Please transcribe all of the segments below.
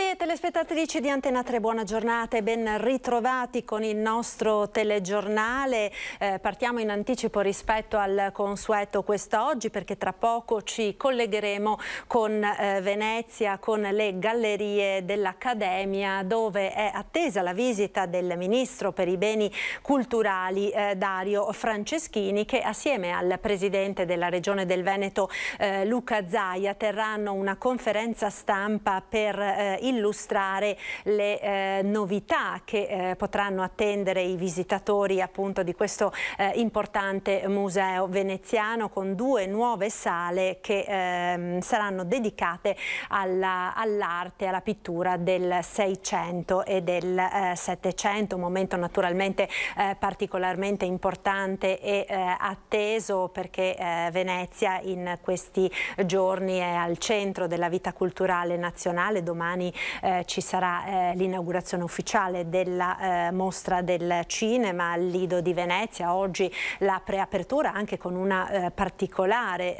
Telespettatori e telespettatrici di Antena 3, buona giornata e ben ritrovati con il nostro telegiornale. Partiamo in anticipo rispetto al consueto quest'oggi, perché tra poco ci collegheremo con Venezia, con le gallerie dell'Accademia, dove è attesa la visita del Ministro per i beni culturali Dario Franceschini, che assieme al Presidente della Regione del Veneto Luca Zaia terranno una conferenza stampa per illustrare le novità che potranno attendere i visitatori appunto di questo importante museo veneziano, con due nuove sale che saranno dedicate all'arte, alla pittura del 600 e del 700, un momento naturalmente particolarmente importante e atteso, perché Venezia in questi giorni è al centro della vita culturale nazionale. Domani ci sarà l'inaugurazione ufficiale della mostra del cinema al Lido di Venezia, oggi la preapertura anche con una particolare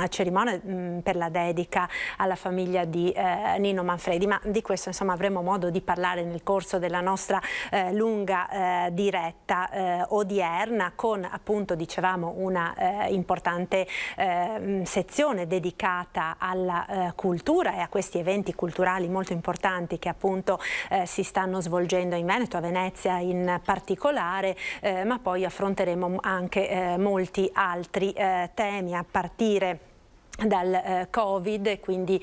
cerimonia per la dedica alla famiglia di Nino Manfredi, ma di questo insomma avremo modo di parlare nel corso della nostra lunga diretta odierna, con appunto, dicevamo, una importante sezione dedicata alla cultura e a questi eventi culturali molto importanti che appunto si stanno svolgendo in Veneto, a Venezia in particolare, ma poi affronteremo anche molti altri temi, a partire dal Covid e quindi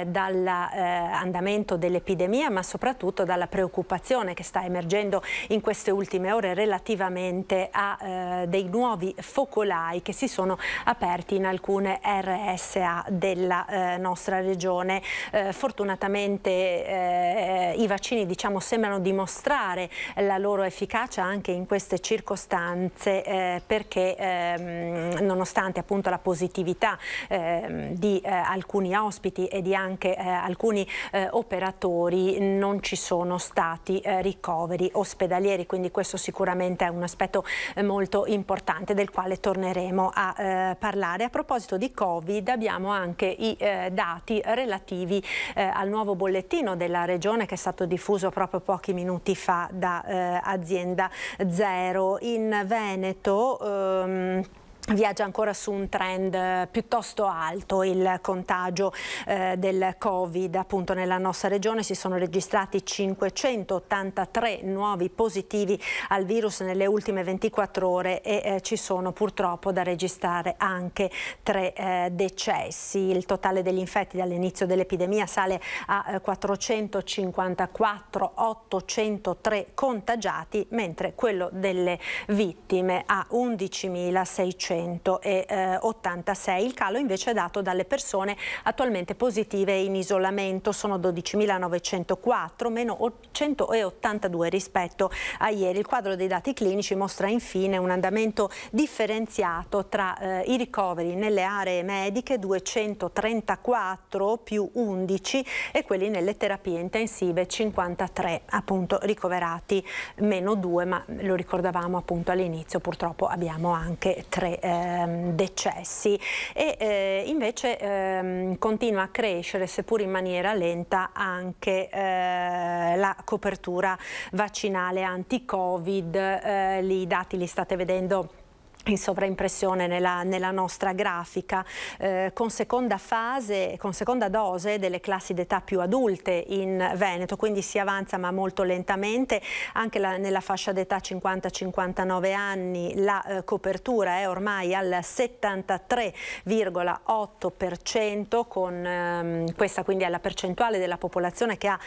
dall'andamento dell'epidemia, ma soprattutto dalla preoccupazione che sta emergendo in queste ultime ore relativamente a dei nuovi focolai che si sono aperti in alcune RSA della nostra regione. Fortunatamente i vaccini, diciamo, sembrano dimostrare la loro efficacia anche in queste circostanze, perché nonostante appunto la positività di alcuni ospiti e di anche alcuni operatori, non ci sono stati ricoveri ospedalieri, quindi questo sicuramente è un aspetto molto importante del quale torneremo a parlare. A proposito di Covid, abbiamo anche i dati relativi al nuovo bollettino della regione che è stato diffuso proprio pochi minuti fa da Azienda Zero. In Veneto viaggia ancora su un trend piuttosto alto il contagio del Covid. Appunto nella nostra regione si sono registrati 583 nuovi positivi al virus nelle ultime 24 ore e ci sono purtroppo da registrare anche 3 decessi. Il totale degli infetti dall'inizio dell'epidemia sale a 454, 803 contagiati, mentre quello delle vittime a 11.686. Il calo invece è dato dalle persone attualmente positive in isolamento, sono 12.904, meno 182 rispetto a ieri. Il quadro dei dati clinici mostra infine un andamento differenziato tra i ricoveri nelle aree mediche, 234 più 11, e quelli nelle terapie intensive, 53 appunto ricoverati, meno 2, ma lo ricordavamo appunto all'inizio, purtroppo abbiamo anche 3 decessi. E invece continua a crescere, seppur in maniera lenta, anche la copertura vaccinale anti-Covid. I dati li state vedendo in sovraimpressione nella nostra grafica, con seconda dose delle classi d'età più adulte in Veneto, quindi si avanza ma molto lentamente. Anche nella fascia d'età 50-59 anni la copertura è ormai al 73,8%, con questa quindi è la percentuale della popolazione che ha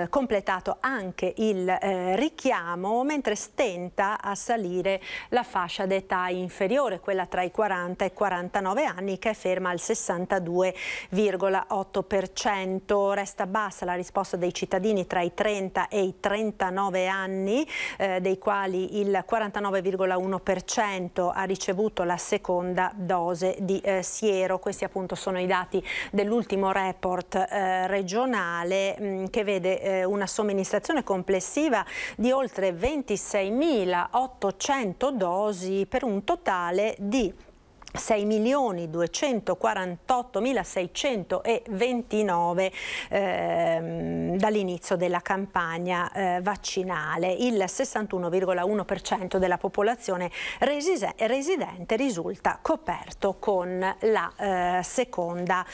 completato anche il richiamo, mentre stenta a salire la fascia d'età inferiore, quella tra i 40 e i 49 anni, che è ferma al 62,8%. Resta bassa la risposta dei cittadini tra i 30 e i 39 anni, dei quali il 49,1% ha ricevuto la seconda dose di siero. Questi appunto sono i dati dell'ultimo report regionale, che vede una somministrazione complessiva di oltre 26.800 dosi per un totale di 6.248.629 dall'inizio della campagna vaccinale. Il 61,1% della popolazione residente risulta coperto con la seconda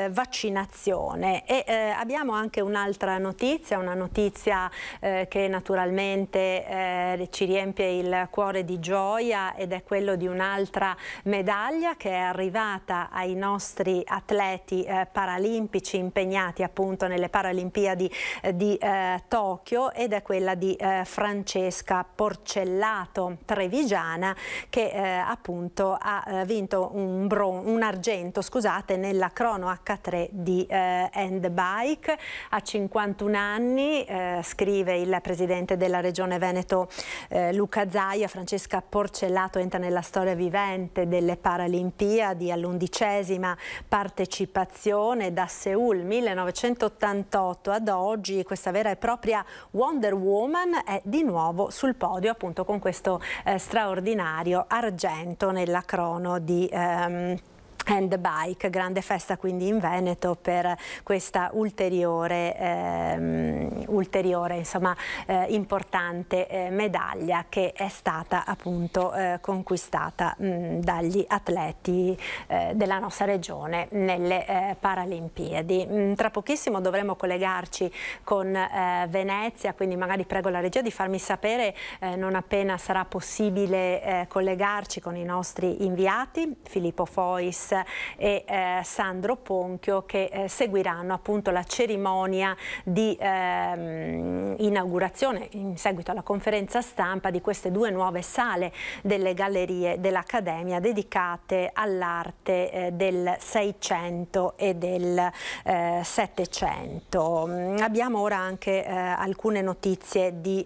vaccinazione. E abbiamo anche un'altra notizia, una notizia che naturalmente ci riempie il cuore di gioia, ed è quello di un'altra medaglia che è arrivata ai nostri atleti paralimpici impegnati appunto nelle Paralimpiadi di Tokyo, ed è quella di Francesca Porcellato, trevigiana, che appunto ha vinto un argento, scusate, nella crono H3 di handbike. A 51 anni, scrive il presidente della Regione Veneto Luca Zaia, Francesca Porcellato entra nella storia vivente delle Paralimpiadi all'11ª partecipazione. Da Seul 1988 ad oggi questa vera e propria Wonder Woman è di nuovo sul podio, appunto con questo straordinario argento nella crono di handbike. Grande festa quindi in Veneto per questa ulteriore insomma, importante medaglia che è stata appunto conquistata dagli atleti della nostra regione nelle Paralimpiadi. Tra pochissimo dovremo collegarci con Venezia, quindi magari prego la regia di farmi sapere non appena sarà possibile collegarci con i nostri inviati Filippo Fois e Sandro Ponchio, che seguiranno appunto la cerimonia di inaugurazione in seguito alla conferenza stampa di queste due nuove sale delle gallerie dell'Accademia dedicate all'arte del 600 e del 700. Abbiamo ora anche alcune notizie di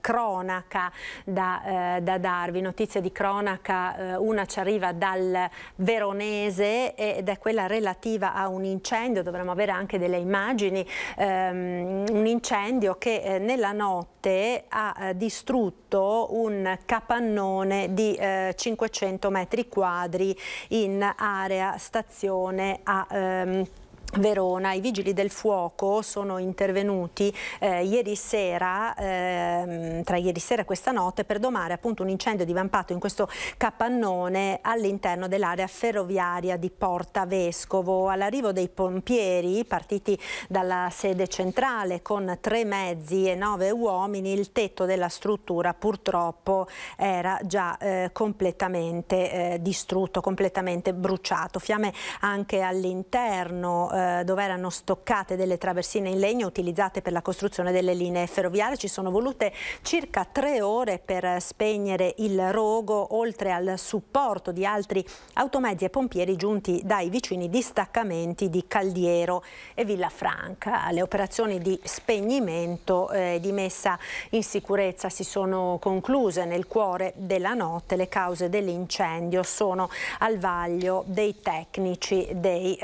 cronaca da darvi, notizie di cronaca. Una ci arriva dal Veronese ed è quella relativa a un incendio, dovremmo avere anche delle immagini, un incendio che nella notte ha distrutto un capannone di 500 metri quadri in area stazione a Verona. I vigili del fuoco sono intervenuti ieri sera, tra ieri sera e questa notte, per domare appunto un incendio divampato in questo capannone all'interno dell'area ferroviaria di Porta Vescovo. All'arrivo dei pompieri, partiti dalla sede centrale con 3 mezzi e 9 uomini, il tetto della struttura purtroppo era già completamente distrutto, completamente bruciato. Fiamme anche all'interno dove erano stoccate delle traversine in legno utilizzate per la costruzione delle linee ferroviarie. Ci sono volute circa 3 ore per spegnere il rogo, oltre al supporto di altri automezzi e pompieri giunti dai vicini distaccamenti di Caldiero e Villafranca. Le operazioni di spegnimento e di messa in sicurezza si sono concluse nel cuore della notte. Le cause dell'incendio sono al vaglio dei tecnici dei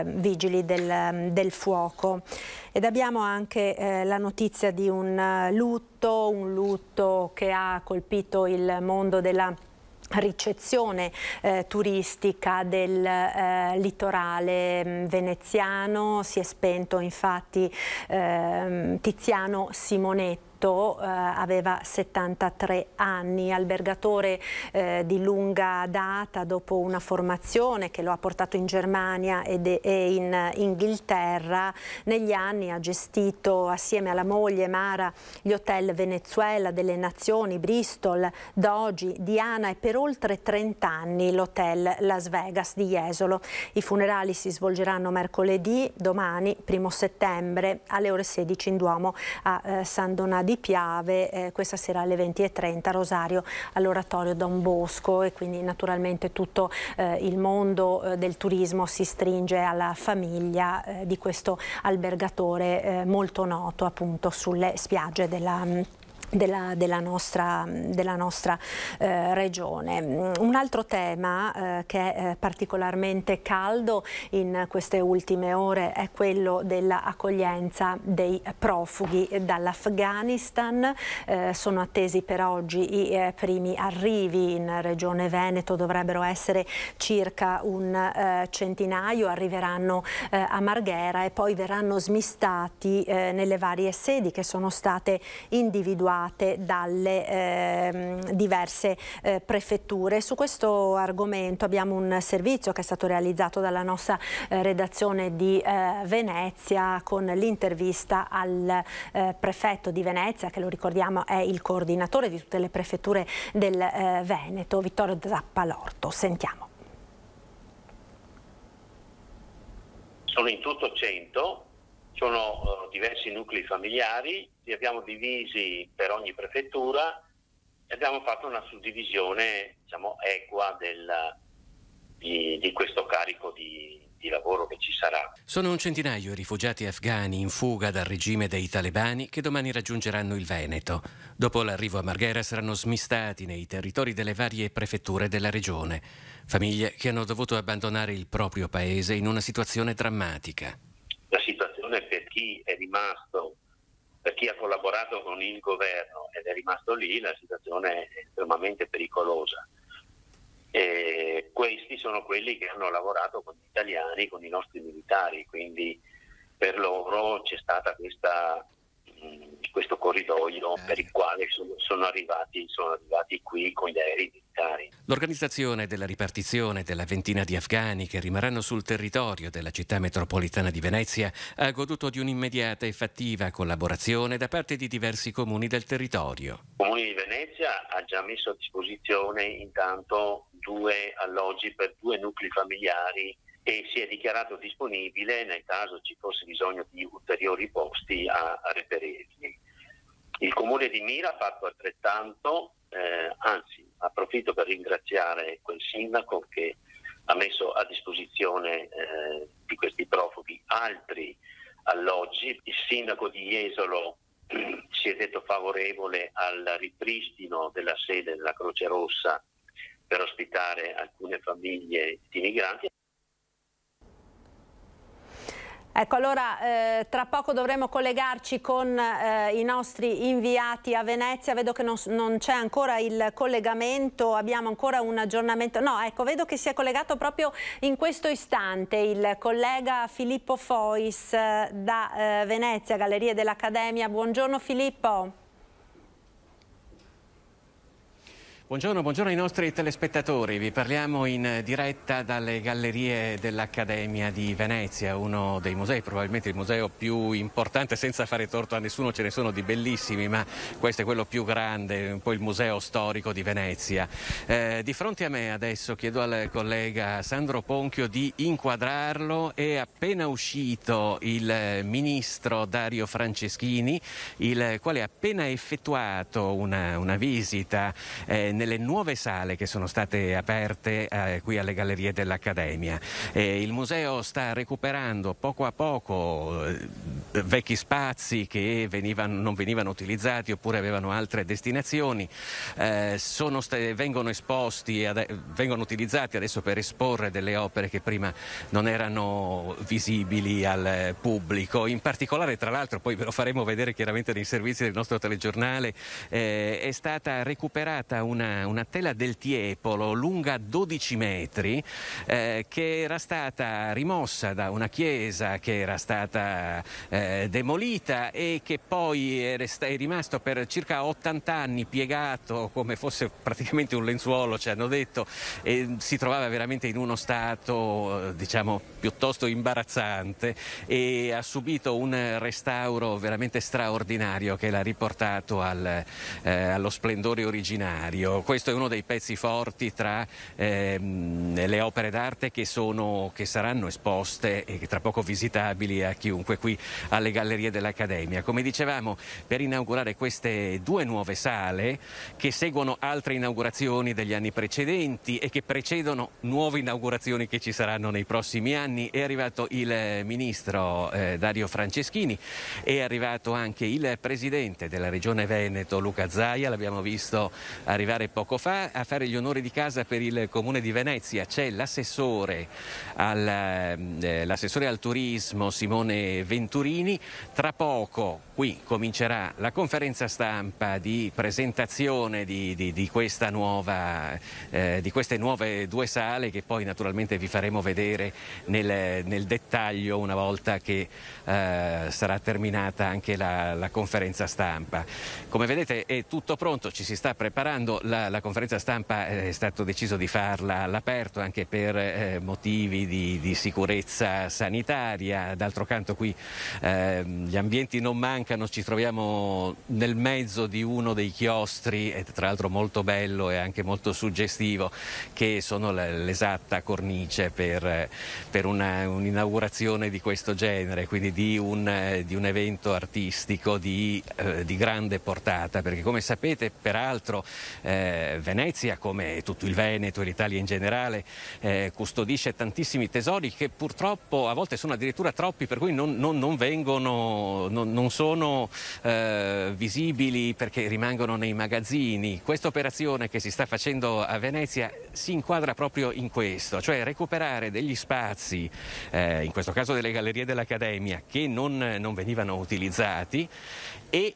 vigili del fuoco. Ed abbiamo anche la notizia di un lutto che ha colpito il mondo della ricezione turistica del litorale veneziano. Si è spento infatti Tiziano Simonetto. Aveva 73 anni, albergatore di lunga data. Dopo una formazione che lo ha portato in Germania e in Inghilterra, negli anni ha gestito assieme alla moglie Mara gli hotel Venezuela, delle Nazioni, Bristol, Dogi, Diana e per oltre 30 anni l'hotel Las Vegas di Jesolo. I funerali si svolgeranno mercoledì, domani, 1° settembre, alle ore 16 in Duomo a San Donato di Piave, questa sera alle 20:30 Rosario all'Oratorio Don Bosco. E quindi naturalmente tutto il mondo del turismo si stringe alla famiglia di questo albergatore molto noto appunto sulle spiagge della nostra regione. Un altro tema che è particolarmente caldo in queste ultime ore è quello dell'accoglienza dei profughi dall'Afghanistan. Sono attesi per oggi i primi arrivi in Regione Veneto, dovrebbero essere circa un centinaio, arriveranno a Marghera e poi verranno smistati nelle varie sedi che sono state individuate dalle diverse prefetture. Su questo argomento abbiamo un servizio che è stato realizzato dalla nostra redazione di Venezia con l'intervista al prefetto di Venezia, che lo ricordiamo è il coordinatore di tutte le prefetture del Veneto, Vittorio Zappalorto. Sentiamo. Sono in tutto 100. Sono diversi nuclei familiari, li abbiamo divisi per ogni prefettura e abbiamo fatto una suddivisione, diciamo, equa di questo carico di lavoro che ci sarà. Sono un centinaio i rifugiati afghani in fuga dal regime dei talebani che domani raggiungeranno il Veneto. Dopo l'arrivo a Marghera saranno smistati nei territori delle varie prefetture della regione. Famiglie che hanno dovuto abbandonare il proprio paese in una situazione drammatica. La situazione per chi è rimasto, per chi ha collaborato con il governo ed è rimasto lì, la situazione è estremamente pericolosa. E questi sono quelli che hanno lavorato con gli italiani, con i nostri militari, quindi per loro c'è stata questo corridoio per il quale sono arrivati qui con gli aerei militari. L'organizzazione della ripartizione della ventina di afghani che rimarranno sul territorio della città metropolitana di Venezia ha goduto di un'immediata e fattiva collaborazione da parte di diversi comuni del territorio. Il Comune di Venezia ha già messo a disposizione intanto 2 alloggi per 2 nuclei familiari e si è dichiarato disponibile, nel caso ci fosse bisogno di ulteriori posti, a reperirli. Il Comune di Mira ha fatto altrettanto, anzi approfitto per ringraziare quel sindaco che ha messo a disposizione di questi profughi altri alloggi. Il sindaco di Jesolo si è detto favorevole al ripristino della sede della Croce Rossa per ospitare alcune famiglie di migranti. Ecco, allora tra poco dovremo collegarci con i nostri inviati a Venezia. Vedo che non c'è ancora il collegamento, abbiamo ancora un aggiornamento. No, ecco, vedo che si è collegato proprio in questo istante il collega Filippo Fois da Venezia, Gallerie dell'Accademia. Buongiorno Filippo. Buongiorno ai nostri telespettatori, vi parliamo in diretta dalle Gallerie dell'Accademia di Venezia, uno dei musei, probabilmente il museo più importante, senza fare torto a nessuno, ce ne sono di bellissimi, ma questo è quello più grande, un po' il museo storico di Venezia. Di fronte a me adesso chiedo al collega Sandro Ponchio di inquadrarlo, è appena uscito il ministro Dario Franceschini, il quale ha appena effettuato una visita nelle nuove sale che sono state aperte qui alle Gallerie dell'Accademia. Il museo sta recuperando poco a poco vecchi spazi che non venivano utilizzati oppure avevano altre destinazioni, vengono esposti, vengono utilizzati adesso per esporre delle opere che prima non erano visibili al pubblico. In particolare, tra l'altro, poi ve lo faremo vedere chiaramente nei servizi del nostro telegiornale, è stata recuperata una tela del Tiepolo lunga 12 metri che era stata rimossa da una chiesa che era stata demolita e che poi è rimasto per circa 80 anni piegato come fosse praticamente un lenzuolo, ci hanno detto, e si trovava veramente in uno stato, diciamo, piuttosto imbarazzante, e ha subito un restauro veramente straordinario che l'ha riportato allo splendore originario. questo è uno dei pezzi forti tra le opere d'arte che saranno esposte e che tra poco visitabili a chiunque qui alle Gallerie dell'Accademia. Come dicevamo, per inaugurare queste due nuove sale che seguono altre inaugurazioni degli anni precedenti e che precedono nuove inaugurazioni che ci saranno nei prossimi anni, è arrivato il ministro Dario Franceschini, è arrivato anche il presidente della Regione Veneto Luca Zaia, l'abbiamo visto arrivare poco fa a fare gli onori di casa per il Comune di Venezia. C'è l'assessore al turismo Simone Venturini. Tra poco qui comincerà la conferenza stampa di presentazione di queste nuove due sale che poi naturalmente vi faremo vedere nel dettaglio una volta che sarà terminata anche la conferenza stampa. Come vedete è tutto pronto, ci si sta preparando, la conferenza stampa è stato deciso di farla all'aperto anche per motivi di sicurezza sanitaria. D'altro canto qui gli ambienti non mancano, ci troviamo nel mezzo di uno dei chiostri, tra l'altro molto bello e anche molto suggestivo, che sono l'esatta cornice per un'inaugurazione di questo genere, quindi di un evento artistico di grande portata, perché come sapete peraltro Venezia, come tutto il Veneto e l'Italia in generale, custodisce tantissimi tesori che purtroppo a volte sono addirittura troppi, per cui non sono visibili perché rimangono nei magazzini. Questa operazione che si sta facendo a Venezia si inquadra proprio in questo, cioè recuperare degli spazi, in questo caso delle Gallerie dell'Accademia, che non venivano utilizzati e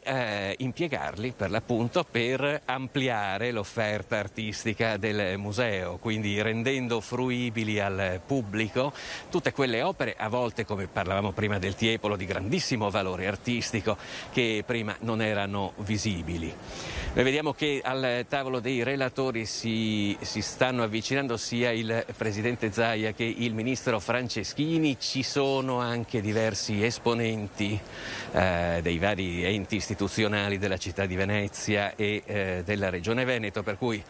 impiegarli per l'appunto per ampliare l'offerta artistica del museo, quindi rendendo fruibili al pubblico tutte quelle opere, a volte, come parlavamo prima del Tiepolo, di grandissimo valore artistico che prima non erano visibili. Noi vediamo che al tavolo dei relatori si stanno avvicinando sia il presidente Zaia che il ministro Franceschini. Ci sono anche diversi esponenti dei vari enti istituzionali della città di Venezia e della Regione Veneto, per cui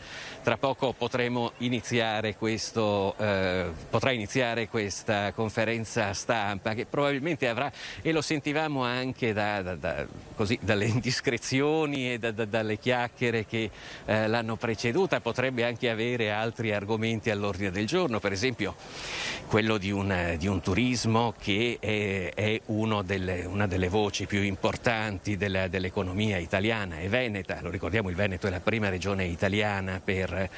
tra poco potrà iniziare questa conferenza stampa che probabilmente avrà, e lo sentivamo anche dalle indiscrezioni e dalle chiacchiere che l'hanno preceduta, potrebbe anche avere altri argomenti all'ordine del giorno, per esempio quello di un turismo che è una delle voci più importanti dell'economia italiana e veneta. Lo ricordiamo, il Veneto è la prima regione italiana per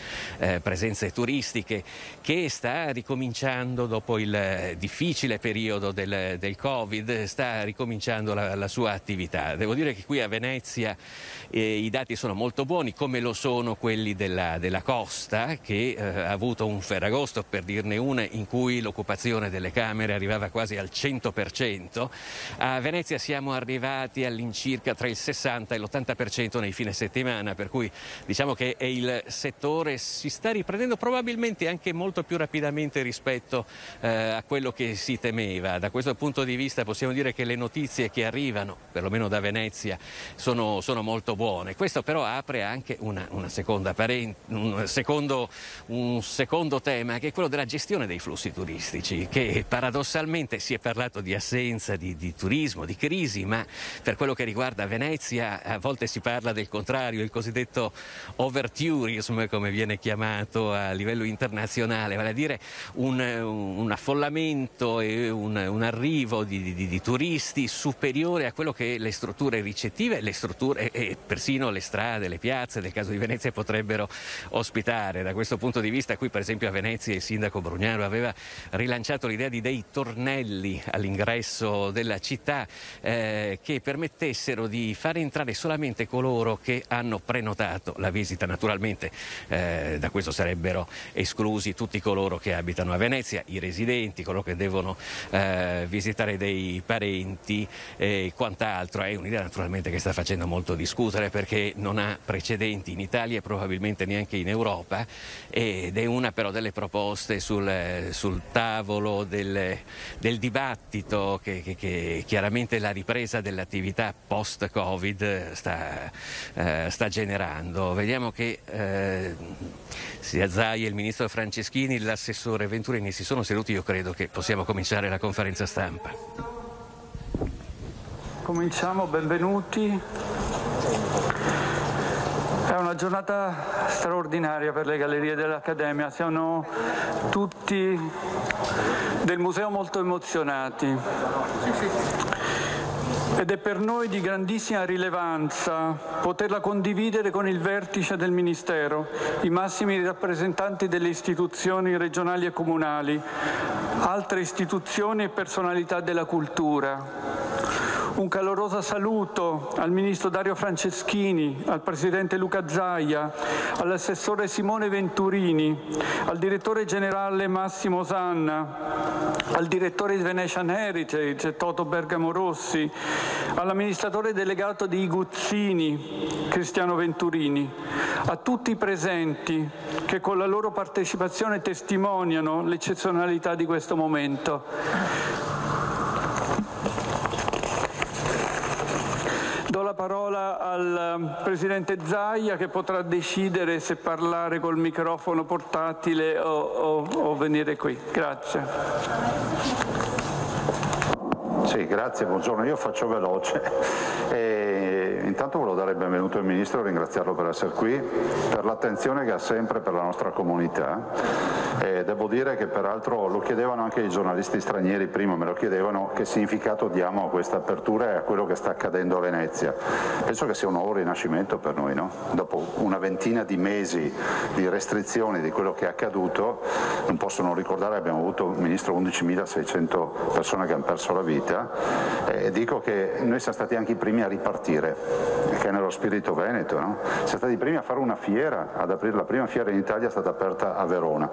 presenze turistiche, che sta ricominciando dopo il difficile periodo del Covid, sta ricominciando la sua attività. Devo dire che qui a Venezia i dati sono molto buoni, come lo sono quelli della costa, che ha avuto un Ferragosto, per dirne una, in cui l'occupazione delle camere arrivava quasi al 100%. A Venezia siamo arrivati all'incirca tra il 60 e l'80% nei fine settimana, per cui diciamo che il settore si sta riprendendo probabilmente anche molto più rapidamente rispetto a quello che si temeva. Da questo punto di vista possiamo dire che le notizie che arrivano, perlomeno da Venezia, sono molto buone. Questo però apre anche un secondo tema, che è quello della gestione dei flussi turistici, che paradossalmente si è parlato di assenza di turismo, di crisi, ma per quello che riguarda Venezia a volte si parla del contrario, il cosiddetto overtourism, come viene chiamato a livello internazionale, vale a dire un affollamento e un arrivo di turisti superiore a quello che le strutture ricettive, le strutture e persino le strade, le piazze del caso di Venezia potrebbero ospitare. Da questo punto di vista qui, per esempio, a Venezia il sindaco Brugnaro aveva rilanciato l'idea di dei tornelli all'ingresso della città che permettessero di far entrare solamente coloro che hanno prenotato la visita. Naturalmente da questo sarebbero esclusi tutti coloro che abitano a Venezia, i residenti, coloro che devono visitare dei parenti e quant'altro. È un'idea naturalmente che sta facendo molto discutere, perché non ha precedenti in Italia e probabilmente neanche in Europa, ed è una però delle proposte sul tavolo del dibattito che chiaramente la ripresa dell'attività post-Covid sta generando. Vediamo sappiamo che sia Zaia, il ministro Franceschini, l'assessore Venturini si sono seduti, io credo che possiamo cominciare la conferenza stampa. Cominciamo, benvenuti. È una giornata straordinaria per le gallerie dell'Accademia, siamo tutti del museo molto emozionati ed è per noi di grandissima rilevanza poterla condividere con il vertice del Ministero, i massimi rappresentanti delle istituzioni regionali e comunali, altre istituzioni e personalità della cultura. Un caloroso saluto al Ministro Dario Franceschini, al Presidente Luca Zaia, all'Assessore Simone Venturini, al Direttore Generale Massimo Osanna, al Direttore di Venetian Heritage Toto Bergamo Rossi, all'amministratore delegato di Iguzzini Cristiano Venturini, a tutti i presenti che con la loro partecipazione testimoniano l'eccezionalità di questo momento. Do la parola al Presidente Zaia che potrà decidere se parlare col microfono portatile o venire qui. Grazie. Sì, grazie, buongiorno. Io faccio veloce. Intanto volevo dare il benvenuto al Ministro e ringraziarlo per essere qui, per l'attenzione che ha sempre per la nostra comunità. Devo dire che peraltro lo chiedevano anche i giornalisti stranieri, prima me lo chiedevano, che significato diamo a questa apertura e a quello che sta accadendo a Venezia. Penso che sia un nuovo rinascimento per noi, no? Dopo una ventina di mesi di restrizioni di quello che è accaduto, non posso non ricordare, abbiamo avuto, Ministro, 11.600 persone che hanno perso la vita, e dico che noi siamo stati anche i primi a ripartire, che è nello spirito veneto, no? Siamo stati i primi a fare una fiera, ad aprire la prima fiera in Italia, è stata aperta a Verona.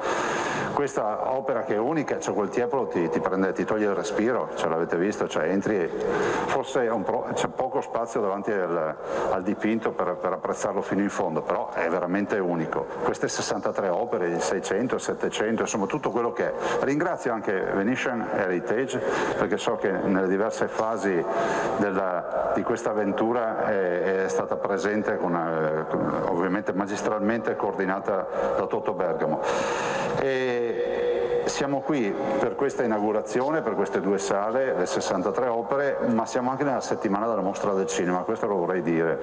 Questa opera che è unica, cioè quel tiepolo ti toglie il respiro, ce l'avete visto, cioè entri e forse c'è poco spazio davanti al dipinto per apprezzarlo fino in fondo, però è veramente unico. Queste 63 opere, il 600, il 700, insomma tutto quello che è. Ringrazio anche Venetian Heritage perché so che nelle diverse fasi di questa avventura è stata presente ovviamente magistralmente coordinata da Toto Bergamo. Siamo qui per questa inaugurazione, per queste due sale, le 63 opere, ma siamo anche nella settimana della mostra del cinema, questo lo vorrei dire.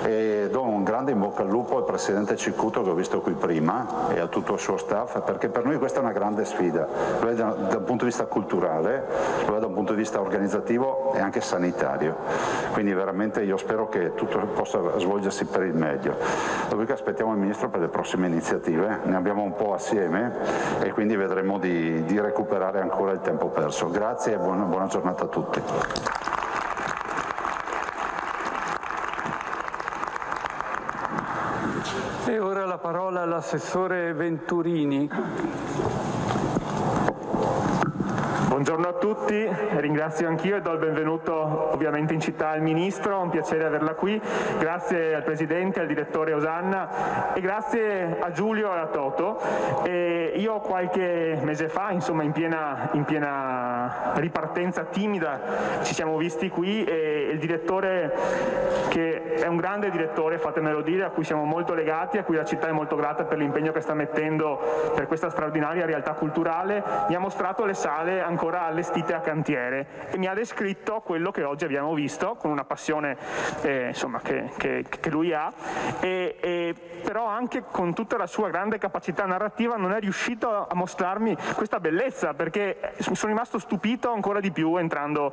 E do un grande in bocca al lupo al Presidente Ciccuto che ho visto qui prima e a tutto il suo staff, perché per noi questa è una grande sfida, lo è da un punto di vista culturale, lo è da un punto di vista organizzativo e anche sanitario. Quindi veramente io spero che tutto possa svolgersi per il meglio. Dopodiché aspettiamo il Ministro per le prossime iniziative, ne abbiamo un po' assieme e quindi vedremo di recuperare ancora il tempo perso. Grazie e buona giornata a tutti. E ora la parola all'assessore Venturini. Buongiorno a tutti, ringrazio anch'io e do il benvenuto ovviamente in città al Ministro, è un piacere averla qui, grazie al Presidente, al Direttore Osanna e grazie a Giulio e a Toto. Io qualche mese fa, insomma in piena ripartenza timida, ci siamo visti qui e il direttore, che è un grande direttore, fatemelo dire, a cui siamo molto legati, a cui la città è molto grata per l'impegno che sta mettendo per questa straordinaria realtà culturale, mi ha mostrato le sale ancora allestite a cantiere e mi ha descritto quello che oggi abbiamo visto con una passione insomma, che lui ha però anche con tutta la sua grande capacità narrativa non è riuscito a mostrarmi questa bellezza, perché sono rimasto stupito ancora di più entrando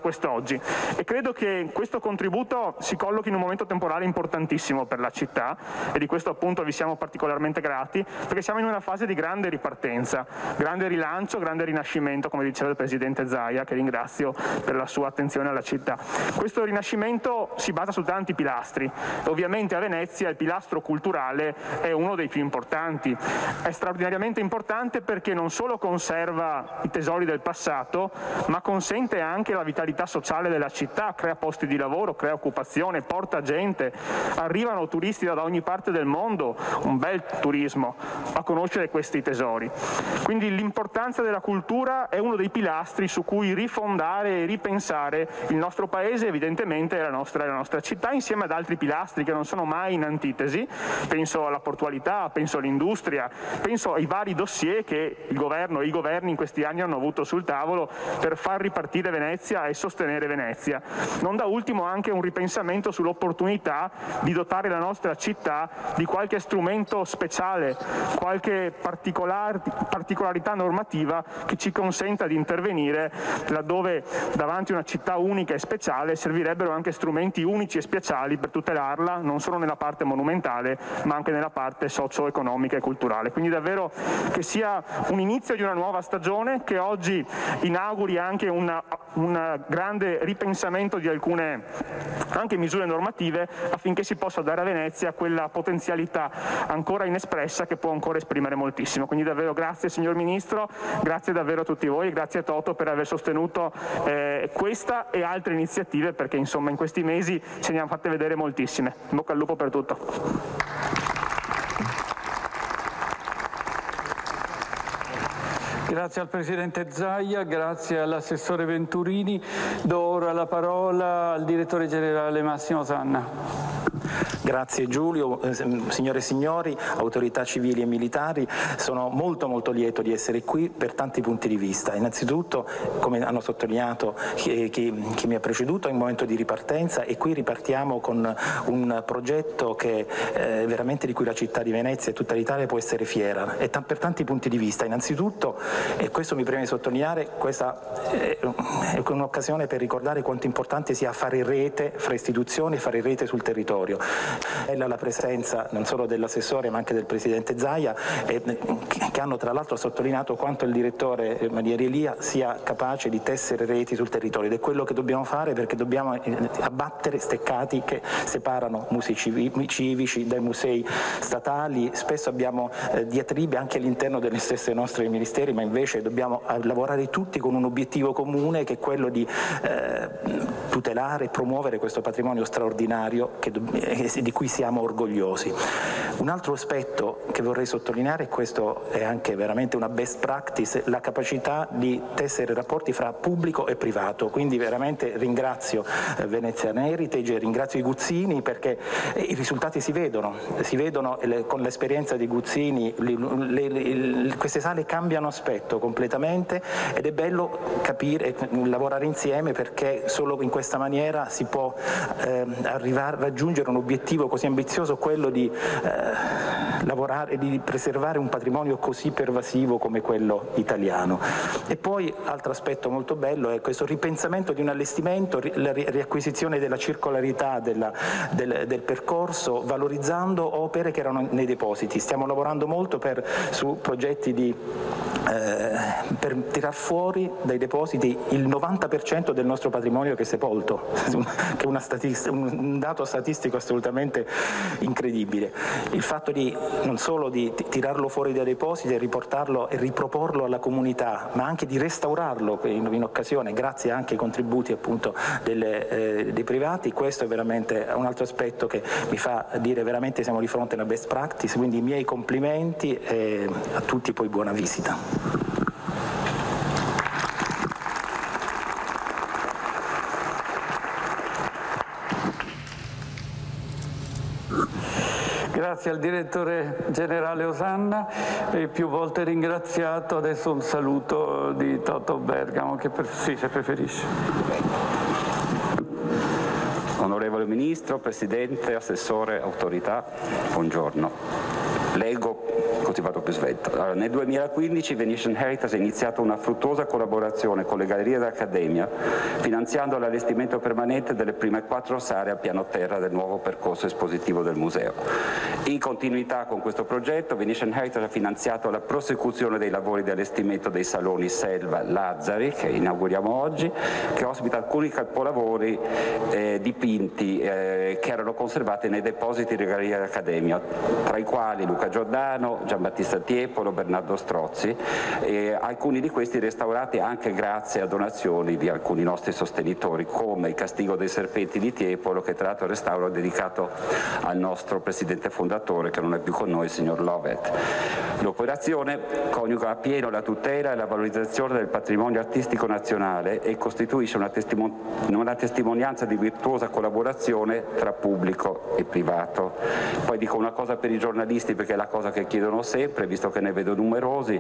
quest'oggi e credo che questo contributo si collochi in un momento temporale importantissimo per la città e di questo appunto vi siamo particolarmente grati, perché siamo in una fase di grande ripartenza, grande rilancio, grande rinascimento, come diceva il Presidente Zaia, che ringrazio per la sua attenzione alla città. Questo rinascimento si basa su tanti pilastri. Ovviamente a Venezia il pilastro culturale è uno dei più importanti. È straordinariamente importante perché non solo conserva i tesori del passato, ma consente anche la vitalità sociale della città, crea posti di lavoro, crea occupazione, porta gente, arrivano turisti da ogni parte del mondo, un bel turismo, a conoscere questi tesori. Quindi l'importanza della cultura è uno dei pilastri su cui rifondare e ripensare il nostro paese, evidentemente la nostra città, insieme ad altri pilastri che non sono mai in antitesi. Penso alla portualità, penso all'industria, penso ai vari dossier che il governo e i governi in questi anni hanno avuto sul tavolo per far ripartire Venezia e sostenere Venezia. Non da ultimo anche un ripensamento sull'opportunità di dotare la nostra città di qualche strumento speciale, qualche particolarità normativa che ci consenta di intervenire laddove davanti a una città unica e speciale servirebbero anche strumenti unici e speciali per tutelarla non solo nella parte monumentale ma anche nella parte socio-economica e culturale. Quindi davvero che sia un inizio di una nuova stagione, che oggi inauguri anche un grande ripensamento di alcune anche misure normative affinché si possa dare a Venezia quella potenzialità ancora inespressa che può ancora esprimere moltissimo. Quindi davvero grazie signor Ministro, grazie davvero a tutti voi e grazie a Toto per aver sostenuto questa e altre iniziative, perché insomma in questi mesi ce ne hanno fatte vedere moltissime. In bocca al lupo per tutto. Grazie al Presidente Zaia, grazie all'Assessore Venturini. Do ora la parola al Direttore Generale Massimo Osanna. Grazie Giulio, signore e signori, autorità civili e militari, sono molto lieto di essere qui per tanti punti di vista. Innanzitutto, come hanno sottolineato chi mi ha preceduto, è un momento di ripartenza e qui ripartiamo con un progetto che veramente di cui la città di Venezia e tutta l'Italia può essere fiera, e per tanti punti di vista. Innanzitutto, e questo mi preme sottolineare, questa è un'occasione per ricordare quanto importante sia fare rete fra istituzioni e fare rete sul territorio. La presenza non solo dell'assessore ma anche del Presidente Zaia, che hanno tra l'altro sottolineato quanto il direttore Maria Elia sia capace di tessere reti sul territorio, ed è quello che dobbiamo fare, perché dobbiamo abbattere steccati che separano musei civici dai musei statali. Spesso abbiamo diatribe anche all'interno delle stesse nostre ministeri, ma invece dobbiamo lavorare tutti con un obiettivo comune, che è quello di tutelare e promuovere questo patrimonio straordinario di cui siamo orgogliosi. Un altro aspetto che vorrei sottolineare, e questo è anche veramente una best practice, la capacità di tessere rapporti fra pubblico e privato. Quindi veramente ringrazio Venezian Heritage, ringrazio i Guzzini, perché i risultati si vedono con l'esperienza di Guzzini. Queste sale cambiano aspetto completamente ed è bello capire, lavorare insieme, perché solo in questa maniera si può arrivare a raggiungere un obiettivo così ambizioso, quello di lavorare e di preservare un patrimonio così pervasivo come quello italiano. E poi altro aspetto molto bello è questo ripensamento di un allestimento, la riacquisizione della circolarità del percorso, valorizzando opere che erano nei depositi. Stiamo lavorando molto su progetti per tirar fuori dai depositi il 90% del nostro patrimonio che è sepolto, che è un dato statistico assolutamente incredibile. Il fatto non solo di tirarlo fuori dai depositi e riportarlo e riproporlo alla comunità, ma anche di restaurarlo in occasione, grazie anche ai contributi appunto dei privati. Questo è veramente un altro aspetto che mi fa dire veramente siamo di fronte a una best practice, quindi i miei complimenti e a tutti poi buona visita. Grazie al Direttore Generale Osanna, più volte ringraziato. Adesso un saluto di Toto Bergamo, se preferisce. Onorevole Ministro, Presidente, Assessore, Autorità, buongiorno. Leggo così vado più svelto. Allora, nel 2015 Venetian Heritage ha iniziato una fruttuosa collaborazione con le gallerie dell'Accademia, finanziando l'allestimento permanente delle prime 4 sale al piano terra del nuovo percorso espositivo del museo. In continuità con questo progetto, Venetian Heritage ha finanziato la prosecuzione dei lavori di allestimento dei saloni Selva Lazzari, che inauguriamo oggi, che ospita alcuni capolavori dipinti che erano conservati nei depositi della galleria dell'Accademia, tra i quali Luca Giordano, Giambattista Tiepolo, Bernardo Strozzi, e alcuni di questi restaurati anche grazie a donazioni di alcuni nostri sostenitori, come il Castigo dei Serpenti di Tiepolo, che tra l'altro è restauro dedicato al nostro presidente fondatore, che non è più con noi, il signor Lovett. L'operazione coniuga appieno la tutela e la valorizzazione del patrimonio artistico nazionale e costituisce una testimonianza di virtuosa collaborazione tra pubblico e privato. Poi dico una cosa per i giornalisti, perché è la cosa che chiedono sempre, visto che ne vedo numerosi: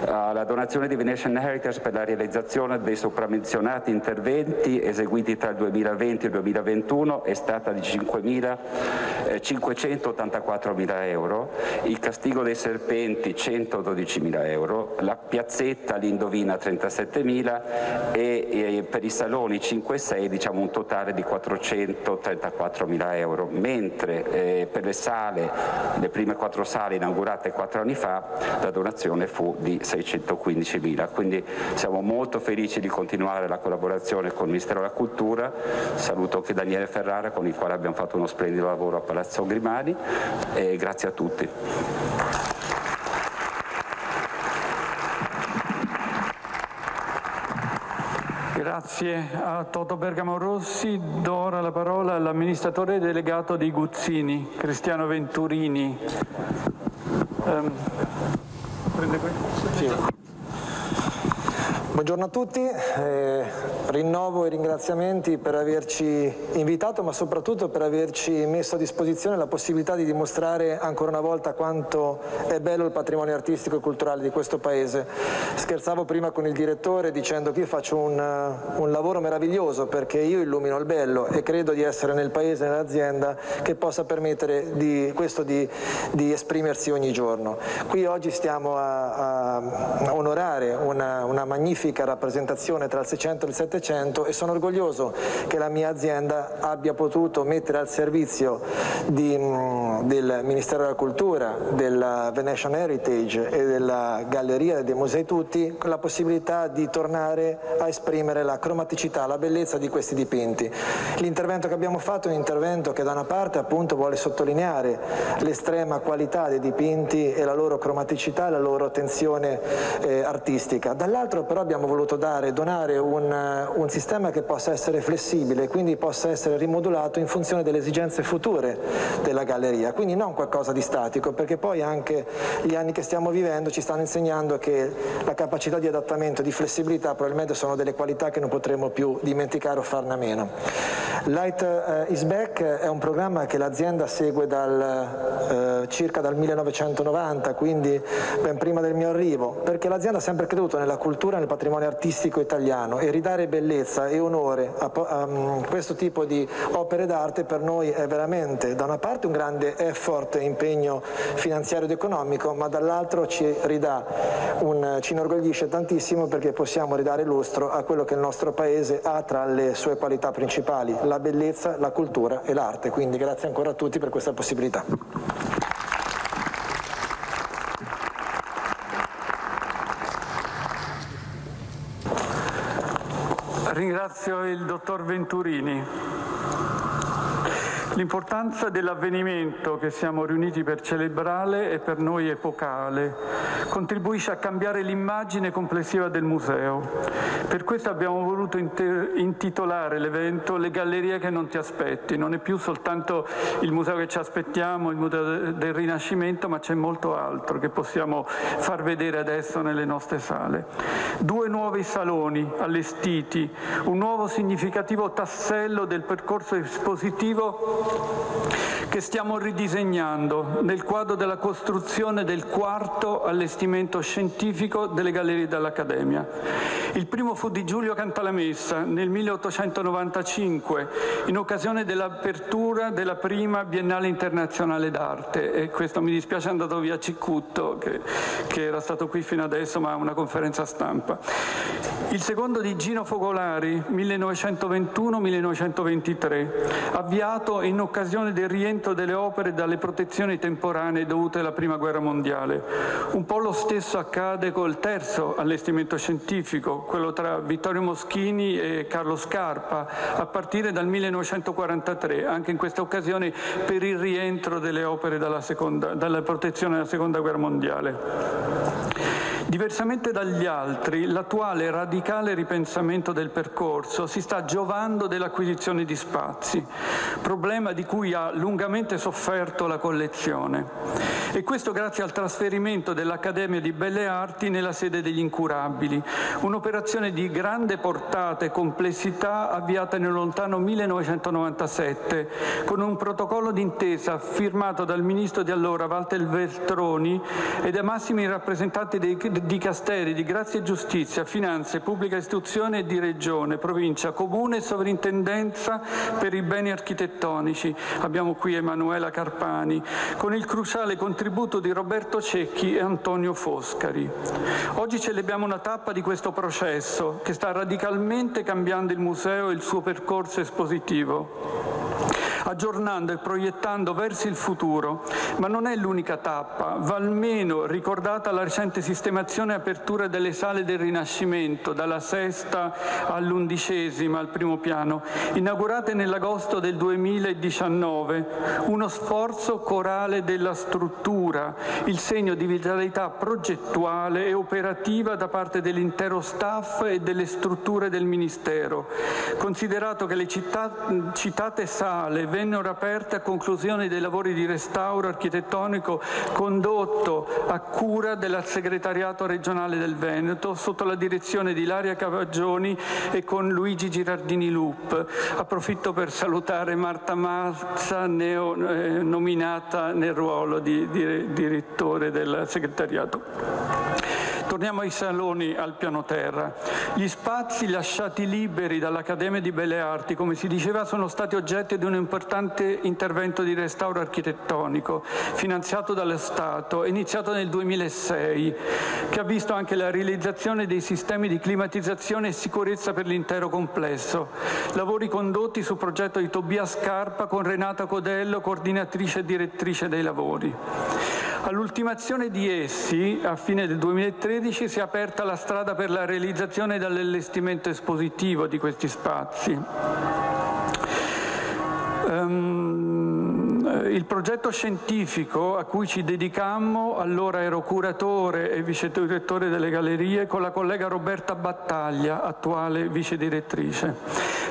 la donazione di Venetian Heritage per la realizzazione dei sopramenzionati interventi eseguiti tra il 2020 e il 2021 è stata di 584.000 euro, il Castigo dei Serpenti 112.000 euro, la piazzetta l'Indovina 37.000 e per i saloni 5 e 6 diciamo un totale di 434.000 euro, mentre per le sale, le prime 4 sale inaugurate 4 anni fa, la donazione fu di 615.000. Quindi siamo molto felici di continuare la collaborazione con il Ministero della Cultura. Saluto anche Daniele Ferrara, con il quale abbiamo fatto uno splendido lavoro a Palazzo Grimani, e grazie a tutti. Grazie a Toto Bergamo Rossi. Do ora la parola all'amministratore delegato di Guzzini, Cristiano Venturini. Prende questo? Sì. Buongiorno a tutti, rinnovo i ringraziamenti per averci invitato, ma soprattutto per averci messo a disposizione la possibilità di dimostrare ancora una volta quanto è bello il patrimonio artistico e culturale di questo Paese. Scherzavo prima con il direttore dicendo che io faccio un lavoro meraviglioso, perché io illumino il bello e credo di essere nel Paese, nell'azienda, che possa permettere di esprimersi ogni giorno. Qui oggi stiamo a onorare una magnifica rappresentazione tra il 600 e il 700, e sono orgoglioso che la mia azienda abbia potuto mettere al servizio del Ministero della Cultura, della Venetian Heritage e della Galleria dei Musei Tutti la possibilità di tornare a esprimere la cromaticità, la bellezza di questi dipinti. L'intervento che abbiamo fatto è un intervento che da una parte appunto vuole sottolineare l'estrema qualità dei dipinti e la loro cromaticità e la loro attenzione artistica, dall'altro però abbiamo voluto donare un sistema che possa essere flessibile e quindi possa essere rimodulato in funzione delle esigenze future della galleria, quindi non qualcosa di statico, perché poi anche gli anni che stiamo vivendo ci stanno insegnando che la capacità di adattamento e di flessibilità probabilmente sono delle qualità che non potremo più dimenticare o farne a meno. Light is Back è un programma che l'azienda segue circa dal 1990, quindi ben prima del mio arrivo, perché l'azienda ha sempre creduto nella cultura e nel patrimonio artistico italiano, e ridare bellezza e onore a questo tipo di opere d'arte per noi è veramente da una parte un grande effort e impegno finanziario ed economico, ma dall'altro ci inorgoglisce tantissimo, perché possiamo ridare lustro a quello che il nostro Paese ha tra le sue qualità principali: la bellezza, la cultura e l'arte. Quindi grazie ancora a tutti per questa possibilità. Ringrazio il dottor Venturini. L'importanza dell'avvenimento che siamo riuniti per celebrare è per noi epocale, contribuisce a cambiare l'immagine complessiva del museo. Per questo abbiamo voluto intitolare l'evento "Le gallerie che non ti aspetti". Non è più soltanto il museo che ci aspettiamo, il museo del Rinascimento, ma c'è molto altro che possiamo far vedere adesso nelle nostre sale. 2 nuovi saloni allestiti, un nuovo significativo tassello del percorso espositivo che stiamo ridisegnando nel quadro della costruzione del 4º allestimento scientifico delle gallerie dell'Accademia. Il primo fu di Giulio Cantalamessa nel 1895, in occasione dell'apertura della prima Biennale Internazionale d'Arte, e questo mi dispiace è andato via Ciccutto, che era stato qui fino adesso, ma a una conferenza stampa. Il secondo di Gino Focolari, 1921-1923, avviato in in occasione del rientro delle opere dalle protezioni temporanee dovute alla Prima Guerra Mondiale. Un po' lo stesso accade col terzo allestimento scientifico, quello tra Vittorio Moschini e Carlo Scarpa, a partire dal 1943, anche in questa occasione per il rientro delle opere dalla protezione della Seconda Guerra Mondiale. Diversamente dagli altri, l'attuale radicale ripensamento del percorso si sta giovando dell'acquisizione di spazi, problema di cui ha lungamente sofferto la collezione. E questo grazie al trasferimento dell'Accademia di Belle Arti nella sede degli Incurabili, un'operazione di grande portata e complessità avviata nel lontano 1997, con un protocollo d'intesa firmato dal ministro di allora Walter Veltroni e dai massimi rappresentanti dei Dicasteri di Grazia e Giustizia, Finanze, Pubblica Istruzione e di Regione, Provincia, Comune e Sovrintendenza per i beni architettonici. Abbiamo qui Emanuela Carpani, con il cruciale contributo di Roberto Cecchi e Antonio Foscari. Oggi celebriamo una tappa di questo processo che sta radicalmente cambiando il museo e il suo percorso espositivo, aggiornando e proiettando verso il futuro, ma non è l'unica tappa. Va almeno ricordata la recente sistemazione e apertura delle sale del Rinascimento, dalla sesta all'11ª al primo piano, inaugurate nell'agosto del 2019, uno sforzo corale della struttura, il segno di vitalità progettuale e operativa da parte dell'intero staff e delle strutture del Ministero, considerato che le citate sale vennero aperte a conclusione dei lavori di restauro architettonico condotto a cura del Segretariato regionale del Veneto sotto la direzione di Ilaria Cavaggioni e con Luigi Girardini Lup. Approfitto per salutare Marta Mazza, nominata nel ruolo di direttore del segretariato. Torniamo ai saloni al piano terra. Gli spazi lasciati liberi dall'Accademia di Belle Arti, come si diceva, sono stati oggetto di un importante intervento di restauro architettonico finanziato dallo Stato, iniziato nel 2006, che ha visto anche la realizzazione dei sistemi di climatizzazione e sicurezza per l'intero complesso. Lavori condotti su progetto di Tobias Scarpa con Renata Codello, coordinatrice e direttrice dei lavori. All'ultimazione di essi, a fine del 2013, si è aperta la strada per la realizzazione dell'allestimento espositivo di questi spazi. Il progetto scientifico a cui ci dedicammo, allora ero curatore e vice direttore delle gallerie, con la collega Roberta Battaglia, attuale vice direttrice.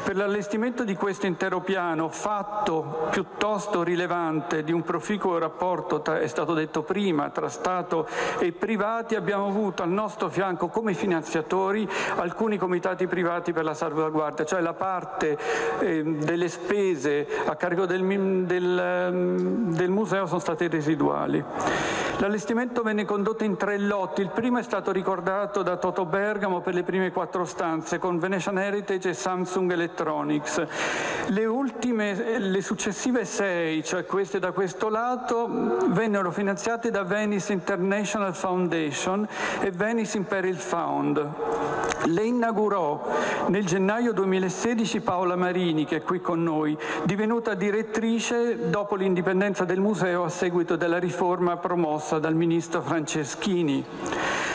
Per l'allestimento di questo intero piano, fatto piuttosto rilevante di un proficuo rapporto, è stato detto prima, tra Stato e privati, abbiamo avuto al nostro fianco come finanziatori alcuni comitati privati per la salvaguardia, cioè la parte delle spese a carico del museo sono state residuali. L'allestimento venne condotto in 3 lotti. Il primo è stato ricordato da Toto Bergamo per le prime 4 stanze con Venetian Heritage e Samsung Electronics. Le successive 6, cioè queste da questo lato, vennero finanziate da Venice International Foundation e Venice Imperial Fund. Le inaugurò nel gennaio 2016 Paola Marini, che è qui con noi, divenuta direttrice dopo l'indipendenza del museo a seguito della riforma promossa dal ministro Franceschini.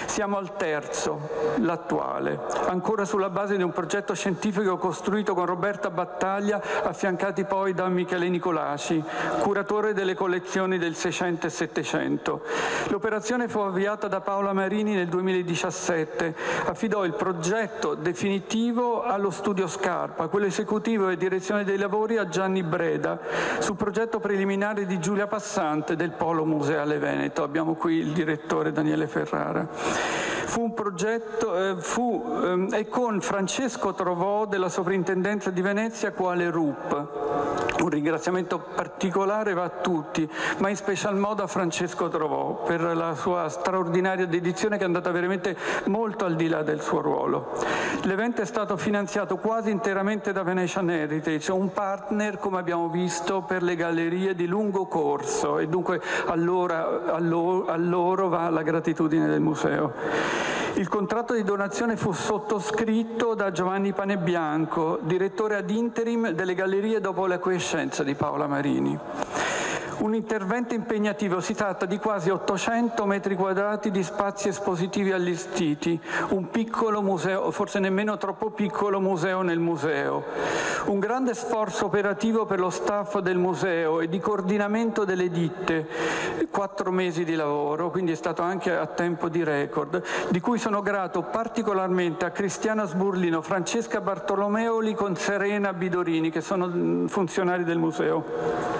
Siamo al terzo, l'attuale, ancora sulla base di un progetto scientifico costruito con Roberta Battaglia, affiancati poi da Michele Nicolaci, curatore delle collezioni del 600 e 700. L'operazione fu avviata da Paola Marini nel 2017, affidò il progetto definitivo allo studio Scarpa, quello esecutivo e direzione dei lavori a Gianni Breda, sul progetto preliminare di Giulia Passante del Polo Museale Veneto. Abbiamo qui il direttore Daniele Ferrara. Fu un progetto e con Francesco Trovò della Sovrintendenza di Venezia quale RUP. Un ringraziamento particolare va a tutti, ma in special modo a Francesco Trovò per la sua straordinaria dedizione che è andata veramente molto al di là del suo ruolo. L'evento è stato finanziato quasi interamente da Venetian Heritage, un partner, come abbiamo visto, per le gallerie di lungo corso, e dunque a loro va la gratitudine del museo. Il contratto di donazione fu sottoscritto da Giovanni Panebianco, direttore ad interim delle Gallerie dopo la quiescenza di Paola Marini. Un intervento impegnativo, si tratta di quasi 800 metri quadrati di spazi espositivi allestiti, un piccolo museo, forse nemmeno troppo piccolo museo nel museo. Un grande sforzo operativo per lo staff del museo e di coordinamento delle ditte, 4 mesi di lavoro, quindi è stato anche a tempo di record, di cui sono grato particolarmente a Cristiana Sburlino, Francesca Bartolomeoli con Serena Bidorini, che sono funzionari del museo.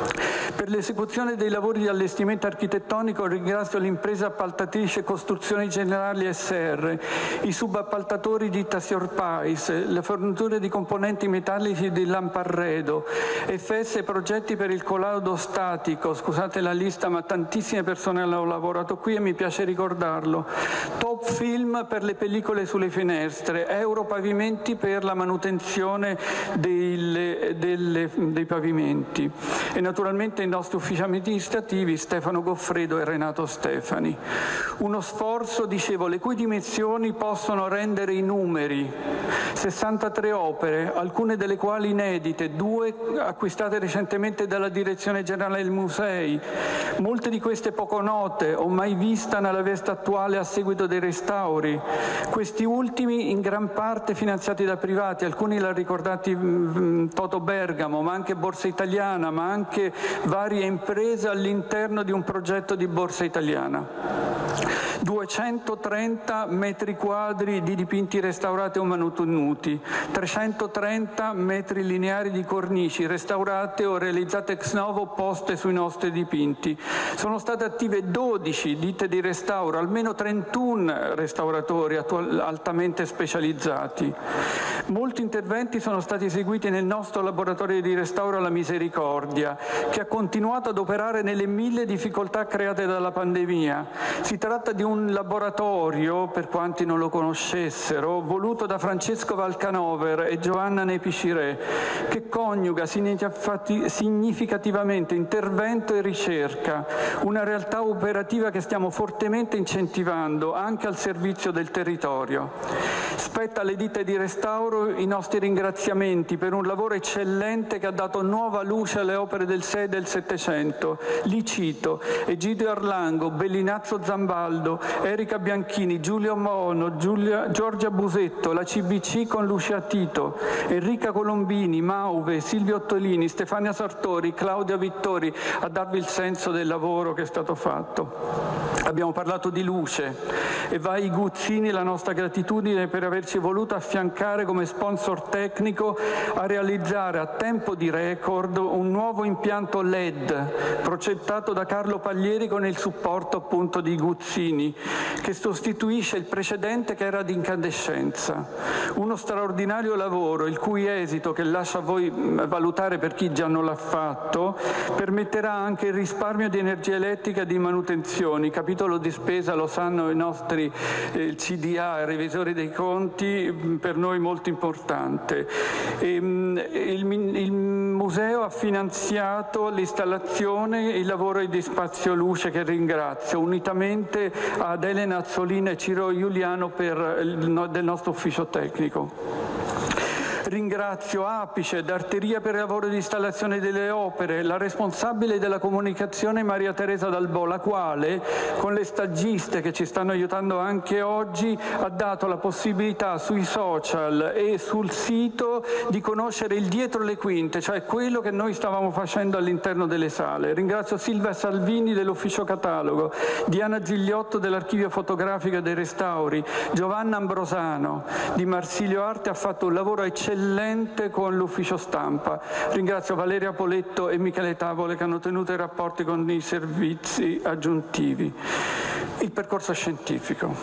Per l'esecuzione dei lavori di allestimento architettonico ringrazio l'impresa appaltatrice Costruzioni Generali SR, i subappaltatori di Tasior Pais, le forniture di componenti metallici di Lamparredo, FS Progetti per il collaudo statico, scusate la lista ma tantissime persone hanno lavorato qui e mi piace ricordarlo, Top Film per le pellicole sulle finestre, Euro Pavimenti per la manutenzione dei pavimenti e naturalmente i nostri uffici amministrativi Stefano Goffredo e Renato Stefani. Uno sforzo, dicevo, le cui dimensioni possono rendere i numeri. 63 opere, alcune delle quali inedite, 2 acquistate recentemente dalla Direzione Generale dei Musei, molte di queste poco note o mai vista nella veste attuale a seguito dei restauri, questi ultimi in gran parte finanziati da privati, alcuni l'ha ricordati Toto Bergamo, ma anche Borsa Italiana, ma anche varie imprese all'interno di un progetto di Borsa Italiana. 230 metri quadri di dipinti restaurati o manutenuti, 330 metri lineari di cornici restaurate o realizzate ex novo poste sui nostri dipinti. Sono state attive 12 ditte di restauro, almeno 31 restauratori altamente specializzati. Molti interventi sono stati eseguiti nel nostro laboratorio di restauro alla Misericordia, che ha continuato ad operare nelle 1000 difficoltà create dalla pandemia. Si tratta di un laboratorio, per quanti non lo conoscessero, voluto da Francesco Valcanover e Giovanna Nepiscirè, che coniuga significativamente intervento e ricerca, una realtà operativa che stiamo fortemente incentivando anche al servizio del territorio. Spetta alle ditte di restauro i nostri ringraziamenti per un lavoro eccellente che ha dato nuova luce alle opere del 6 e del 700. Li cito: Egidio Arlango, Bellinazzo Zambaldo, Erika Bianchini, Giulio Mono, Giorgia Busetto, la CBC con Lucia Tito, Enrica Colombini, Mauve, Silvio Ottolini, Stefania Sartori, Claudia Vittori, a darvi il senso del lavoro che è stato fatto. Abbiamo parlato di luce e va ai Guzzini la nostra gratitudine per averci voluto affiancare come sponsor tecnico a realizzare a tempo di record un nuovo impianto LED progettato da Carlo Paglieri con il supporto appunto di Guzzini, che sostituisce il precedente che era di incandescenza. Uno straordinario lavoro il cui esito, che lascia a voi valutare per chi già non l'ha fatto, permetterà anche il risparmio di energia elettrica e di manutenzioni. Capitolo di spesa, lo sanno i nostri CDA, revisori dei conti, per noi molto importante. Il museo ha finanziato l'installazione e il lavoro di Spazio Luce, che ringrazio, unitamente ad Elena Azzolina e Ciro Giuliano del nostro ufficio tecnico. Ringrazio Apice ed Arteria per il lavoro di installazione delle opere, la responsabile della comunicazione Maria Teresa Dalbò, la quale, con le stagiste che ci stanno aiutando anche oggi, ha dato la possibilità sui social e sul sito di conoscere il dietro le quinte, cioè quello che noi stavamo facendo all'interno delle sale. Ringrazio Silvia Salvini dell'Ufficio Catalogo, Diana Zigliotto dell'Archivio Fotografico dei Restauri, Giovanna Ambrosano di Marsilio Arte, ha fatto un lavoro eccellente con l'ufficio stampa. Ringrazio Valeria Poletto e Michele Tavole che hanno tenuto i rapporti con i servizi aggiuntivi. Il percorso scientifico,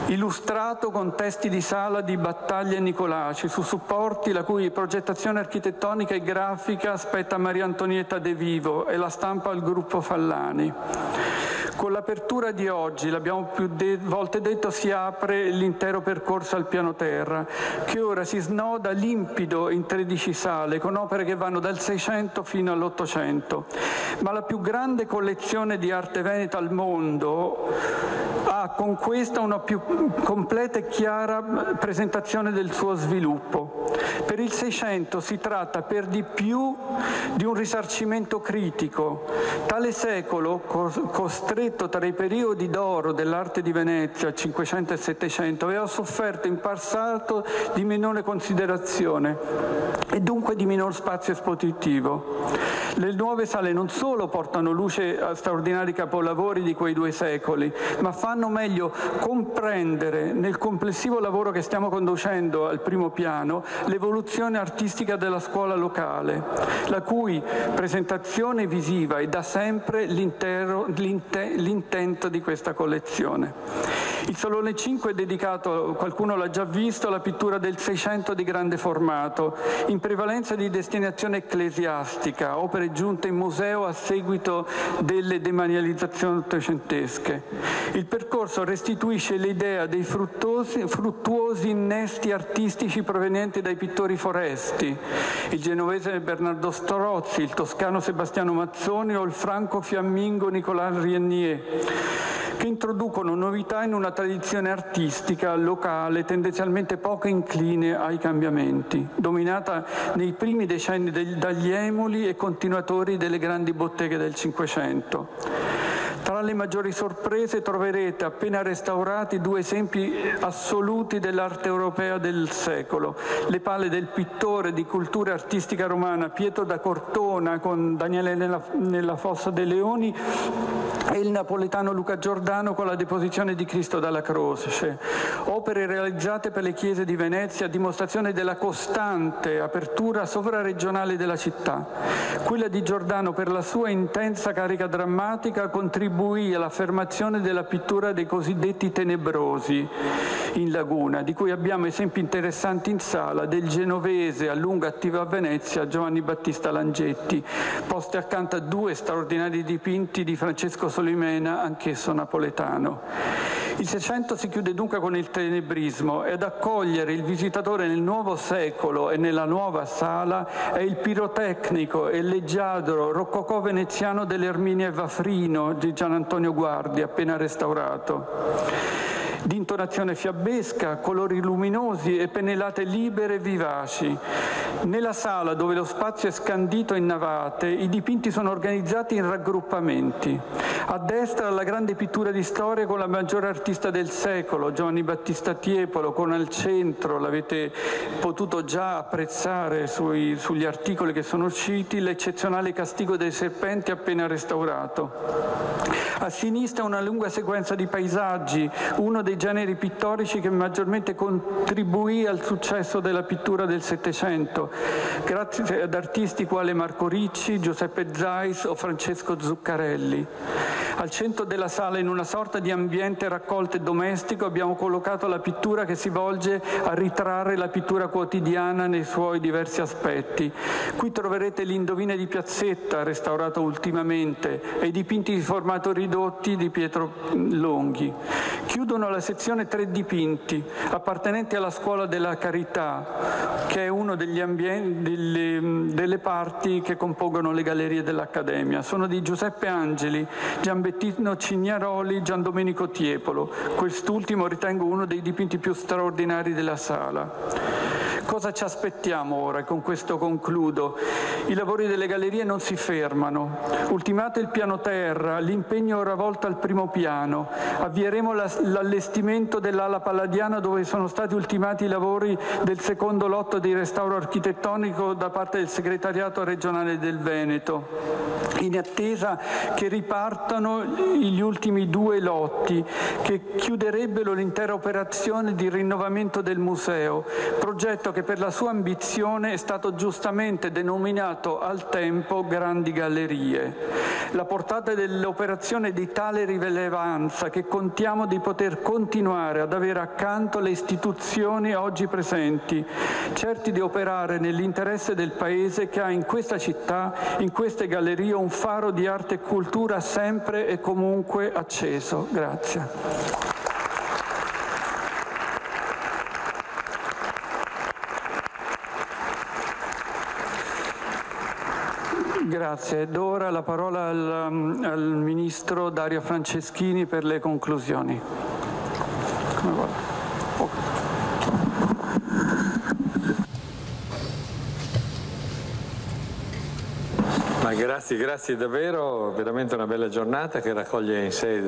illustrato con testi di sala di Battaglia e Nicolaci, su supporti la cui progettazione architettonica e grafica spetta a Maria Antonietta De Vivo e la stampa al gruppo Fallani. Con l'apertura di oggi, l'abbiamo più volte detto, si apre l'intero percorso al piano terra, che ora si snoda limpido in 13 sale, con opere che vanno dal 600 fino all'800. Ma la più grande collezione di arte veneta al mondo ha con questa una più completa e chiara presentazione del suo sviluppo. Per il 600 si tratta per di più di un risarcimento critico. Tale secolo, costretto tra i periodi d'oro dell'arte di Venezia, 500 e 700, aveva sofferto in passato di minore considerazione e dunque di minor spazio espositivo. Le nuove sale non solo portano luce a straordinari capolavori di quei 2 secoli, ma fanno meglio comprendere nel complessivo lavoro che stiamo conducendo al primo piano l'evoluzione artistica della scuola locale, la cui presentazione visiva è da sempre l'intento di questa collezione. Il Salone 5 è dedicato, qualcuno l'ha già visto, alla pittura del 600 di grande formato, in prevalenza di destinazione ecclesiastica, opere giunte in museo a seguito delle demanializzazioni ottocentesche. Il percorso restituisce l'idea dei fruttuosi innesti artistici provenienti dai pittori foresti, il genovese Bernardo Strozzi, il toscano Sebastiano Mazzoni o il franco fiammingo Nicolas Rienier, che introducono novità in una tradizione artistica locale tendenzialmente poco incline ai cambiamenti, dominata nei primi decenni dagli emuli e continuatori delle grandi botteghe del Cinquecento. Tra le maggiori sorprese troverete, appena restaurati, 2 esempi assoluti dell'arte europea del secolo: le pale del pittore di cultura artistica romana Pietro da Cortona con Daniele nella Fossa dei Leoni e il napoletano Luca Giordano con la Deposizione di Cristo dalla Croce, opere realizzate per le chiese di Venezia a dimostrazione della costante apertura sovraregionale della città. Quella di Giordano, per la sua intensa carica drammatica, contribuì all'affermazione della pittura dei cosiddetti tenebrosi in Laguna, di cui abbiamo esempi interessanti in sala, del genovese a lungo attivo a Venezia Giovanni Battista Langetti, posti accanto a 2 straordinari dipinti di Francesco Solimena, anch'esso napoletano. Il 600 si chiude dunque con il tenebrismo, ed accogliere il visitatore nel nuovo secolo e nella nuova sala è il pirotecnico e leggiadro rococò veneziano dell'Erminia Vafrino di Gian Antonio Guardi, appena restaurato. Di intonazione fiabesca, colori luminosi e pennellate libere e vivaci. Nella sala, dove lo spazio è scandito in navate, i dipinti sono organizzati in raggruppamenti. A destra la grande pittura di storia con la maggiore artista del secolo, Giovanni Battista Tiepolo, con al centro, l'avete potuto già apprezzare sugli articoli che sono usciti, l'eccezionale Castigo dei Serpenti appena restaurato. A sinistra una lunga sequenza di paesaggi, uno dei generi pittorici che maggiormente contribuì al successo della pittura del Settecento, grazie ad artisti quali Marco Ricci, Giuseppe Zais o Francesco Zuccarelli. Al centro della sala, in una sorta di ambiente raccolto e domestico, abbiamo collocato la pittura che si volge a ritrarre la pittura quotidiana nei suoi diversi aspetti. Qui troverete l'Indovina di Piazzetta, restaurato ultimamente, e i dipinti di formato ridotti di Pietro Longhi. Chiudono la sezione 3 dipinti appartenenti alla Scuola della Carità, che è uno degli delle parti che compongono le gallerie dell'Accademia. Sono di Giuseppe Angeli, Gianbettino Cignaroli, Giandomenico Tiepolo. Quest'ultimo ritengo uno dei dipinti più straordinari della sala. Cosa ci aspettiamo ora? E con questo concludo. I lavori delle gallerie non si fermano. Ultimato il piano terra, l'impegno ora volto al primo piano. Avvieremo l'allestimento dell'ala palladiana, dove sono stati ultimati i lavori del secondo lotto di restauro architettonico da parte del Segretariato regionale del Veneto, in attesa che ripartano gli ultimi 2 lotti che chiuderebbero l'intera operazione di rinnovamento del museo, progetto che per la sua ambizione è stato giustamente denominato al tempo Grandi Gallerie. La portata dell'operazione è di tale rilevanza che contiamo di poter continuare ad avere accanto le istituzioni oggi presenti, certi di operare nell'interesse del Paese che ha in questa città, in queste gallerie, un faro di arte e cultura sempre e comunque acceso. Grazie. Grazie. Ed ora la parola al Ministro Dario Franceschini per le conclusioni. Ma grazie davvero, veramente una bella giornata che raccoglie in sé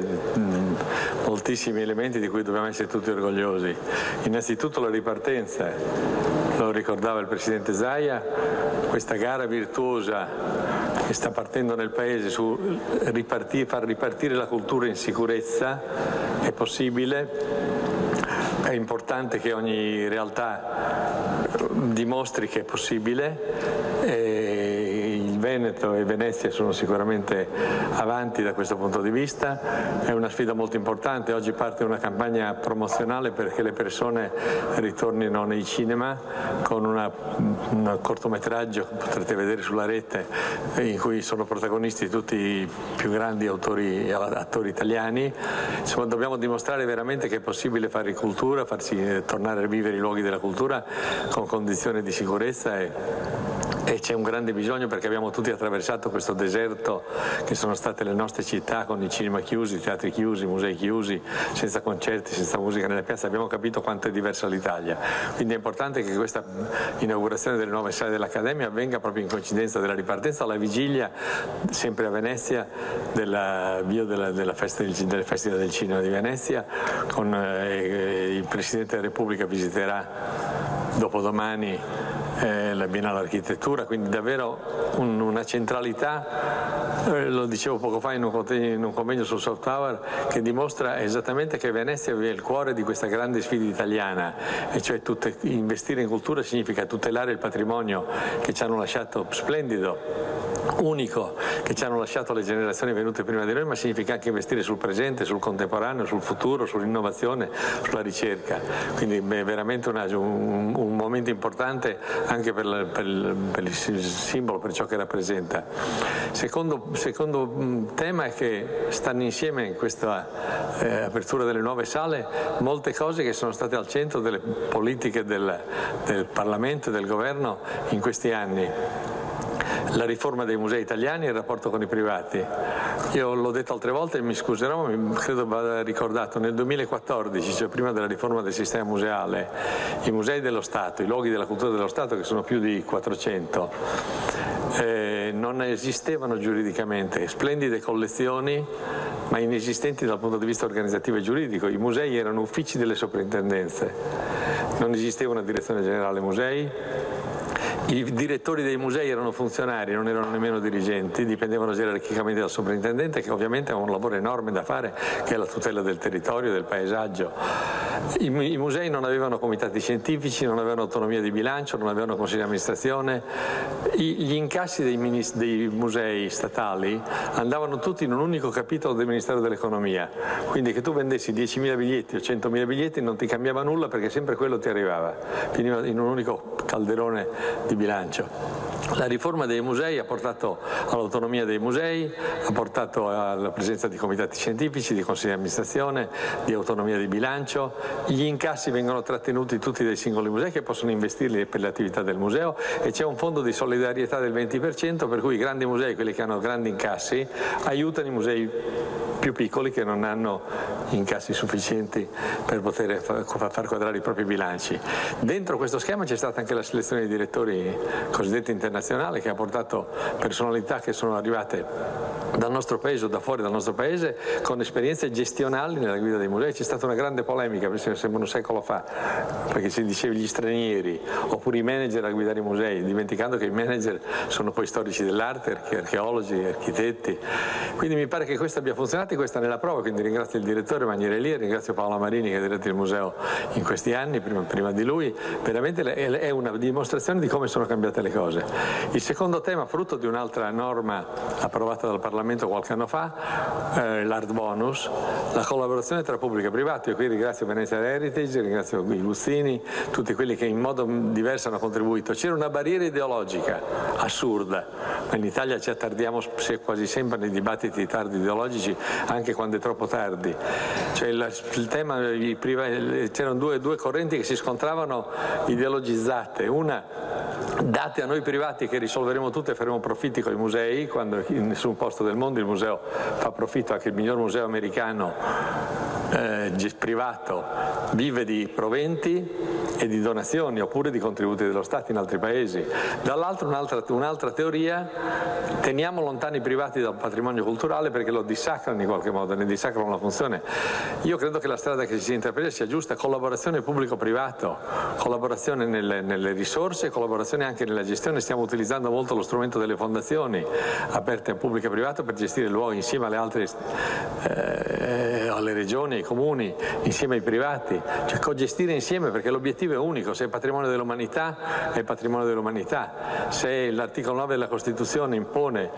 moltissimi elementi di cui dobbiamo essere tutti orgogliosi. Innanzitutto la ripartenza, lo ricordava il Presidente Zaia, questa gara virtuosa che sta partendo nel Paese su far ripartire la cultura in sicurezza è possibile, è importante che ogni realtà dimostri che è possibile. Il Veneto e Venezia sono sicuramente avanti da questo punto di vista, è una sfida molto importante. Oggi parte una campagna promozionale perché le persone ritornino nei cinema con un cortometraggio che potrete vedere sulla rete in cui sono protagonisti tutti i più grandi attori italiani. Insomma, dobbiamo dimostrare veramente che è possibile fare cultura, farsi tornare a vivere i luoghi della cultura con condizioni di sicurezza e c'è un grande bisogno perché abbiamo tutti attraversato questo deserto che sono state le nostre città con i cinema chiusi, i teatri chiusi, i musei chiusi, senza concerti, senza musica nelle piazze. Abbiamo capito quanto è diversa l'Italia, quindi è importante che questa inaugurazione delle nuove sale dell'Accademia avvenga proprio in coincidenza della ripartenza, alla vigilia, sempre a Venezia, dell'avvio delle Festival del Cinema di Venezia. Il Presidente della Repubblica visiterà dopodomani la Biennale Architettura, quindi davvero una centralità, lo dicevo poco fa in un convegno sul soft power, che dimostra esattamente che Venezia è il cuore di questa grande sfida italiana, e cioè investire in cultura significa tutelare il patrimonio che ci hanno lasciato splendido, unico, che ci hanno lasciato le generazioni venute prima di noi, ma significa anche investire sul presente, sul contemporaneo, sul futuro, sull'innovazione, sulla ricerca. Quindi è veramente un momento importante anche per il simbolo, per ciò che rappresenta. Secondo tema è che stanno insieme in questa apertura delle nuove sale molte cose che sono state al centro delle politiche del Parlamento e del Governo in questi anni. La riforma dei musei italiani e il rapporto con i privati. Io l'ho detto altre volte e mi scuserò, ma credo vada ricordato, nel 2014, cioè prima della riforma del sistema museale, i musei dello Stato, i luoghi della cultura dello Stato, che sono più di 400, non esistevano giuridicamente, splendide collezioni ma inesistenti dal punto di vista organizzativo e giuridico. I musei erano uffici delle soprintendenze, non esisteva una direzione generale musei. I direttori dei musei erano funzionari, non erano nemmeno dirigenti, dipendevano gerarchicamente dal sovrintendente, che ovviamente ha un lavoro enorme da fare, che è la tutela del territorio, del paesaggio. I musei non avevano comitati scientifici, non avevano autonomia di bilancio, non avevano consigli di amministrazione. Gli incassi dei musei statali andavano tutti in un unico capitolo del Ministero dell'Economia, quindi che tu vendessi 10.000 biglietti o 100.000 biglietti non ti cambiava nulla perché sempre quello ti arrivava, finiva in un unico calderone di bilancio. La riforma dei musei ha portato all'autonomia dei musei, ha portato alla presenza di comitati scientifici, di consigli di amministrazione, di autonomia di bilancio. Gli incassi vengono trattenuti tutti dai singoli musei che possono investirli per le attività del museo, e c'è un fondo di solidarietà del 20% per cui i grandi musei, quelli che hanno grandi incassi, aiutano i musei più piccoli che non hanno incassi sufficienti per poter far quadrare i propri bilanci. Dentro questo schema c'è stata anche la selezione dei direttori cosiddetti internazionali, che ha portato personalità che sono arrivate dal nostro paese o da fuori dal nostro paese con esperienze gestionali nella guida dei musei. C'è stata una grande polemica, sembra un secolo fa, perché si diceva gli stranieri oppure i manager a guidare i musei, dimenticando che i manager sono poi storici dell'arte, archeologi, architetti. Quindi mi pare che questo abbia funzionato, questa nella prova, quindi ringrazio il direttore Magnirelli, ringrazio Paola Marini che ha diretto il museo in questi anni, prima di lui, veramente è una dimostrazione di come sono cambiate le cose. Il secondo tema, frutto di un'altra norma approvata dal Parlamento qualche anno fa, l'Art Bonus, la collaborazione tra pubblico e privato. Io qui ringrazio Venezia Heritage, ringrazio i Luzzini, tutti quelli che in modo diverso hanno contribuito. C'era una barriera ideologica assurda, ma in Italia ci attardiamo quasi sempre nei dibattiti tardi ideologici, anche quando è troppo tardi. Cioè il tema, c'erano due correnti che si scontravano ideologizzate, una date a noi privati che risolveremo tutto e faremo profitti con i musei, quando in nessun posto del mondo il museo fa profitto, anche il miglior museo americano privato vive di proventi e di donazioni oppure di contributi dello Stato in altri paesi. Dall'altro un'altra teoria, teniamo lontani i privati dal patrimonio culturale perché lo dissacrano in qualche modo, ne dissacrano la funzione. Io credo che la strada che si sia intrapresa sia giusta, collaborazione pubblico-privato, collaborazione nelle risorse, collaborazione anche nella gestione. Stiamo utilizzando molto lo strumento delle fondazioni aperte a pubblico e privato per gestire luoghi insieme alle altre, alle regioni, ai comuni, insieme ai privati, cioè cogestire insieme, perché l'obiettivo è unico: se è patrimonio dell'umanità è patrimonio dell'umanità, se l'articolo 9 della Costituzione impone,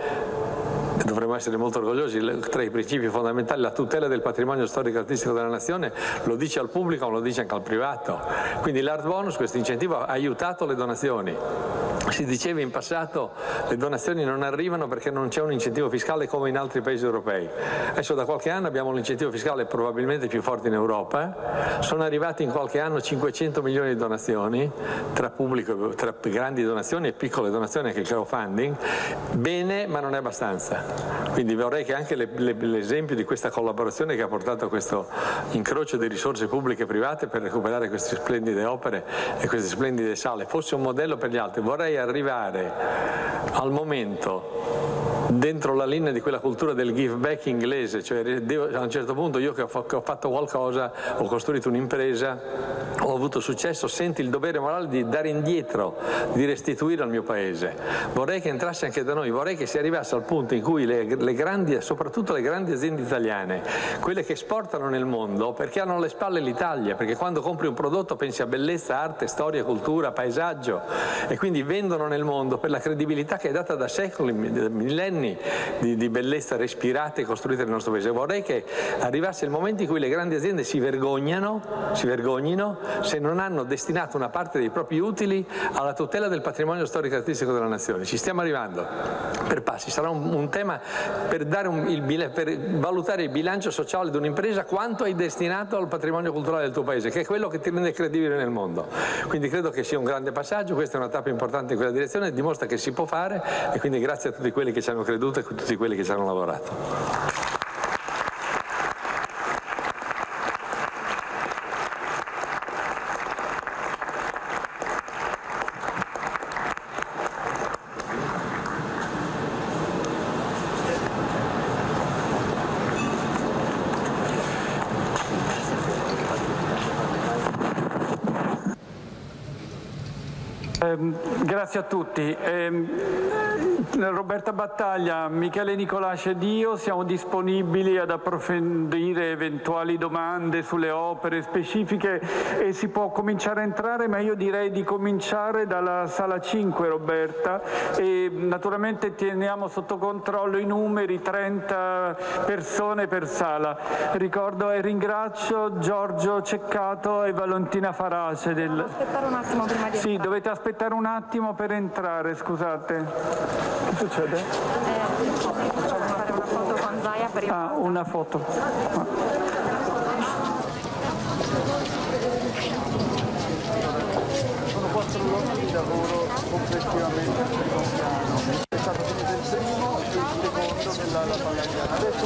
dovremmo essere molto orgogliosi, tra i principi fondamentali la tutela del patrimonio storico e artistico della nazione, lo dice al pubblico ma lo dice anche al privato. Quindi l'Art Bonus, questo incentivo, ha aiutato le donazioni. Si diceva in passato le donazioni non arrivano perché non c'è un incentivo fiscale come in altri paesi europei. Adesso da qualche anno abbiamo l'incentivo fiscale probabilmente più forte in Europa, sono arrivati in qualche anno 500 milioni di donazioni tra pubblico, tra grandi donazioni e piccole donazioni, anche il crowdfunding. Bene, ma non è abbastanza. Quindi vorrei che anche l'esempio di questa collaborazione che ha portato a questo incrocio di risorse pubbliche e private per recuperare queste splendide opere e queste splendide sale fosse un modello per gli altri. Vorrei arrivare al momento, dentro la linea di quella cultura del give back inglese, cioè a un certo punto io che ho fatto qualcosa, ho costruito un'impresa, ho avuto successo, senti il dovere morale di dare indietro, di restituire al mio paese. Vorrei che entrasse anche da noi, vorrei che si arrivasse al punto in cui le grandi, soprattutto le grandi aziende italiane, quelle che esportano nel mondo, perché hanno alle spalle l'Italia, perché quando compri un prodotto pensi a bellezza, arte, storia, cultura, paesaggio, e quindi vendono nel mondo per la credibilità che è data da secoli, millenni di bellezza respirate e costruite nel nostro paese. Vorrei che arrivasse il momento in cui le grandi aziende si vergognino se non hanno destinato una parte dei propri utili alla tutela del patrimonio storico e artistico della nazione. Ci stiamo arrivando per passi, sarà un tema per valutare il bilancio sociale di un'impresa, quanto hai destinato al patrimonio culturale del tuo paese, che è quello che ti rende credibile nel mondo. Quindi credo che sia un grande passaggio, questa è una tappa importante in quella direzione, dimostra che si può fare, e quindi grazie a tutti quelli che ci hanno creduto e a tutti quelli che ci hanno lavorato. Grazie a tutti. Roberta Battaglia, Michele Nicolasci ed io siamo disponibili ad approfondire eventuali domande sulle opere specifiche e si può cominciare a entrare, ma io direi di cominciare dalla sala 5, Roberta, e naturalmente teniamo sotto controllo i numeri, 30 persone per sala. Ricordo e ringrazio Giorgio Ceccato e Valentina Farace. Dobbiamo aspettare un attimo prima di Sì, dovete aspettare un attimo per entrare, scusate. Che succede? Facciamo fare una foto con Zaia per il... Ah, una foto. Sono 4 giorni di lavoro complessivamente sul primo piano. È stato finito il primo e il secondo nella Pagagliana. Adesso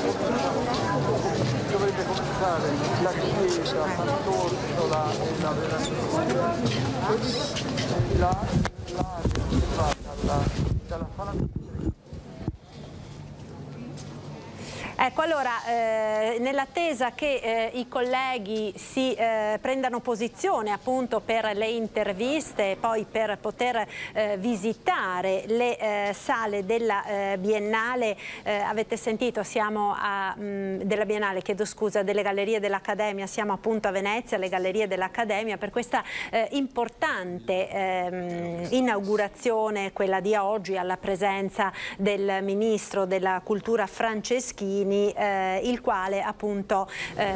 dovrebbe cominciare la chiesa, Sant'Orsola e la l'area che va dalla sala. Ecco, allora, nell'attesa che i colleghi si prendano posizione appunto per le interviste e poi per poter visitare le sale della Biennale, avete sentito, siamo della Biennale, chiedo scusa, delle Gallerie dell'Accademia, siamo appunto a Venezia, alle Gallerie dell'Accademia, per questa importante inaugurazione, quella di oggi, alla presenza del Ministro della Cultura Franceschini, il quale appunto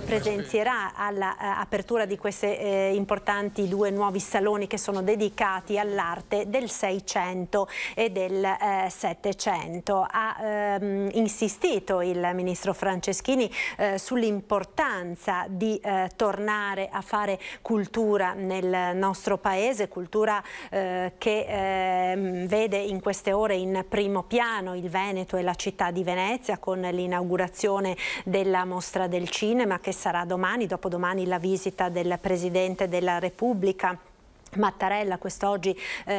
presenzierà all'apertura di questi importanti 2 nuovi saloni che sono dedicati all'arte del 600 e del 700. Ha insistito il Ministro Franceschini sull'importanza di tornare a fare cultura nel nostro paese, cultura che vede in queste ore in primo piano il Veneto e la città di Venezia, con l'inaugurazione della Mostra del Cinema che sarà domani, dopodomani la visita del Presidente della Repubblica Mattarella, quest'oggi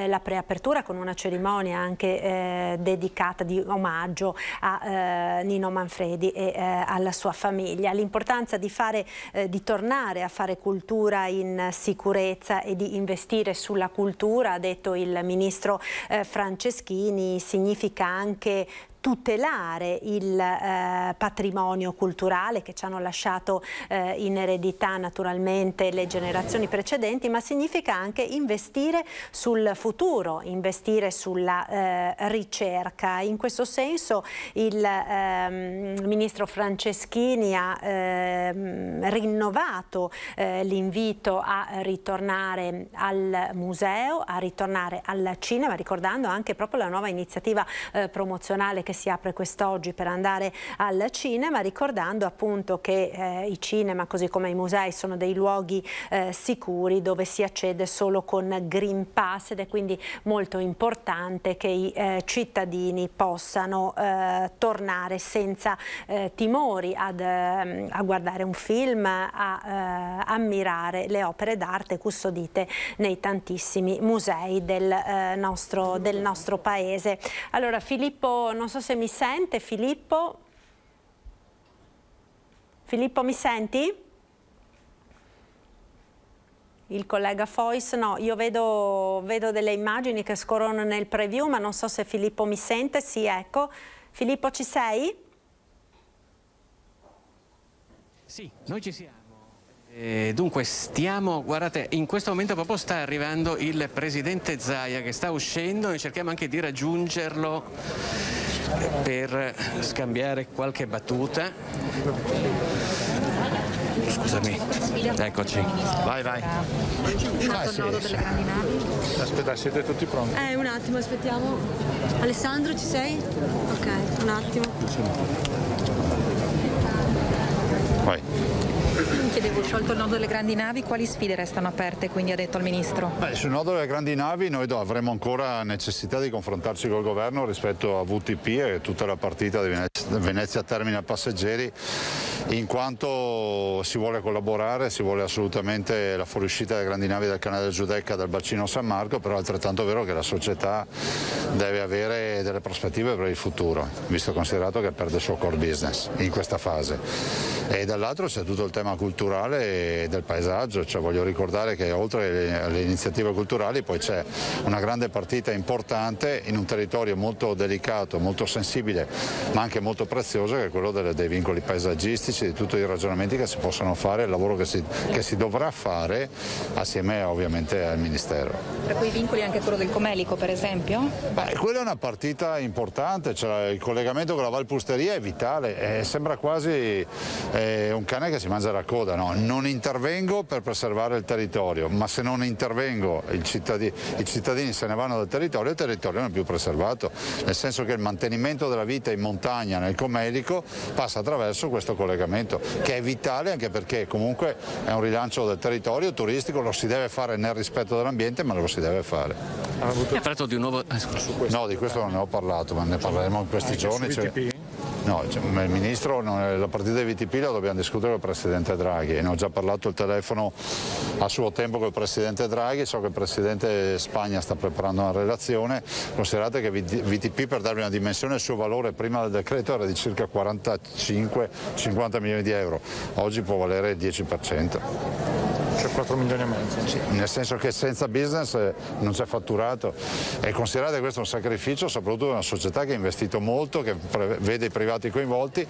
la preapertura con una cerimonia anche dedicata di omaggio a Nino Manfredi e alla sua famiglia. L'importanza di tornare a fare cultura in sicurezza e di investire sulla cultura, ha detto il Ministro Franceschini, significa anche tutelare il patrimonio culturale che ci hanno lasciato in eredità naturalmente le generazioni precedenti, ma significa anche investire sul futuro, investire sulla ricerca. In questo senso il Ministro Franceschini ha rinnovato l'invito a ritornare al museo, a ritornare al cinema, ricordando anche proprio la nuova iniziativa promozionale che si apre quest'oggi per andare al cinema, ricordando appunto che i cinema, così come i musei, sono dei luoghi sicuri dove si accede solo con Green Pass, ed è quindi molto importante che i cittadini possano tornare senza timori a guardare un film, a ammirare le opere d'arte custodite nei tantissimi musei del nostro paese. Allora Filippo, non so se mi sente. Filippo, mi senti? Il collega Fois? No, io vedo delle immagini che scorrono nel preview, ma non so se Filippo mi sente. Sì, ecco. Filippo, ci sei? Sì, noi ci siamo. Dunque guardate, in questo momento proprio sta arrivando il Presidente Zaia che sta uscendo, noi cerchiamo anche di raggiungerlo per scambiare qualche battuta. Scusami, eccoci. Vai. Aspetta, siete tutti pronti? Un attimo, aspettiamo. Alessandro, ci sei? Ok, un attimo. Vai. Chiedevo, sciolto il nodo delle grandi navi, quali sfide restano aperte, quindi ha detto il Ministro? Sul nodo delle grandi navi noi avremo ancora necessità di confrontarci col governo rispetto a VTP e tutta la partita di Venezia Terminal Passeggeri, in quanto si vuole collaborare, si vuole assolutamente la fuoriuscita delle grandi navi del canale del Giudecca dal bacino San Marco, però è altrettanto vero che la società deve avere delle prospettive per il futuro, visto considerato che perde il suo core business in questa fase. E dall'altro c'è tutto il tema culturale e del paesaggio, cioè voglio ricordare che oltre alle iniziative culturali poi c'è una grande partita importante in un territorio molto delicato, molto sensibile, ma anche molto prezioso, che è quello dei vincoli paesaggistici, di tutti i ragionamenti che si possono fare, il lavoro che si dovrà fare assieme ovviamente al Ministero. Tra quei vincoli anche quello del Comelico, per esempio? Quella è una partita importante, cioè il collegamento con la Valpusteria è vitale, sembra quasi un cane che si mangia la coda, no? Non intervengo per preservare il territorio, ma se non intervengo i cittadini se ne vanno dal territorio, il territorio non è più preservato, nel senso che il mantenimento della vita in montagna nel Comelico passa attraverso questo collegamento, che è vitale anche perché comunque è un rilancio del territorio turistico, lo si deve fare nel rispetto dell'ambiente, ma lo si deve fare. Ha parlato di un nuovo... No, di questo non ne ho parlato, ma ne parleremo in questi giorni. No, il Ministro, la partita di VTP la dobbiamo discutere con il Presidente Draghi. Ne ho già parlato al telefono a suo tempo con il Presidente Draghi, so che il Presidente Spagna sta preparando una relazione. Considerate che VTP, per darvi una dimensione, il suo valore prima del decreto era di circa 45-50 milioni di euro, oggi può valere il 10%. Cioè 4 milioni e mezzo. Sì, nel senso che senza business non c'è fatturato, e considerate che questo è un sacrificio soprattutto di una società che ha investito molto, che vede i privati coinvolti,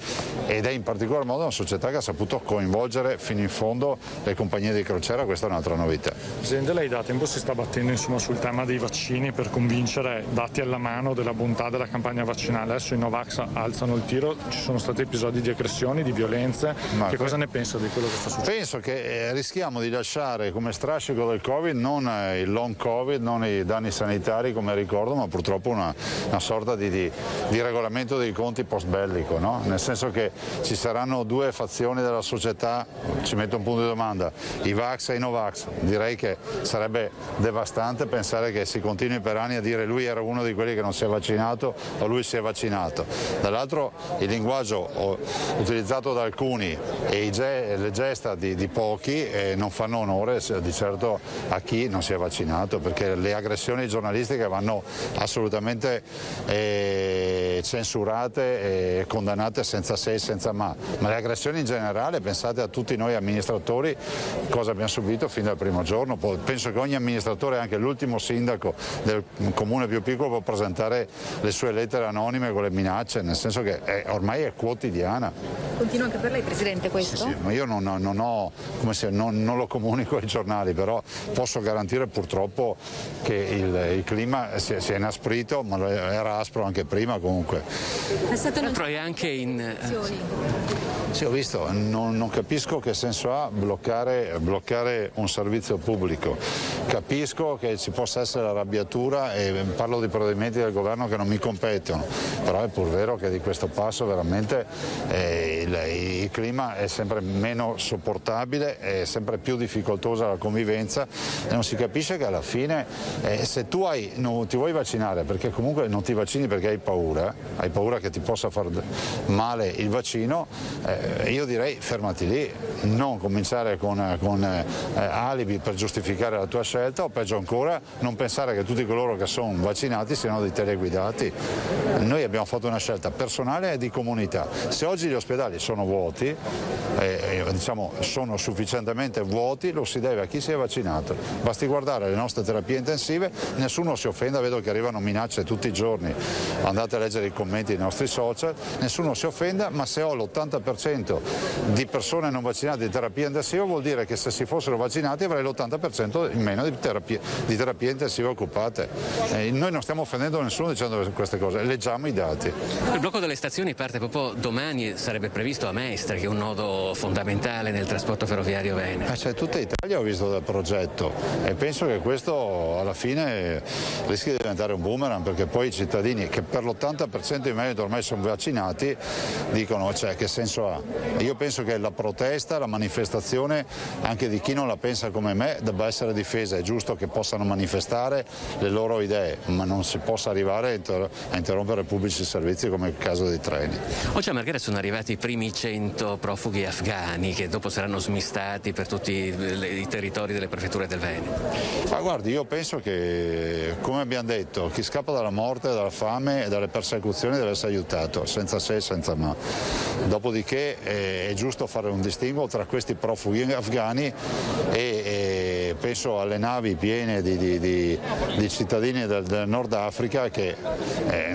ed è in particolar modo una società che ha saputo coinvolgere fino in fondo le compagnie di crociera. Questa è un'altra novità. Presidente, lei da tempo si sta battendo sul tema dei vaccini per convincere, dati alla mano, della bontà della campagna vaccinale. Adesso i Novax alzano il tiro, ci sono stati episodi di aggressioni, di violenze. Che cosa ne pensa di quello che sta succedendo? Penso che rischiamo di lasciare come strascico del Covid non il long Covid, non i danni sanitari come ricordo, ma purtroppo una sorta di regolamento dei conti post bellico, no? Nel senso che ci saranno due fazioni della società, ci metto un punto di domanda, i Vax e i Novax. Direi che sarebbe devastante pensare che si continui per anni a dire lui era uno di quelli che non si è vaccinato o lui si è vaccinato. Dall'altro il linguaggio utilizzato da alcuni e le gesta di pochi non fanno onore di certo a chi non si è vaccinato, perché le aggressioni giornalistiche vanno assolutamente censurate e condannate senza se e senza ma le aggressioni in generale, pensate a tutti noi amministratori cosa abbiamo subito fin dal primo giorno. Penso che ogni amministratore, anche l'ultimo sindaco del comune più piccolo, può presentare le sue lettere anonime con le minacce, nel senso che ormai è quotidiana. Continua anche per lei, Presidente, questo? Sì, ma io non lo comunico ai giornali, però posso garantire purtroppo che il clima si è inasprito, ma era aspro anche prima comunque. È stato anche in... Sì, ho visto, non capisco che senso ha bloccare un servizio pubblico. Capisco che ci possa essere l'arrabbiatura e parlo di provvedimenti del governo che non mi competono, però è pur vero che di questo passo veramente il clima è sempre meno sopportabile, è sempre più difficoltosa la convivenza e non si capisce che alla fine se tu non ti vuoi vaccinare perché comunque non ti vaccini perché hai paura che ti possa far male il vaccino, io direi fermati lì, non cominciare con alibi per giustificare la tua scelta, o peggio ancora non pensare che tutti coloro che sono vaccinati siano dei teleguidati. Noi abbiamo fatto una scelta personale e di comunità. Se oggi gli ospedali sono vuoti, diciamo sono sufficientemente vuoti, lo si deve a chi si è vaccinato. Basti guardare le nostre terapie intensive, nessuno si offenda, vedo che arrivano minacce tutti i giorni, andate a leggere i commenti dei nostri social, nessuno si offenda, ma se ho l'80% di persone non vaccinate di terapia intensiva vuol dire che se si fossero vaccinati avrei l'80% in meno di terapie intensive occupate. Noi non stiamo offendendo nessuno dicendo queste cose, leggiamo i dati. Il blocco delle stazioni parte proprio domani, sarebbe previsto a Mestre, che è un nodo fondamentale nel trasporto ferroviario veneto. Cioè, tutta Italia ho visto del progetto e penso che questo alla fine rischia di diventare un boomerang, perché poi i cittadini che per l'80% in Veneto ormai sono vaccinati dicono che senso ha? Io penso che la protesta, la manifestazione anche di chi non la pensa come me debba essere difesa, è giusto che possano manifestare le loro idee, ma non si possa arrivare a interrompere pubblici servizi come il caso dei treni. Oggi a Marghera sono arrivati i primi 100 profughi afghani che dopo saranno smistati per tutti i territori delle prefetture del Veneto. Ma guardi, io penso che, come abbiamo detto, chi scappa dalla morte, dalla fame e dalle persecuzioni deve essere aiutato, senza se e senza ma. Dopodiché è giusto fare un distinguo tra questi profughi afghani e penso alle navi piene di cittadini del Nord Africa che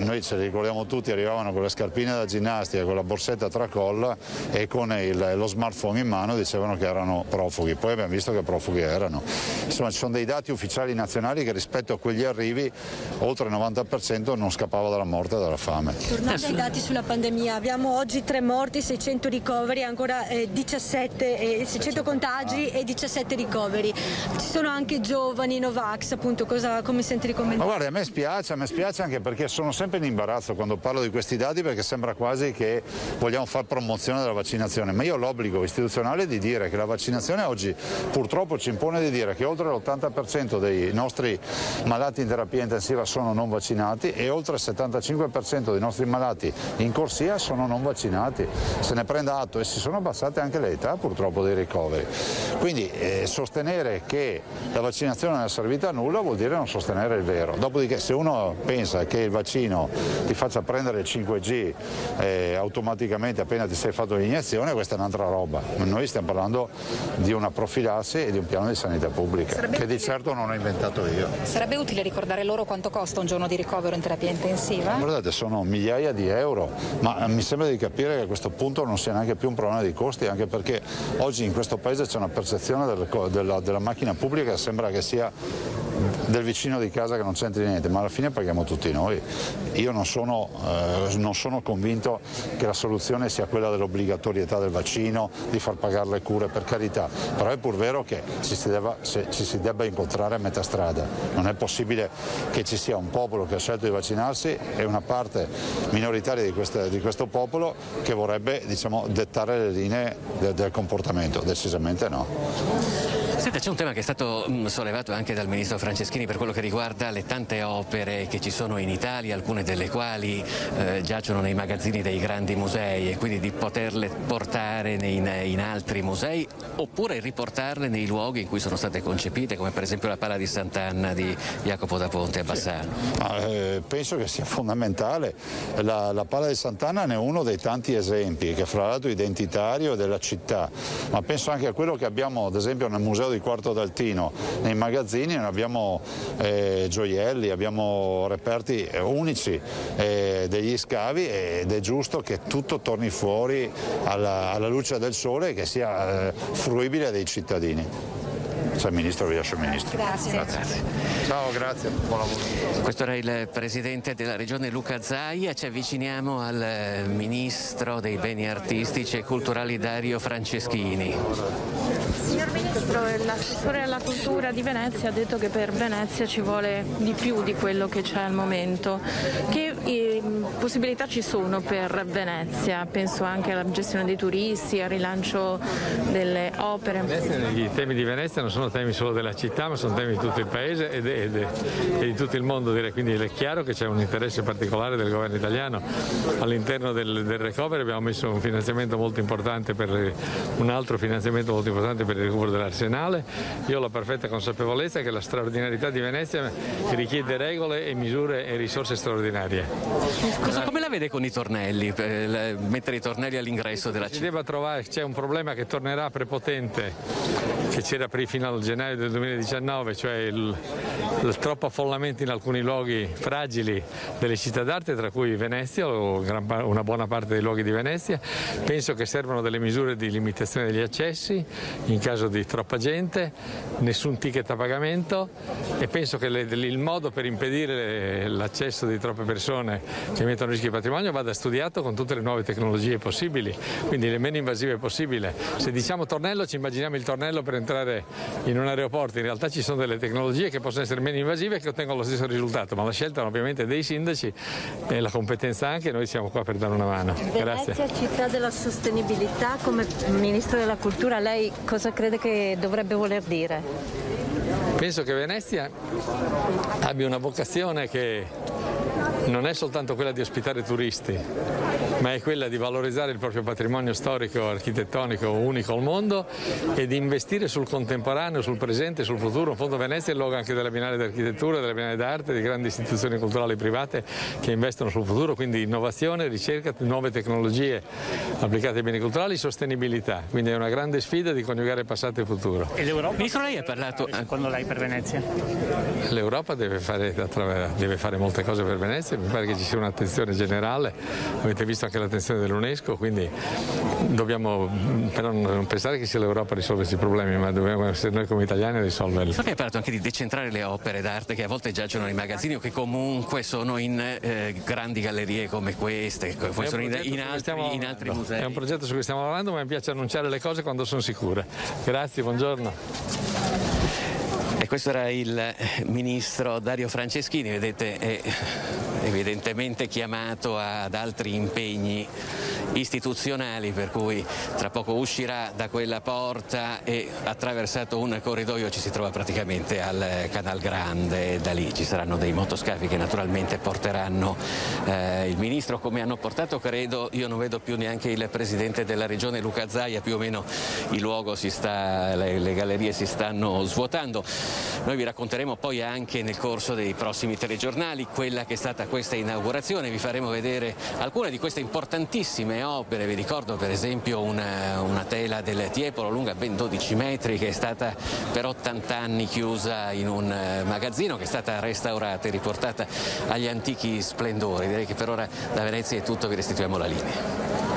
noi ce li ricordiamo tutti, arrivavano con le scarpine da ginnastica, con la borsetta a tracolla e con lo smartphone in mano, dicevano che erano profughi, poi abbiamo visto che profughi erano. Insomma, ci sono dei dati ufficiali nazionali che rispetto a quegli arrivi oltre il 90% non scappava dalla morte e dalla fame. Tornando ai dati sulla pandemia, abbiamo oggi 3 morti, 600 ricoveri, ancora 600 contagi e 17 ricoveri. Ci sono anche giovani Novax, appunto, come senti di commentare? Ma guarda, a me spiace anche perché sono sempre in imbarazzo quando parlo di questi dati, perché sembra quasi che vogliamo fare promozione della vaccinazione, ma io ho l'obbligo istituzionale di dire che la vaccinazione oggi purtroppo ci impone di dire che oltre l'80% dei nostri malati in terapia intensiva sono non vaccinati e oltre il 75% dei nostri malati in corsia sono non vaccinati. Se ne prenda atto, e si sono abbassate anche le età purtroppo dei ricoveri. Quindi sostenere che la vaccinazione non è servita a nulla vuol dire non sostenere il vero. Dopodiché se uno pensa che il vaccino ti faccia prendere il 5G automaticamente appena ti sei fatto l'iniezione, questa è un'altra roba. Noi stiamo parlando di una profilassi e di un piano di sanità pubblica che di certo non ho inventato io. Sarebbe utile ricordare loro quanto costa un giorno di ricovero in terapia intensiva? Guardate, sono migliaia di euro, ma mi sembra di capire che a questo punto non sia neanche più un problema di costi, anche perché oggi in questo paese c'è una percezione della macchina pubblica che sembra che sia del vicino di casa che non c'entri niente, ma alla fine paghiamo tutti noi. Io non sono convinto che la soluzione sia quella dell'obbligatorietà del vaccino, di far pagare le cure, per carità, però è pur vero che ci si debba incontrare a metà strada. Non è possibile che ci sia un popolo che ha scelto di vaccinarsi e una parte minoritaria di questo popolo che vorrebbe, diciamo, dettare le linee del comportamento. Decisamente no. Senta, c'è un tema che è stato sollevato anche dal ministro Franceschini per quello che riguarda le tante opere che ci sono in Italia, alcune delle quali giacciono nei magazzini dei grandi musei, e quindi di poterle portare in altri musei oppure riportarle nei luoghi in cui sono state concepite, come per esempio la Pala di Sant'Anna di Jacopo da Ponte a Bassano. Penso che sia fondamentale. La Pala di Sant'Anna ne è uno dei tanti esempi, che fra l'altro identitario della città, ma penso anche a quello che abbiamo ad esempio nel Museo di Quarto d'Altino. Nei magazzini noi abbiamo gioielli, abbiamo reperti unici degli scavi, ed è giusto che tutto torni fuori alla luce del sole e che sia fruibile dai cittadini. Se il Ministro vi lascia il Ministro. Grazie. Ciao, grazie, buon lavoro. Questo era il Presidente della Regione Luca Zaia. Ci avviciniamo al Ministro dei Beni Artistici e Culturali Dario Franceschini. Signor Ministro, l'assessore alla cultura di Venezia ha detto che per Venezia ci vuole di più di quello che c'è al momento. Che possibilità ci sono per Venezia? Penso anche alla gestione dei turisti, al rilancio delle opere. I temi di Venezia non sono temi solo della città, ma sono temi di tutto il paese e di tutto il mondo, direi. Quindi è chiaro che c'è un interesse particolare del governo italiano. All'interno del recovery abbiamo messo un finanziamento molto importante un altro finanziamento molto importante per il recupero dell'Arsenale. Io ho la perfetta consapevolezza che la straordinarietà di Venezia richiede regole e misure e risorse straordinarie. Come la vede con i tornelli, mettere i tornelli all'ingresso della città? C'è un problema che tornerà prepotente, che c'era fino al gennaio del 2019, cioè il troppo affollamento in alcuni luoghi fragili delle città d'arte, tra cui Venezia o una buona parte dei luoghi di Venezia. Penso che servono delle misure di limitazione degli accessi in caso di troppa gente, nessun ticket a pagamento, e penso che il modo per impedire l'accesso di troppe persone che mettono a rischio il patrimonio vada studiato con tutte le nuove tecnologie possibili, quindi le meno invasive possibile. Se diciamo tornello ci immaginiamo il tornello per entrare in un aeroporto, in realtà ci sono delle tecnologie che possono essere meno invasive e che ottengono lo stesso risultato, ma la scelta è ovviamente dei sindaci e la competenza anche, noi siamo qua per dare una mano. Venezia, città della sostenibilità, come Ministro della Cultura lei cosa crede che dovrebbe voler dire? Penso che Venezia abbia una vocazione che non è soltanto quella di ospitare turisti, ma è quella di valorizzare il proprio patrimonio storico, architettonico unico al mondo e di investire sul contemporaneo, sul presente e sul futuro. In fondo Venezia è il luogo anche della Biennale d'Architettura, della Biennale d'Arte, di grandi istituzioni culturali private che investono sul futuro, quindi innovazione, ricerca, nuove tecnologie applicate ai beni culturali, sostenibilità. Quindi è una grande sfida di coniugare passato e futuro. E l'Europa? Ministro, lei ha parlato secondo lei per Venezia? L'Europa deve fare molte cose per Venezia, mi pare che ci sia un'attenzione generale, avete visto anche l'attenzione dell'UNESCO, quindi dobbiamo però non pensare che sia l'Europa a risolvere questi problemi, ma dobbiamo essere noi come italiani a risolverli. So che ha parlato anche di decentrare le opere d'arte che a volte giacciono nei magazzini o che comunque sono in grandi gallerie come queste, poi sono in altri musei. È un progetto su cui stiamo lavorando, ma mi piace annunciare le cose quando sono sicure. Grazie, buongiorno. E questo era il ministro Dario Franceschini, vedete, è evidentemente chiamato ad altri impegni istituzionali, per cui tra poco uscirà da quella porta e, attraversato un corridoio, ci si trova praticamente al Canal Grande. Da lì ci saranno dei motoscafi che naturalmente porteranno il ministro, come hanno portato, credo, io non vedo più neanche il presidente della regione Luca Zaia, più o meno il luogo le gallerie si stanno svuotando. Noi vi racconteremo poi anche nel corso dei prossimi telegiornali quella che è stata questa inaugurazione, vi faremo vedere alcune di queste importantissime opere. Vi ricordo per esempio una tela del Tiepolo lunga ben 12 metri che è stata per 80 anni chiusa in un magazzino, che è stata restaurata e riportata agli antichi splendori. Direi che per ora da Venezia è tutto, vi restituiamo la linea.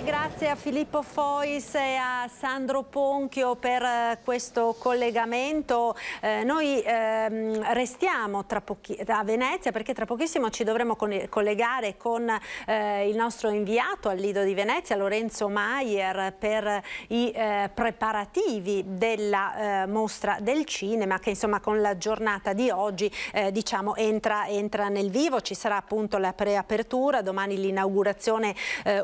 Grazie a Filippo Fois e a Sandro Ponchio per questo collegamento. Noi restiamo a Venezia, perché tra pochissimo ci dovremo collegare con il nostro inviato al Lido di Venezia, Lorenzo Maier, per i preparativi della mostra del cinema, che insomma con la giornata di oggi diciamo entra nel vivo. Ci sarà appunto la preapertura, domani l'inaugurazione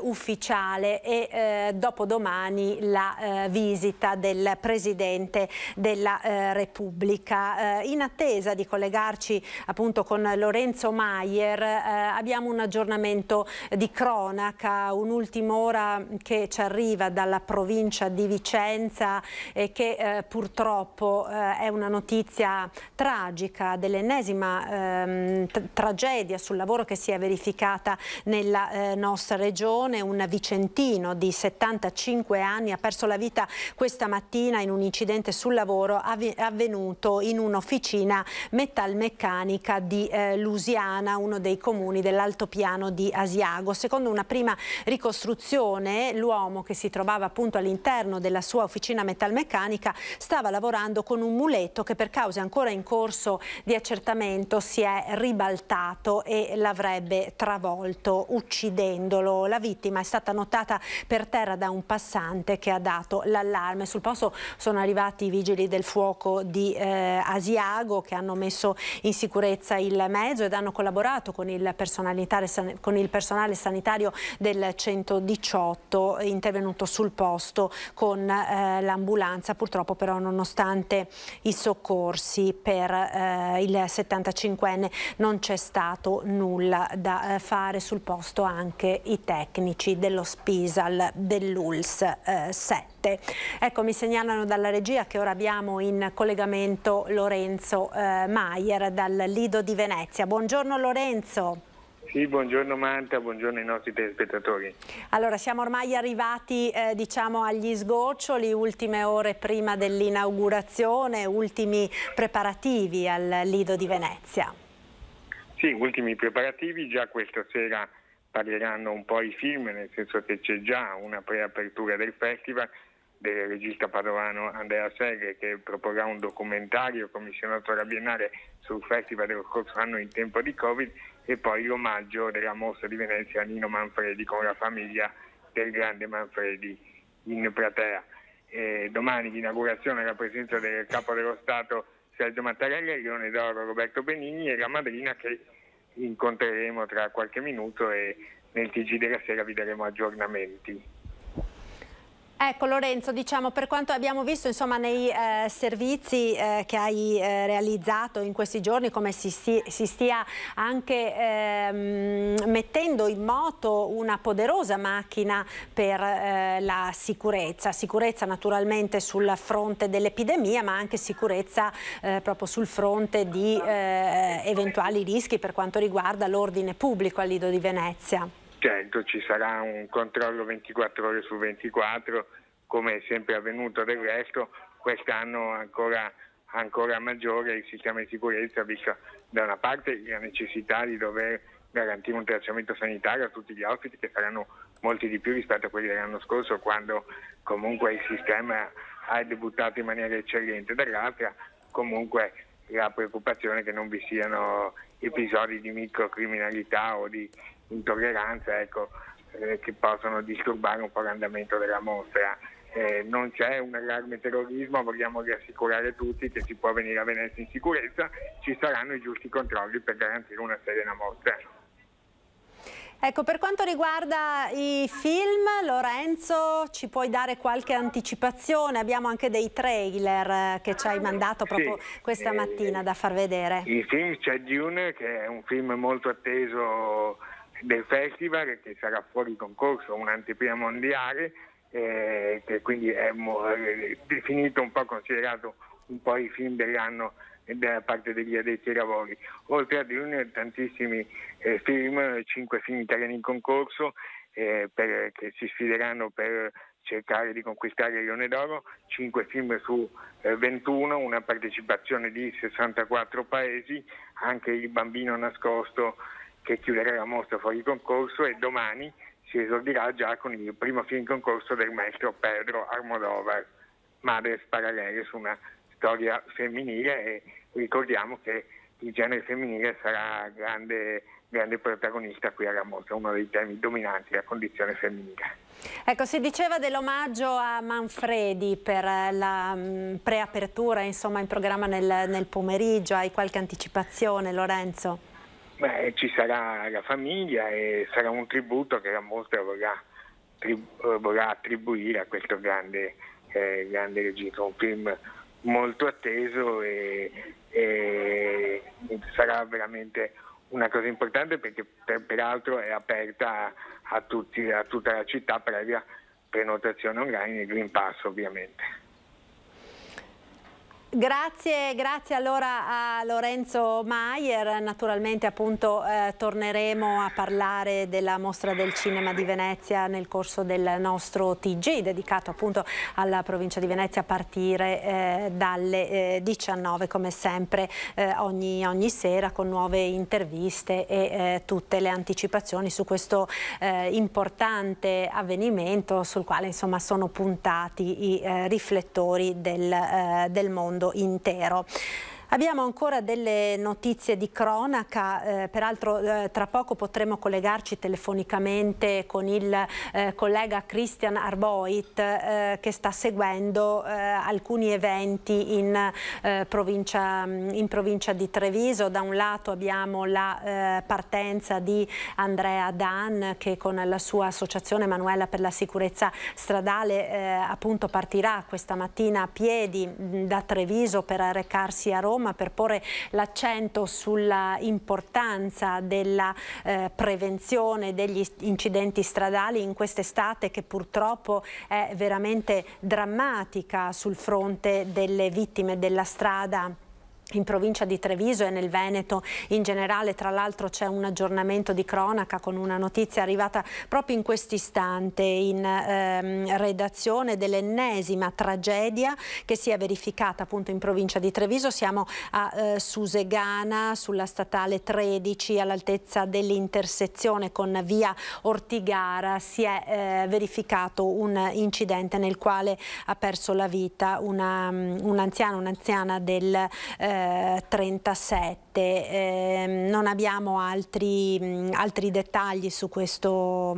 ufficiale e dopodomani la visita del Presidente della Repubblica. In attesa di collegarci appunto con Lorenzo Maier abbiamo un aggiornamento di cronaca, un'ultima ora che ci arriva dalla provincia di Vicenza e che purtroppo è una notizia tragica dell'ennesima tragedia sul lavoro che si è verificata nella nostra regione. Un vicentino di 75 anni ha perso la vita questa mattina in un incidente sul lavoro avvenuto in un'officina metalmeccanica di Lusiana, uno dei comuni dell'altopiano di Asiago. Secondo una prima ricostruzione, l'uomo, che si trovava appunto all'interno della sua officina metalmeccanica, stava lavorando con un muletto che per cause ancora in corso di accertamento si è ribaltato e l'avrebbe travolto, uccidendolo. La vittima è stata notata per terra da un passante che ha dato l'allarme. Sul posto sono arrivati i vigili del fuoco di Asiago, che hanno messo in sicurezza il mezzo ed hanno collaborato con il personale sanitario del 118 intervenuto sul posto con l'ambulanza. Purtroppo però, nonostante i soccorsi per il 75enne, non c'è stato nulla da fare. Sul posto anche i tecnici dello Spisal dell'ULS 7. Ecco, mi segnalano dalla regia che ora abbiamo in collegamento Lorenzo Maier dal Lido di Venezia. Buongiorno Lorenzo. Sì, buongiorno Marta, buongiorno ai nostri telespettatori. Allora, siamo ormai arrivati diciamo agli sgoccioli, ultime ore prima dell'inaugurazione, ultimi preparativi al Lido di Venezia. Sì, ultimi preparativi. Già questa sera parleranno un po' i film, nel senso che c'è già una preapertura del festival del regista padovano Andrea Segre, che proporrà un documentario commissionato alla Biennale sul festival dello scorso anno in tempo di Covid, e poi l'omaggio della mostra di Venezia a Nino Manfredi con la famiglia del grande Manfredi in platea. Domani l'inaugurazione alla presenza del Capo dello Stato Sergio Mattarella, il Leone d'Oro Roberto Benigni e la madrina, che incontreremo tra qualche minuto, e nel TG della sera vi daremo aggiornamenti. Ecco Lorenzo, diciamo, per quanto abbiamo visto insomma nei servizi che hai realizzato in questi giorni, come si stia anche mettendo in moto una poderosa macchina per la sicurezza naturalmente sul fronte dell'epidemia, ma anche sicurezza proprio sul fronte di eventuali rischi per quanto riguarda l'ordine pubblico al Lido di Venezia. Certo, ci sarà un controllo 24 ore su 24, come è sempre avvenuto del resto. Quest'anno ancora maggiore il sistema di sicurezza, visto da una parte la necessità di dover garantire un tracciamento sanitario a tutti gli ospiti, che saranno molti di più rispetto a quelli dell'anno scorso, quando comunque il sistema ha debuttato in maniera eccellente, dall'altra comunque la preoccupazione che non vi siano episodi di microcriminalità o di intolleranza, ecco, che possono disturbare un po' l'andamento della mostra. non c'è un allarme terrorismo, vogliamo rassicurare tutti che si può venire a Venezia in sicurezza, ci saranno i giusti controlli per garantire una serena mostra. Ecco, per quanto riguarda i film, Lorenzo, ci puoi dare qualche anticipazione? Abbiamo anche dei trailer che ci hai mandato proprio questa mattina da far vedere. Il film c'è Dune, che è un film molto atteso del festival, che sarà fuori concorso, un'anteprima mondiale, che quindi è definito un po', considerato un po' il film dell'anno da parte degli addetti ai lavori. Oltre a Dune tantissimi film, 5 film italiani in concorso che si sfideranno per cercare di conquistare il Leone d'Oro, 5 film su 21, una partecipazione di 64 paesi, anche Il bambino nascosto che chiuderà la mostra fuori concorso, e domani si esordirà già con il primo film in concorso del maestro Pedro Almodóvar, Madres Parallele, su una storia femminile, e ricordiamo che il genere femminile sarà grande protagonista qui alla mostra, uno dei temi dominanti, la condizione femminile. Ecco, si diceva dell'omaggio a Manfredi per la preapertura, insomma, in programma nel pomeriggio. Hai qualche anticipazione, Lorenzo? Beh, ci sarà la famiglia e sarà un tributo che la mostra vorrà attribuire a questo grande regista, un film molto atteso, e sarà veramente una cosa importante, perché peraltro è aperta a tutta la città previa prenotazione online e Green Pass, ovviamente. Grazie allora a Lorenzo Maier. Naturalmente appunto torneremo a parlare della Mostra del Cinema di Venezia nel corso del nostro TG dedicato appunto alla provincia di Venezia, a partire dalle 19 come sempre ogni sera, con nuove interviste e tutte le anticipazioni su questo importante avvenimento sul quale insomma sono puntati i riflettori del mondo intero. Abbiamo ancora delle notizie di cronaca, peraltro tra poco potremo collegarci telefonicamente con il collega Christian Arboit che sta seguendo alcuni eventi in provincia di Treviso. Da un lato abbiamo la partenza di Andrea Dan, che con la sua associazione Manuela per la sicurezza stradale appunto partirà questa mattina a piedi da Treviso per recarsi a Roma, per porre l'accento sulla importanza della prevenzione degli incidenti stradali in quest'estate, che purtroppo è veramente drammatica sul fronte delle vittime della strada in provincia di Treviso e nel Veneto in generale. Tra l'altro c'è un aggiornamento di cronaca con una notizia arrivata proprio in quest'istante in redazione dell'ennesima tragedia che si è verificata appunto in provincia di Treviso. Siamo a Susegana, sulla statale 13, all'altezza dell'intersezione con via Ortigara. Si è verificato un incidente nel quale ha perso la vita un'anziana del 37. Non abbiamo altri dettagli su questo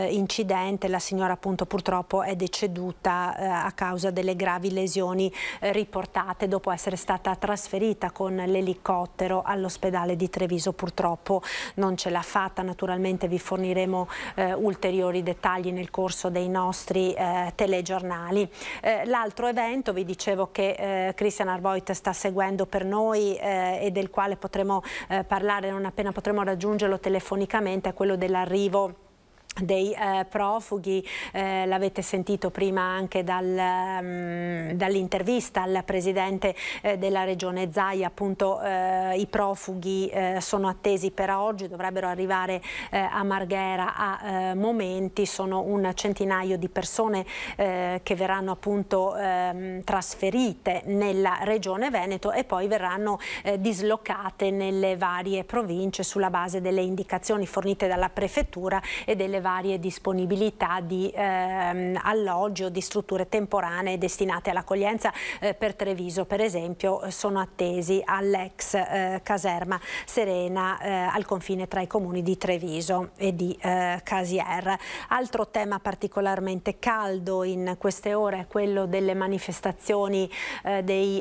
incidente. La signora appunto purtroppo è deceduta a causa delle gravi lesioni riportate dopo essere stata trasferita con l'elicottero all'ospedale di Treviso. Purtroppo non ce l'ha fatta. Naturalmente vi forniremo ulteriori dettagli nel corso dei nostri telegiornali. L'altro evento, vi dicevo che Christian Arboit sta seguendo per noi e del quale potremo parlare non appena potremo raggiungerlo telefonicamente, è quello dell'arrivo dei profughi. L'avete sentito prima anche dall'intervista al presidente della regione Zaia. Appunto i profughi sono attesi per oggi, dovrebbero arrivare a Marghera a momenti. Sono un centinaio di persone che verranno appunto trasferite nella regione Veneto e poi verranno dislocate nelle varie province sulla base delle indicazioni fornite dalla prefettura e delle varie varie disponibilità di alloggi o di strutture temporanee destinate all'accoglienza. Per Treviso, per esempio, sono attesi all'ex caserma Serena al confine tra i comuni di Treviso e di Casier. Altro tema particolarmente caldo in queste ore è quello delle manifestazioni dei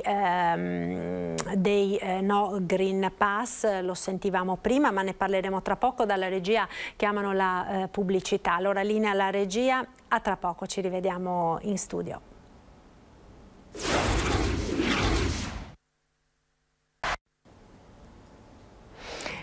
no Green Pass. Lo sentivamo prima, ma ne parleremo tra poco. Dalla regia chiamano la pubblicità. Allora, linea alla regia, a tra poco, ci rivediamo in studio.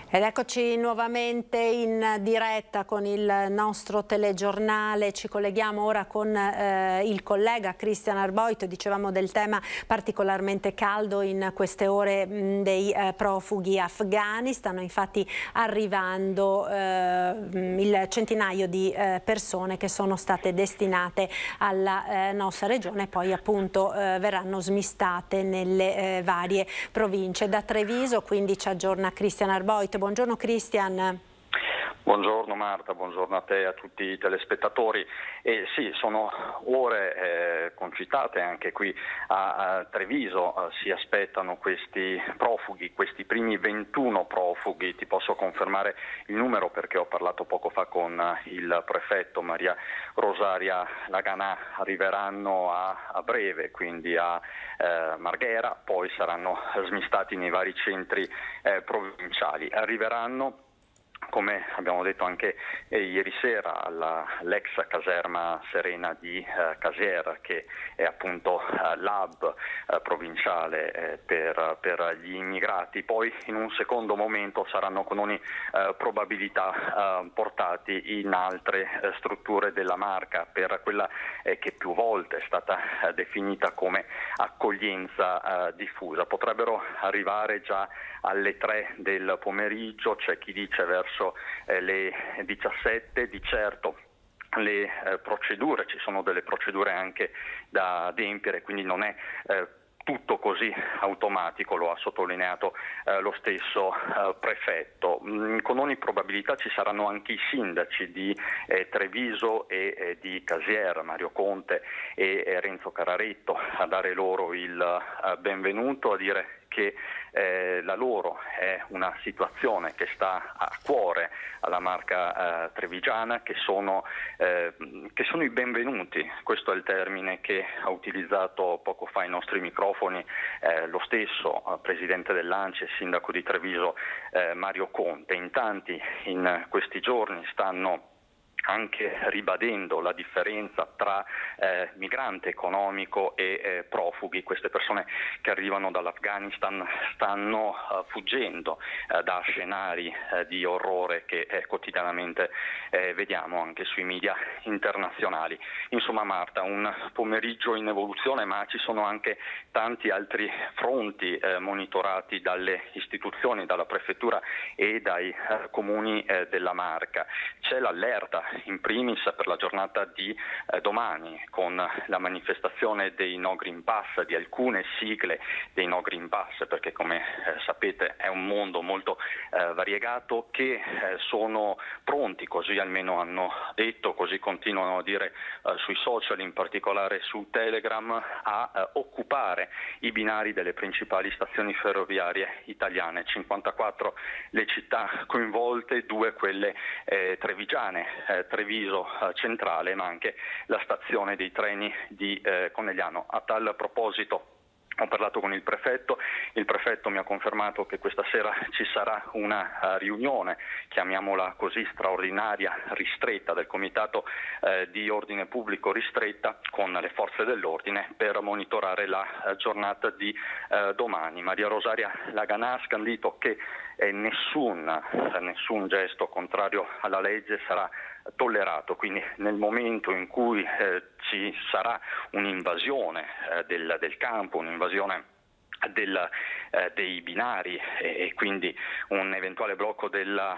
Ed eccoci nuovamente in diretta con il nostro telegiornale. Ci colleghiamo ora con il collega Christian Arboito. Dicevamo del tema particolarmente caldo in queste ore dei profughi afghani. Stanno infatti arrivando il centinaio di persone che sono state destinate alla nostra regione e poi appunto verranno smistate nelle varie province. Da Treviso quindi ci aggiorna Christian Arboito. Buongiorno Christian. Buongiorno Marta, buongiorno a te e a tutti i telespettatori. Sì, sono ore concitate anche qui a Treviso, si aspettano questi profughi, questi primi 21 profughi. Ti posso confermare il numero perché ho parlato poco fa con il prefetto Maria Rosaria Laganà. Arriveranno a breve, quindi a Marghera, poi saranno smistati nei vari centri provinciali. Arriveranno, come abbiamo detto anche ieri sera, all'ex caserma Serena di Casier, che è appunto l'hub provinciale per gli immigrati. Poi in un secondo momento saranno con ogni probabilità portati in altre strutture della Marca, per quella che più volte è stata definita come accoglienza diffusa. Potrebbero arrivare già alle 3 del pomeriggio, c'è chi dice verso le 17, di certo le procedure, ci sono delle procedure anche da adempiere, quindi non è tutto così automatico, lo ha sottolineato lo stesso prefetto. Con ogni probabilità ci saranno anche i sindaci di Treviso e di Casier, Mario Conte e Renzo Cararetto, a dare loro il benvenuto, a dire che la loro è una situazione che sta a cuore alla Marca trevigiana, che sono i benvenuti. Questo è il termine che ha utilizzato poco fa ai nostri microfoni lo stesso presidente dell'ANCI e sindaco di Treviso Mario Conte. In tanti in questi giorni stanno anche ribadendo la differenza tra migrante economico e profughi. Queste persone che arrivano dall'Afghanistan stanno fuggendo da scenari di orrore che quotidianamente vediamo anche sui media internazionali. Insomma Marta, un pomeriggio in evoluzione, ma ci sono anche tanti altri fronti monitorati dalle istituzioni, dalla prefettura e dai comuni della Marca. C'è l'allerta in primis per la giornata di domani, con la manifestazione dei No Green Pass, di alcune sigle dei No Green Pass, perché come sapete è un mondo molto variegato, che sono pronti, così almeno hanno detto, così continuano a dire sui social, in particolare su Telegram, a occupare i binari delle principali stazioni ferroviarie italiane. 54 le città coinvolte, 2 quelle trevigiane, Treviso centrale, ma anche la stazione dei treni di Conegliano. A tal proposito ho parlato con il prefetto mi ha confermato che questa sera ci sarà una riunione, chiamiamola così, straordinaria, ristretta, del Comitato di Ordine Pubblico ristretta, con le forze dell'ordine, per monitorare la giornata di domani. Maria Rosaria Laganà ha scandito che nessun gesto contrario alla legge sarà tollerato, quindi nel momento in cui ci sarà un'invasione del campo, un'invasione dei binari e quindi un eventuale blocco della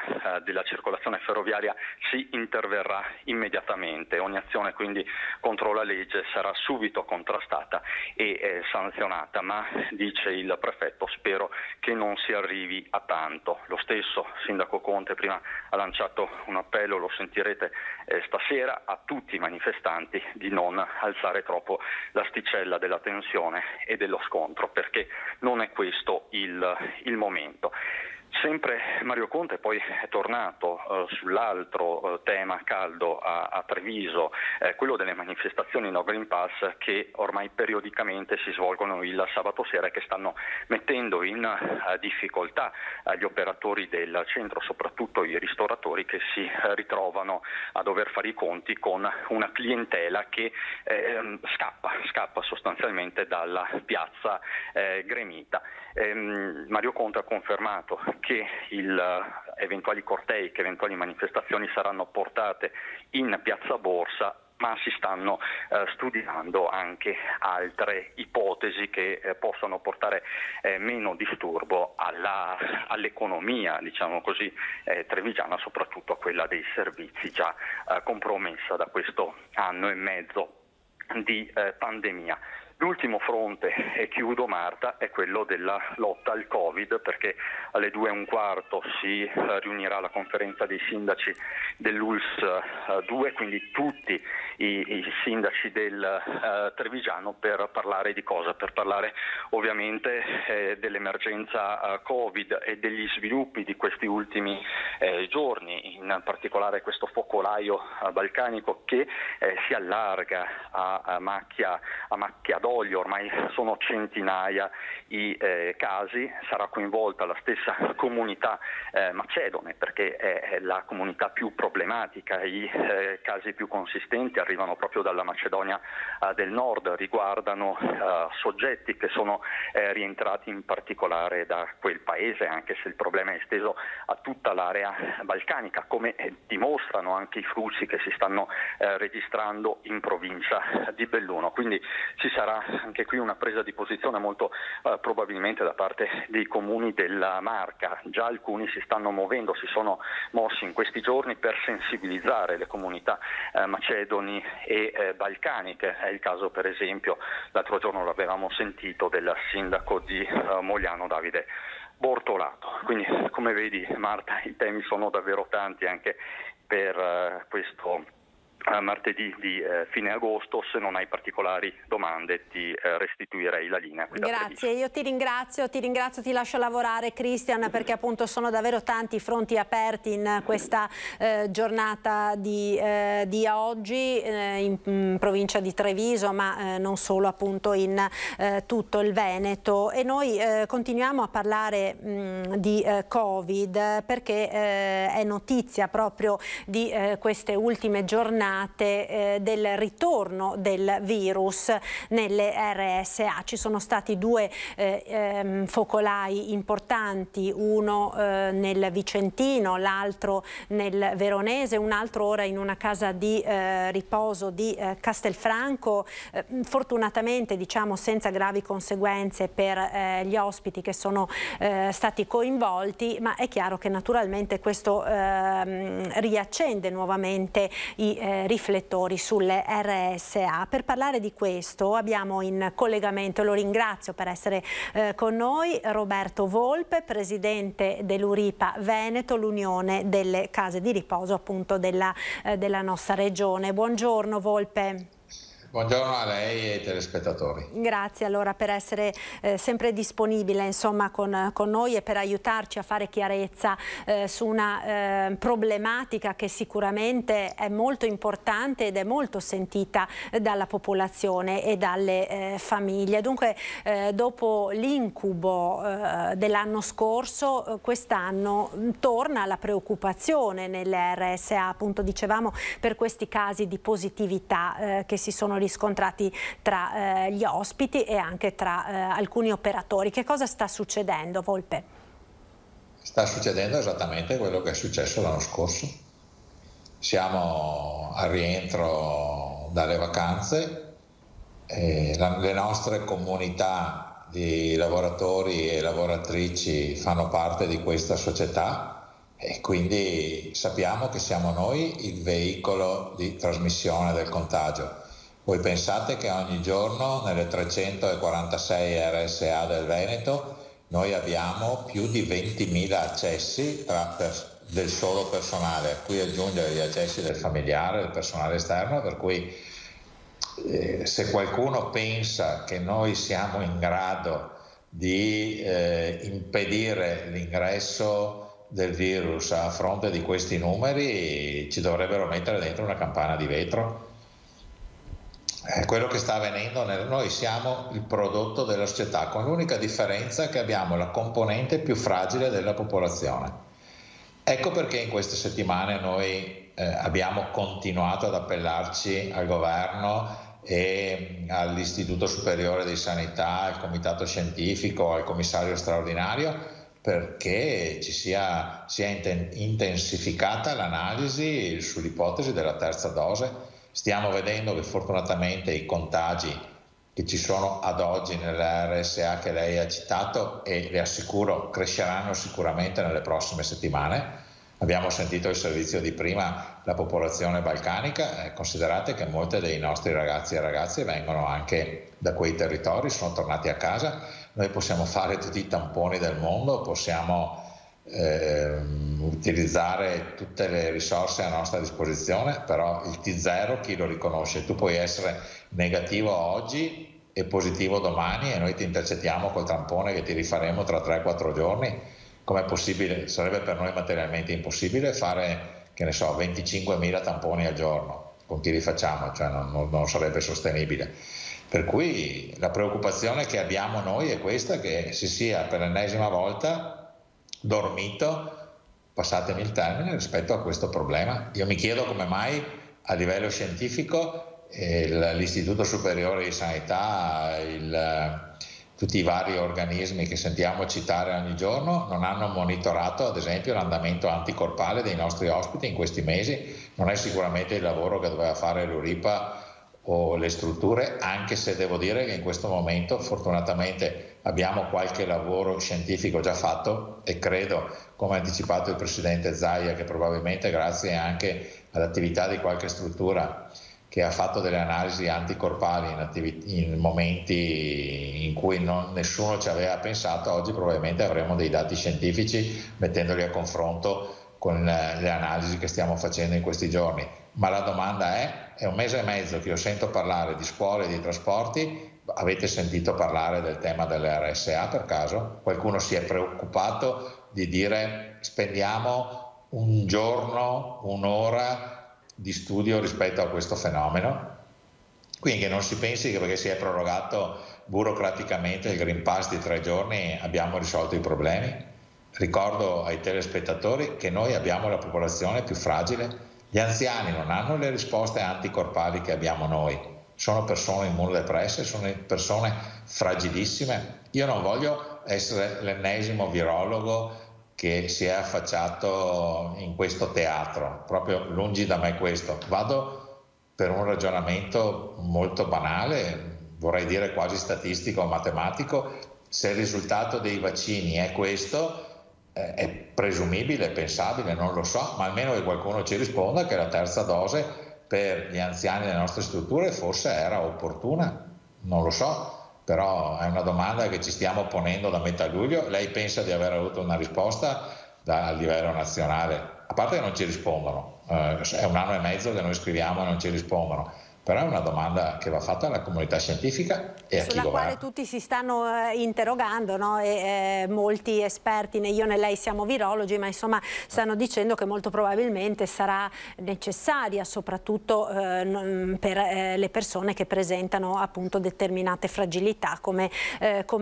circolazione ferroviaria si interverrà immediatamente. Ogni azione quindi contro la legge sarà subito contrastata e sanzionata, ma dice il prefetto spero che non si arrivi a tanto. Lo stesso sindaco Conte prima ha lanciato un appello, lo sentirete stasera, a tutti i manifestanti di non alzare troppo l'asticella della tensione e dello scontro, perché non è questo il momento. Sempre Mario Conte poi è tornato sull'altro tema caldo a Treviso, quello delle manifestazioni no Green Pass che ormai periodicamente si svolgono il sabato sera e che stanno mettendo in difficoltà gli operatori del centro, soprattutto i ristoratori che si ritrovano a dover fare i conti con una clientela che scappa sostanzialmente dalla piazza gremita. Mario Conte ha confermato che eventuali cortei, che eventuali manifestazioni saranno portate in piazza Borsa, ma si stanno studiando anche altre ipotesi che possano portare meno disturbo all'economia, diciamo così, trevigiana, soprattutto a quella dei servizi già compromessa da questo anno e mezzo di pandemia. L'ultimo fronte, e chiudo Marta, è quello della lotta al Covid, perché alle 2:15 si riunirà la conferenza dei sindaci dell'ULS 2, quindi tutti i sindaci del Trevigiano, per parlare di cosa? Per parlare ovviamente dell'emergenza Covid e degli sviluppi di questi ultimi giorni, in particolare questo focolaio balcanico che si allarga a macchia d'olio, ormai sono centinaia i casi, sarà coinvolta la stessa comunità macedone perché è la comunità più problematica, i casi più consistenti arrivano proprio dalla Macedonia del Nord, riguardano soggetti che sono rientrati in particolare da quel paese, anche se il problema è esteso a tutta l'area balcanica, come dimostrano anche i flussi che si stanno registrando in provincia di Belluno. Quindi ci sarà anche qui una presa di posizione molto probabilmente da parte dei comuni della Marca. Già alcuni si stanno muovendo, si sono mossi in questi giorni per sensibilizzare le comunità macedoni e balcaniche. È il caso per esempio, l'altro giorno l'avevamo sentito, del sindaco di Mogliano Davide Bortolato. Quindi come vedi Marta, i temi sono davvero tanti anche per questo martedì di fine agosto. Se non hai particolari domande ti restituirei la linea. Grazie, io ti ringrazio, ti lascio lavorare Cristian, perché appunto sono davvero tanti i fronti aperti in questa giornata di oggi in provincia di Treviso, ma non solo, appunto in tutto il Veneto, e noi continuiamo a parlare di Covid perché è notizia proprio di queste ultime giornate del ritorno del virus nelle RSA. Ci sono stati due focolai importanti, uno nel Vicentino, l'altro nel Veronese, un altro ora in una casa di riposo di Castelfranco, fortunatamente diciamo senza gravi conseguenze per gli ospiti che sono stati coinvolti, ma è chiaro che naturalmente questo riaccende nuovamente i riflettori sulle RSA. Per parlare di questo abbiamo in collegamento, lo ringrazio per essere con noi, Roberto Volpe, presidente dell'Uripa Veneto, l'Unione delle Case di Riposo appunto della nostra regione. Buongiorno Volpe. Buongiorno a lei e ai telespettatori. Grazie allora per essere sempre disponibile insomma con noi e per aiutarci a fare chiarezza su una problematica che sicuramente è molto importante ed è molto sentita dalla popolazione e dalle famiglie. Dunque dopo l'incubo dell'anno scorso, quest'anno torna la preoccupazione nelle RSA, appunto dicevamo, per questi casi di positività che si sono riscontrati tra gli ospiti e anche tra alcuni operatori. Che cosa sta succedendo, Volpe? Sta succedendo esattamente quello che è successo l'anno scorso. Siamo al rientro dalle vacanze e le nostre comunità di lavoratori e lavoratrici fanno parte di questa società e quindi sappiamo che siamo noi il veicolo di trasmissione del contagio. Voi pensate che ogni giorno nelle 346 RSA del Veneto noi abbiamo più di 20.000 accessi del solo personale, a cui aggiungere gli accessi del familiare, del personale esterno, per cui se qualcuno pensa che noi siamo in grado di impedire l'ingresso del virus a fronte di questi numeri, ci dovrebbero mettere dentro una campana di vetro. Quello che sta avvenendo, noi siamo il prodotto della società, con l'unica differenza che abbiamo la componente più fragile della popolazione. Ecco perché in queste settimane noi abbiamo continuato ad appellarci al governo e all'Istituto Superiore di Sanità, al Comitato Scientifico, al Commissario Straordinario, perché ci sia intensificata l'analisi sull'ipotesi della terza dose. Stiamo vedendo che fortunatamente i contagi che ci sono ad oggi nelle RSA che lei ha citato, e le assicuro cresceranno sicuramente nelle prossime settimane. Abbiamo sentito il servizio di prima, la popolazione balcanica, considerate che molti dei nostri ragazzi e ragazze vengono anche da quei territori, sono tornati a casa. Noi possiamo fare tutti i tamponi del mondo, possiamo utilizzare tutte le risorse a nostra disposizione, però il T0 chi lo riconosce? Tu puoi essere negativo oggi e positivo domani e noi ti intercettiamo col tampone che ti rifaremo tra 3-4 giorni. Com'è possibile? Sarebbe per noi materialmente impossibile fare, che ne so, 25.000 tamponi al giorno. Con chi li facciamo? Cioè non sarebbe sostenibile. Per cui la preoccupazione che abbiamo noi è questa, che si sia per l'ennesima volta dormito, passatemi il termine, rispetto a questo problema. Io mi chiedo come mai a livello scientifico l'Istituto Superiore di Sanità, tutti i vari organismi che sentiamo citare ogni giorno non hanno monitorato ad esempio l'andamento anticorpale dei nostri ospiti in questi mesi. Non è sicuramente il lavoro che doveva fare l'Uripa o le strutture, anche se devo dire che in questo momento fortunatamente abbiamo qualche lavoro scientifico già fatto e credo, come ha anticipato il Presidente Zaia, che probabilmente grazie anche all'attività di qualche struttura che ha fatto delle analisi anticorpali in momenti in cui nessuno ci aveva pensato, oggi probabilmente avremo dei dati scientifici mettendoli a confronto con le analisi che stiamo facendo in questi giorni. Ma la domanda è 1 mese e mezzo che io sento parlare di scuole e di trasporti. Avete sentito parlare del tema delle RSA per caso? Qualcuno si è preoccupato di dire spendiamo un giorno, un'ora di studio rispetto a questo fenomeno? Quindi che non si pensi che perché si è prorogato burocraticamente il Green Pass di 3 giorni abbiamo risolto i problemi. Ricordo ai telespettatori che noi abbiamo la popolazione più fragile. Gli anziani non hanno le risposte anticorpali che abbiamo noi. Sono persone immunodepresse, sono persone fragilissime. Io non voglio essere l'ennesimo virologo che si è affacciato in questo teatro, proprio lungi da me questo. Vado per un ragionamento molto banale, vorrei dire quasi statistico o matematico. Se il risultato dei vaccini è questo, è presumibile, è pensabile, non lo so, ma almeno che qualcuno ci risponda che la terza dose per gli anziani delle nostre strutture forse era opportuna, non lo so. Però è una domanda che ci stiamo ponendo da metà luglio. Lei pensa di aver avuto una risposta a livello nazionale? A parte che non ci rispondono, è 1 anno e mezzo che noi scriviamo e non ci rispondono, però è una domanda che va fatta alla comunità scientifica e a chi governa. Sulla quale tutti si stanno interrogando, no? E molti esperti, né io né lei siamo virologi, ma insomma stanno dicendo che molto probabilmente sarà necessaria, soprattutto per le persone che presentano appunto determinate fragilità come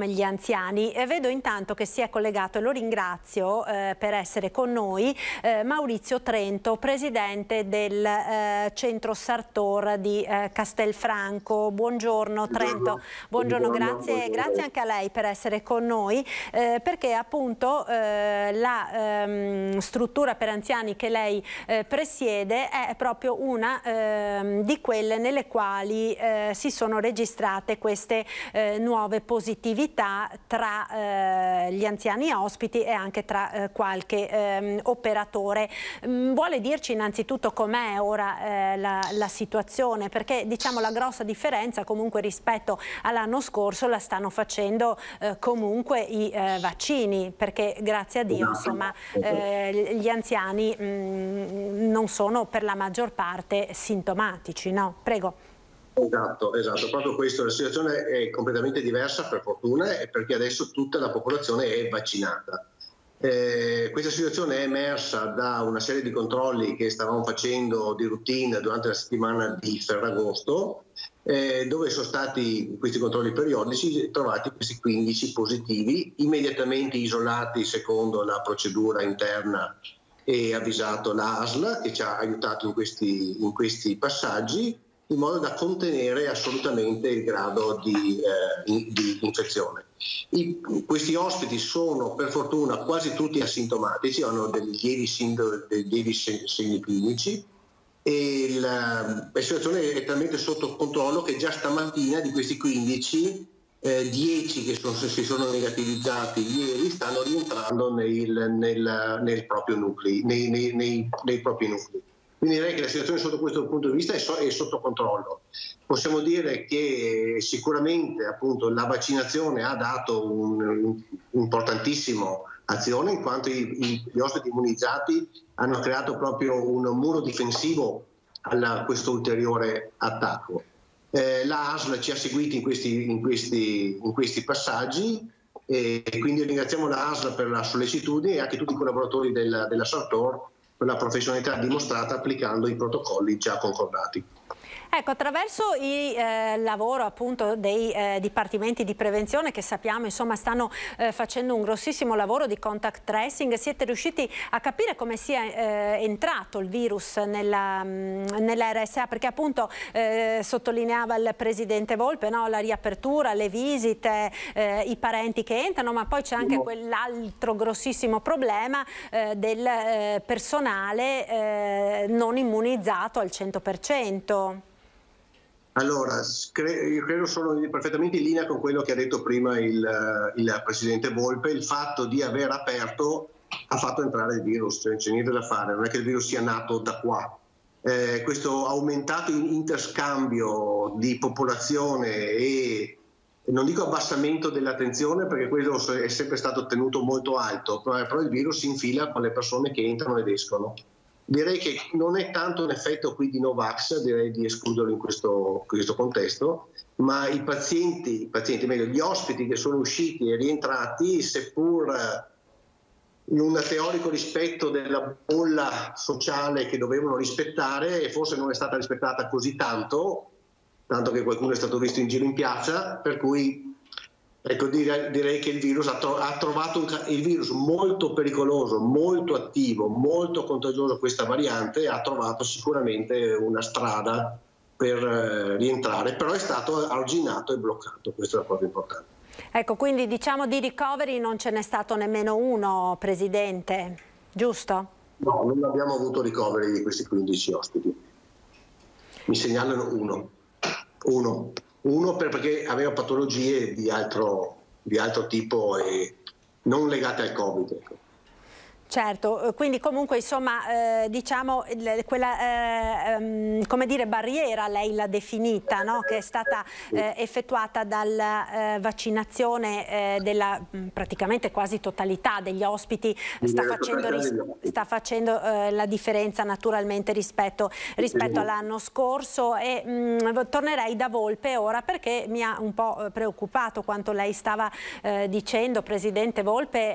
gli anziani. Vedo intanto che si è collegato, e lo ringrazio per essere con noi, Maurizio Trento, presidente del centro Sartor di Castelfranco. Buongiorno Trento. Buongiorno, grazie anche a lei per essere con noi, perché appunto la struttura per anziani che lei presiede è proprio una di quelle nelle quali si sono registrate queste nuove positività tra gli anziani ospiti e anche tra qualche operatore. Vuole dirci innanzitutto com'è ora la situazione, perché diciamo la grossa differenza comunque rispetto all'anno scorso la stanno facendo comunque i vaccini, perché grazie a Dio insomma gli anziani non sono per la maggior parte sintomatici, no? Prego. Esatto, proprio questo. La situazione è completamente diversa per fortuna, perché adesso tutta la popolazione è vaccinata. Questa situazione è emersa da una serie di controlli che stavamo facendo di routine durante la settimana di Ferragosto, dove sono stati questi controlli periodici trovati questi 15 positivi, immediatamente isolati secondo la procedura interna e avvisato l'ASL, che ci ha aiutato in questi passaggi, in modo da contenere assolutamente il grado di infezione. Questi ospiti sono per fortuna quasi tutti asintomatici, hanno dei lievi segni clinici, e la situazione è talmente sotto controllo che già stamattina di questi 15, 10 che si sono negativizzati ieri stanno rientrando nei propri nuclei. Quindi direi che la situazione sotto questo punto di vista è sotto controllo. Possiamo dire che sicuramente appunto la vaccinazione ha dato un'importantissima azione, in quanto gli ospiti immunizzati hanno creato proprio un muro difensivo a questo ulteriore attacco. La ASL ci ha seguiti in questi passaggi, e quindi ringraziamo la ASL per la sollecitudine e anche tutti i collaboratori della Sartor per la professionalità dimostrata applicando i protocolli già concordati. Ecco, attraverso il lavoro appunto dei dipartimenti di prevenzione, che sappiamo insomma stanno facendo un grossissimo lavoro di contact tracing, siete riusciti a capire come sia entrato il virus nella RSA, perché appunto sottolineava il Presidente Volpe, no? La riapertura, le visite, i parenti che entrano, ma poi c'è anche quell'altro grossissimo problema del personale non immunizzato al 100%. Allora, io credo sono perfettamente in linea con quello che ha detto prima il Presidente Volpe. Il fatto di aver aperto ha fatto entrare il virus, cioè c'è niente da fare, non è che il virus sia nato da qua. Questo aumentato interscambio di popolazione e non dico abbassamento dell'attenzione, perché quello è sempre stato tenuto molto alto, però il virus si infila con le persone che entrano ed escono. Direi che non è tanto un effetto qui di Novax, direi di escluderlo in questo contesto, ma i pazienti, meglio, gli ospiti che sono usciti e rientrati, seppur in un teorico rispetto della bolla sociale che dovevano rispettare, forse non è stata rispettata così tanto che qualcuno è stato visto in giro in piazza, per cui ecco, direi che il virus ha trovato il virus molto pericoloso, molto attivo, molto contagioso, questa variante, ha trovato sicuramente una strada per rientrare, però è stato arginato e bloccato, questo è la cosa importante. Ecco, quindi diciamo di ricoveri non ce n'è stato nemmeno uno, Presidente, giusto? No, non abbiamo avuto ricoveri di questi 15 ospiti. Mi segnalano uno perché aveva patologie di altro tipo e non legate al Covid. Ecco. Certo, quindi comunque insomma diciamo quella come dire barriera lei l'ha definita, no? Che è stata effettuata dalla vaccinazione della praticamente quasi totalità degli ospiti, sta facendo la differenza naturalmente rispetto all'anno scorso. E tornerei da Volpe ora, perché mi ha un po' preoccupato quanto lei stava dicendo, Presidente Volpe,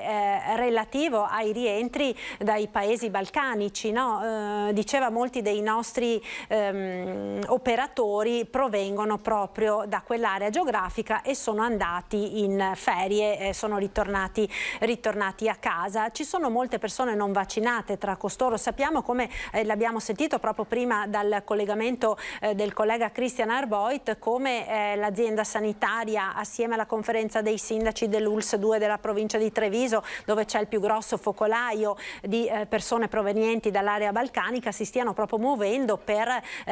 relativo ai rientri rientri dai paesi balcanici, no? Diceva molti dei nostri operatori provengono proprio da quell'area geografica e sono andati in ferie, sono ritornati a casa. Ci sono molte persone non vaccinate tra costoro, sappiamo, come l'abbiamo sentito proprio prima dal collegamento del collega Christian Arboit, come l'azienda sanitaria assieme alla conferenza dei sindaci dell'ULSS 2 della provincia di Treviso, dove c'è il più grosso focolaio di persone provenienti dall'area balcanica, si stiano proprio muovendo per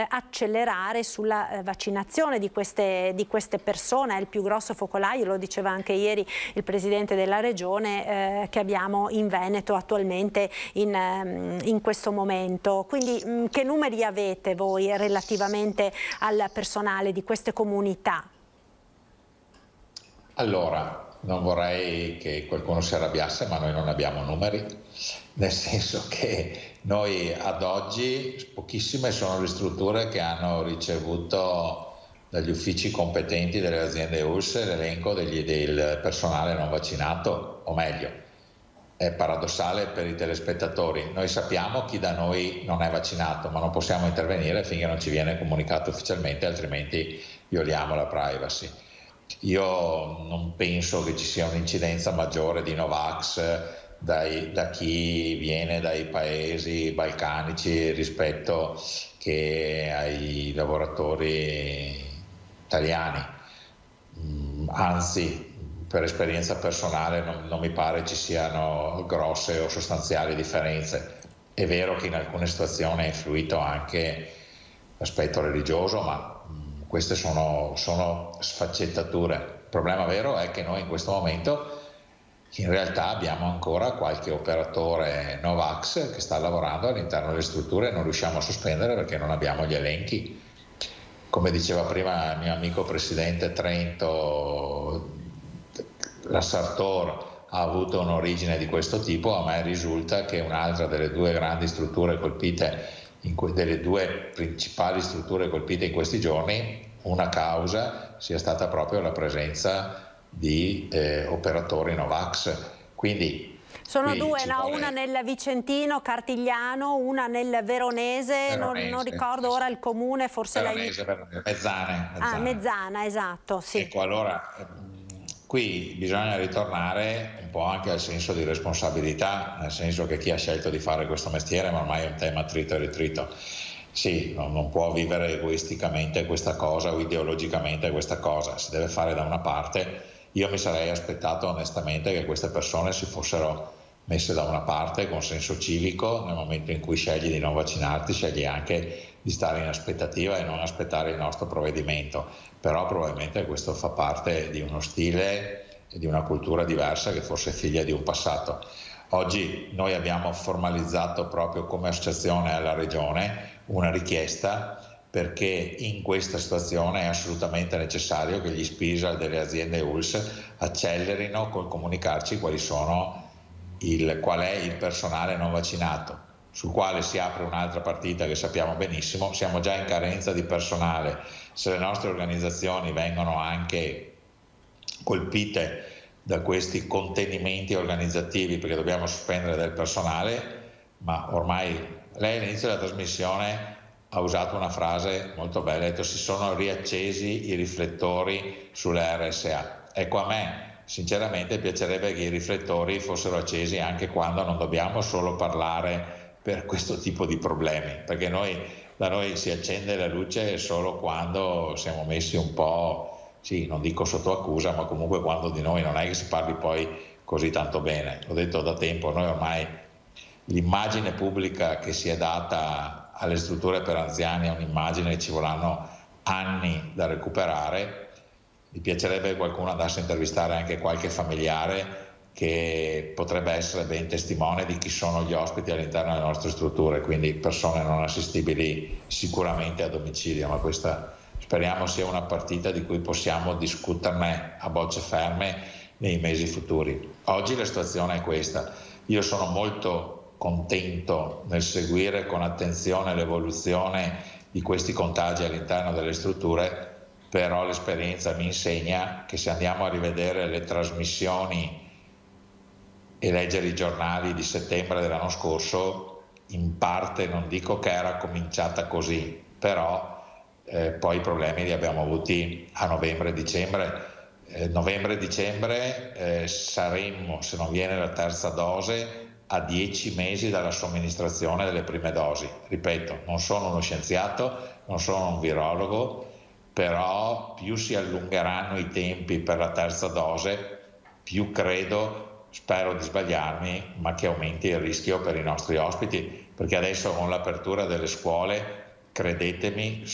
accelerare sulla vaccinazione di queste persone. È il più grosso focolaio, lo diceva anche ieri il presidente della regione, che abbiamo in Veneto attualmente in questo momento. Quindi che numeri avete voi relativamente al personale di queste comunità? Allora, non vorrei che qualcuno si arrabbiasse, ma noi non abbiamo numeri, nel senso che noi ad oggi pochissime sono le strutture che hanno ricevuto dagli uffici competenti delle aziende ULSS l'elenco del personale non vaccinato, o meglio, è paradossale per i telespettatori. Noi sappiamo chi da noi non è vaccinato, ma non possiamo intervenire finché non ci viene comunicato ufficialmente, altrimenti violiamo la privacy. Io non penso che ci sia un'incidenza maggiore di Novax da chi viene dai paesi balcanici rispetto che ai lavoratori italiani. Anzi, per esperienza personale non mi pare ci siano grosse o sostanziali differenze. È vero che in alcune situazioni è influito anche l'aspetto religioso, ma queste sono sfaccettature. Il problema vero è che noi in questo momento in realtà abbiamo ancora qualche operatore Novax che sta lavorando all'interno delle strutture e non riusciamo a sospendere perché non abbiamo gli elenchi. Come diceva prima il mio amico presidente Trento, la Sartor ha avuto un'origine di questo tipo. A me risulta che un'altra delle due grandi strutture colpite, delle due principali strutture colpite in questi giorni, una causa sia stata proprio la presenza di operatori Novax. Quindi sono due, no? Una nel Vicentino, Cartigliano, una nel Veronese, non ricordo ora il comune, forse Mezzane. Mezzana, esatto, sì. Ecco, allora qui bisogna ritornare un po' anche al senso di responsabilità, nel senso che chi ha scelto di fare questo mestiere, ma ormai è un tema trito e ritrito, sì, non può vivere egoisticamente questa cosa o ideologicamente questa cosa, si deve fare da una parte. Io mi sarei aspettato onestamente che queste persone si fossero messe da una parte con senso civico. Nel momento in cui scegli di non vaccinarti, scegli anche di stare in aspettativa e non aspettare il nostro provvedimento, però probabilmente questo fa parte di uno stile e di una cultura diversa che forse è figlia di un passato. Oggi noi abbiamo formalizzato proprio come associazione alla Regione una richiesta, perché in questa situazione è assolutamente necessario che gli SPISA delle aziende ULSS accelerino col comunicarci qual è il personale non vaccinato, sul quale si apre un'altra partita che sappiamo benissimo. Siamo già in carenza di personale, se le nostre organizzazioni vengono anche colpite da questi contenimenti organizzativi perché dobbiamo sospendere del personale, ma ormai lei all'inizio della trasmissione ha usato una frase molto bella, ha detto si sono riaccesi i riflettori sulle RSA. Ecco, a me sinceramente piacerebbe che i riflettori fossero accesi anche quando non dobbiamo solo parlare per questo tipo di problemi, perché da noi si accende la luce solo quando siamo messi un po', sì, non dico sotto accusa, ma comunque quando di noi non è che si parli poi così tanto bene. L'ho detto da tempo, noi ormai l'immagine pubblica che si è data alle strutture per anziani è un'immagine che ci vorranno anni da recuperare. Mi piacerebbe che qualcuno andasse a intervistare anche qualche familiare che potrebbe essere ben testimone di chi sono gli ospiti all'interno delle nostre strutture, quindi persone non assistibili sicuramente a domicilio, ma questa speriamo sia una partita di cui possiamo discuterne a bocce ferme nei mesi futuri. Oggi la situazione è questa. Io sono molto contento nel seguire con attenzione l'evoluzione di questi contagi all'interno delle strutture, però l'esperienza mi insegna che se andiamo a rivedere le trasmissioni e leggere i giornali di settembre dell'anno scorso, in parte non dico che era cominciata così, però poi i problemi li abbiamo avuti a novembre e dicembre. Novembre e dicembre saremmo, se non viene la terza dose, a 10 mesi dalla somministrazione delle prime dosi. Ripeto, non sono uno scienziato, non sono un virologo, però più si allungheranno i tempi per la terza dose, più credo, spero di sbagliarmi, ma che aumenti il rischio per i nostri ospiti, perché adesso con l'apertura delle scuole, credetemi,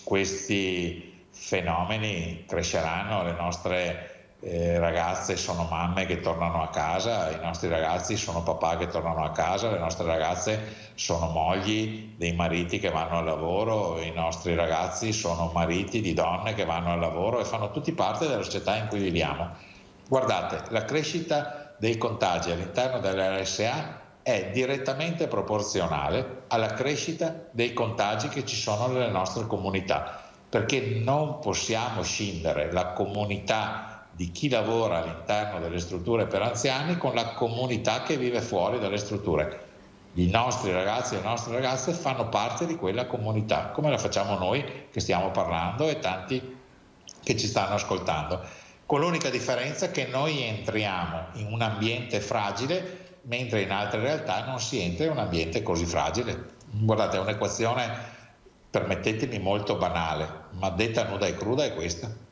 questi fenomeni cresceranno. Le nostre ragazze sono mamme che tornano a casa, i nostri ragazzi sono papà che tornano a casa, le nostre ragazze sono mogli dei mariti che vanno al lavoro, i nostri ragazzi sono mariti di donne che vanno al lavoro e fanno tutti parte della società in cui viviamo. Guardate, la crescita dei contagi all'interno dell'RSA è direttamente proporzionale alla crescita dei contagi che ci sono nelle nostre comunità, perché non possiamo scindere la comunità di chi lavora all'interno delle strutture per anziani con la comunità che vive fuori dalle strutture. I nostri ragazzi e le nostre ragazze fanno parte di quella comunità, come la facciamo noi che stiamo parlando e tanti che ci stanno ascoltando, con l'unica differenza che noi entriamo in un ambiente fragile, mentre in altre realtà non si entra in un ambiente così fragile. Guardate, è un'equazione, permettetemi, molto banale, ma detta nuda e cruda è questa.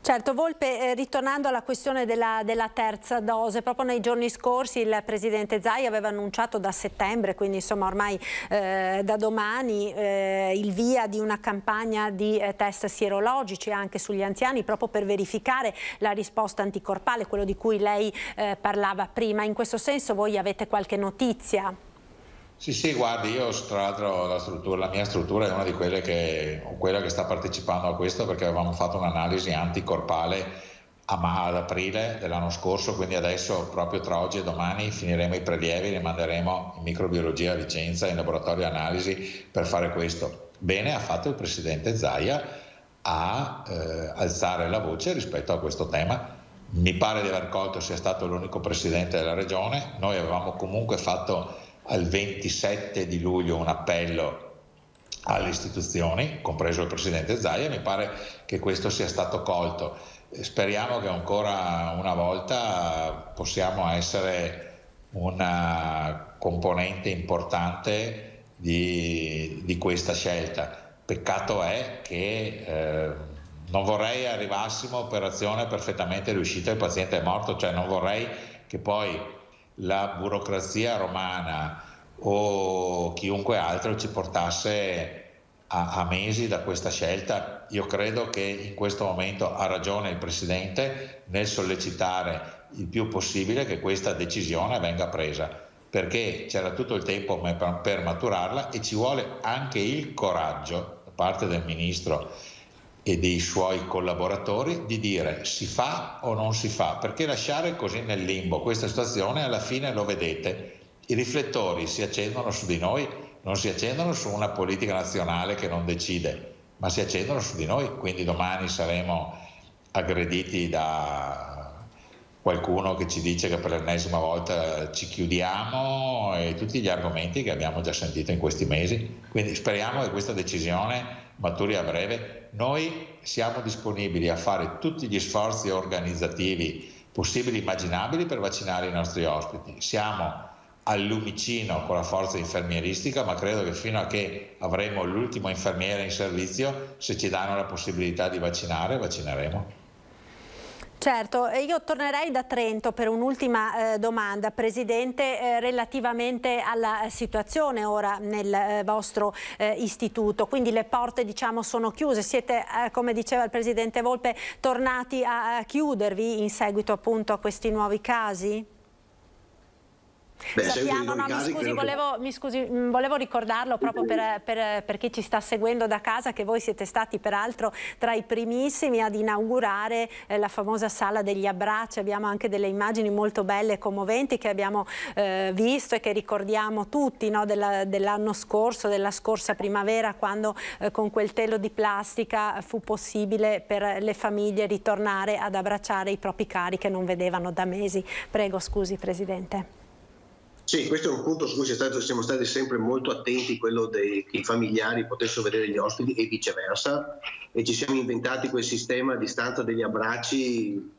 Certo, Volpe, ritornando alla questione della terza dose, proprio nei giorni scorsi il Presidente Zaia aveva annunciato da settembre, quindi insomma ormai da domani, il via di una campagna di test sierologici anche sugli anziani, proprio per verificare la risposta anticorpale, quello di cui lei parlava prima. In questo senso voi avete qualche notizia? Sì, guardi, io tra l'altro la mia struttura è una di quella che sta partecipando a questo, perché avevamo fatto un'analisi anticorpale ad aprile dell'anno scorso, quindi adesso proprio tra oggi e domani finiremo i prelievi, li manderemo in microbiologia a Vicenza, in laboratorio analisi per fare questo. Bene ha fatto il Presidente Zaia a alzare la voce rispetto a questo tema. Mi pare di aver colto sia stato l'unico Presidente della Regione. Noi avevamo comunque fatto al 27 di luglio un appello alle istituzioni, compreso il Presidente Zaia, mi pare che questo sia stato colto. Speriamo che ancora una volta possiamo essere una componente importante di questa scelta. Peccato è che non vorrei arrivassimo a operazione perfettamente riuscita e il paziente è morto, cioè non vorrei che poi la burocrazia romana o chiunque altro ci portasse a mesi da questa scelta. Io credo che in questo momento ha ragione il Presidente nel sollecitare il più possibile che questa decisione venga presa, perché c'era tutto il tempo per maturarla e ci vuole anche il coraggio da parte del Ministro e dei suoi collaboratori di dire si fa o non si fa, perché lasciare così nel limbo questa situazione, alla fine lo vedete, i riflettori si accendono su di noi, non si accendono su una politica nazionale che non decide, ma si accendono su di noi, quindi domani saremo aggrediti da qualcuno che ci dice che per l'ennesima volta ci chiudiamo e tutti gli argomenti che abbiamo già sentito in questi mesi, quindi speriamo che questa decisione maturi a breve. Noi siamo disponibili a fare tutti gli sforzi organizzativi possibili e immaginabili per vaccinare i nostri ospiti. Siamo al lumicino con la forza infermieristica, ma credo che fino a che avremo l'ultimo infermiere in servizio, se ci danno la possibilità di vaccinare, vaccineremo. Certo, io tornerei da Trento per un'ultima domanda, Presidente, relativamente alla situazione ora nel vostro istituto. Quindi le porte, diciamo, sono chiuse, siete, come diceva il Presidente Volpe, tornati a chiudervi in seguito appunto a questi nuovi casi? Sappiamo, no, volevo ricordarlo proprio per chi ci sta seguendo da casa, che voi siete stati peraltro tra i primissimi ad inaugurare la famosa sala degli abbracci. Abbiamo anche delle immagini molto belle e commoventi che abbiamo visto e che ricordiamo tutti, no, dell'anno scorso, della scorsa primavera, quando con quel telo di plastica fu possibile per le famiglie ritornare ad abbracciare i propri cari che non vedevano da mesi. Prego, scusi Presidente. Sì, questo è un punto su cui siamo stati sempre molto attenti, quello che i familiari potessero vedere gli ospiti e viceversa, e ci siamo inventati quel sistema a distanza degli abbracci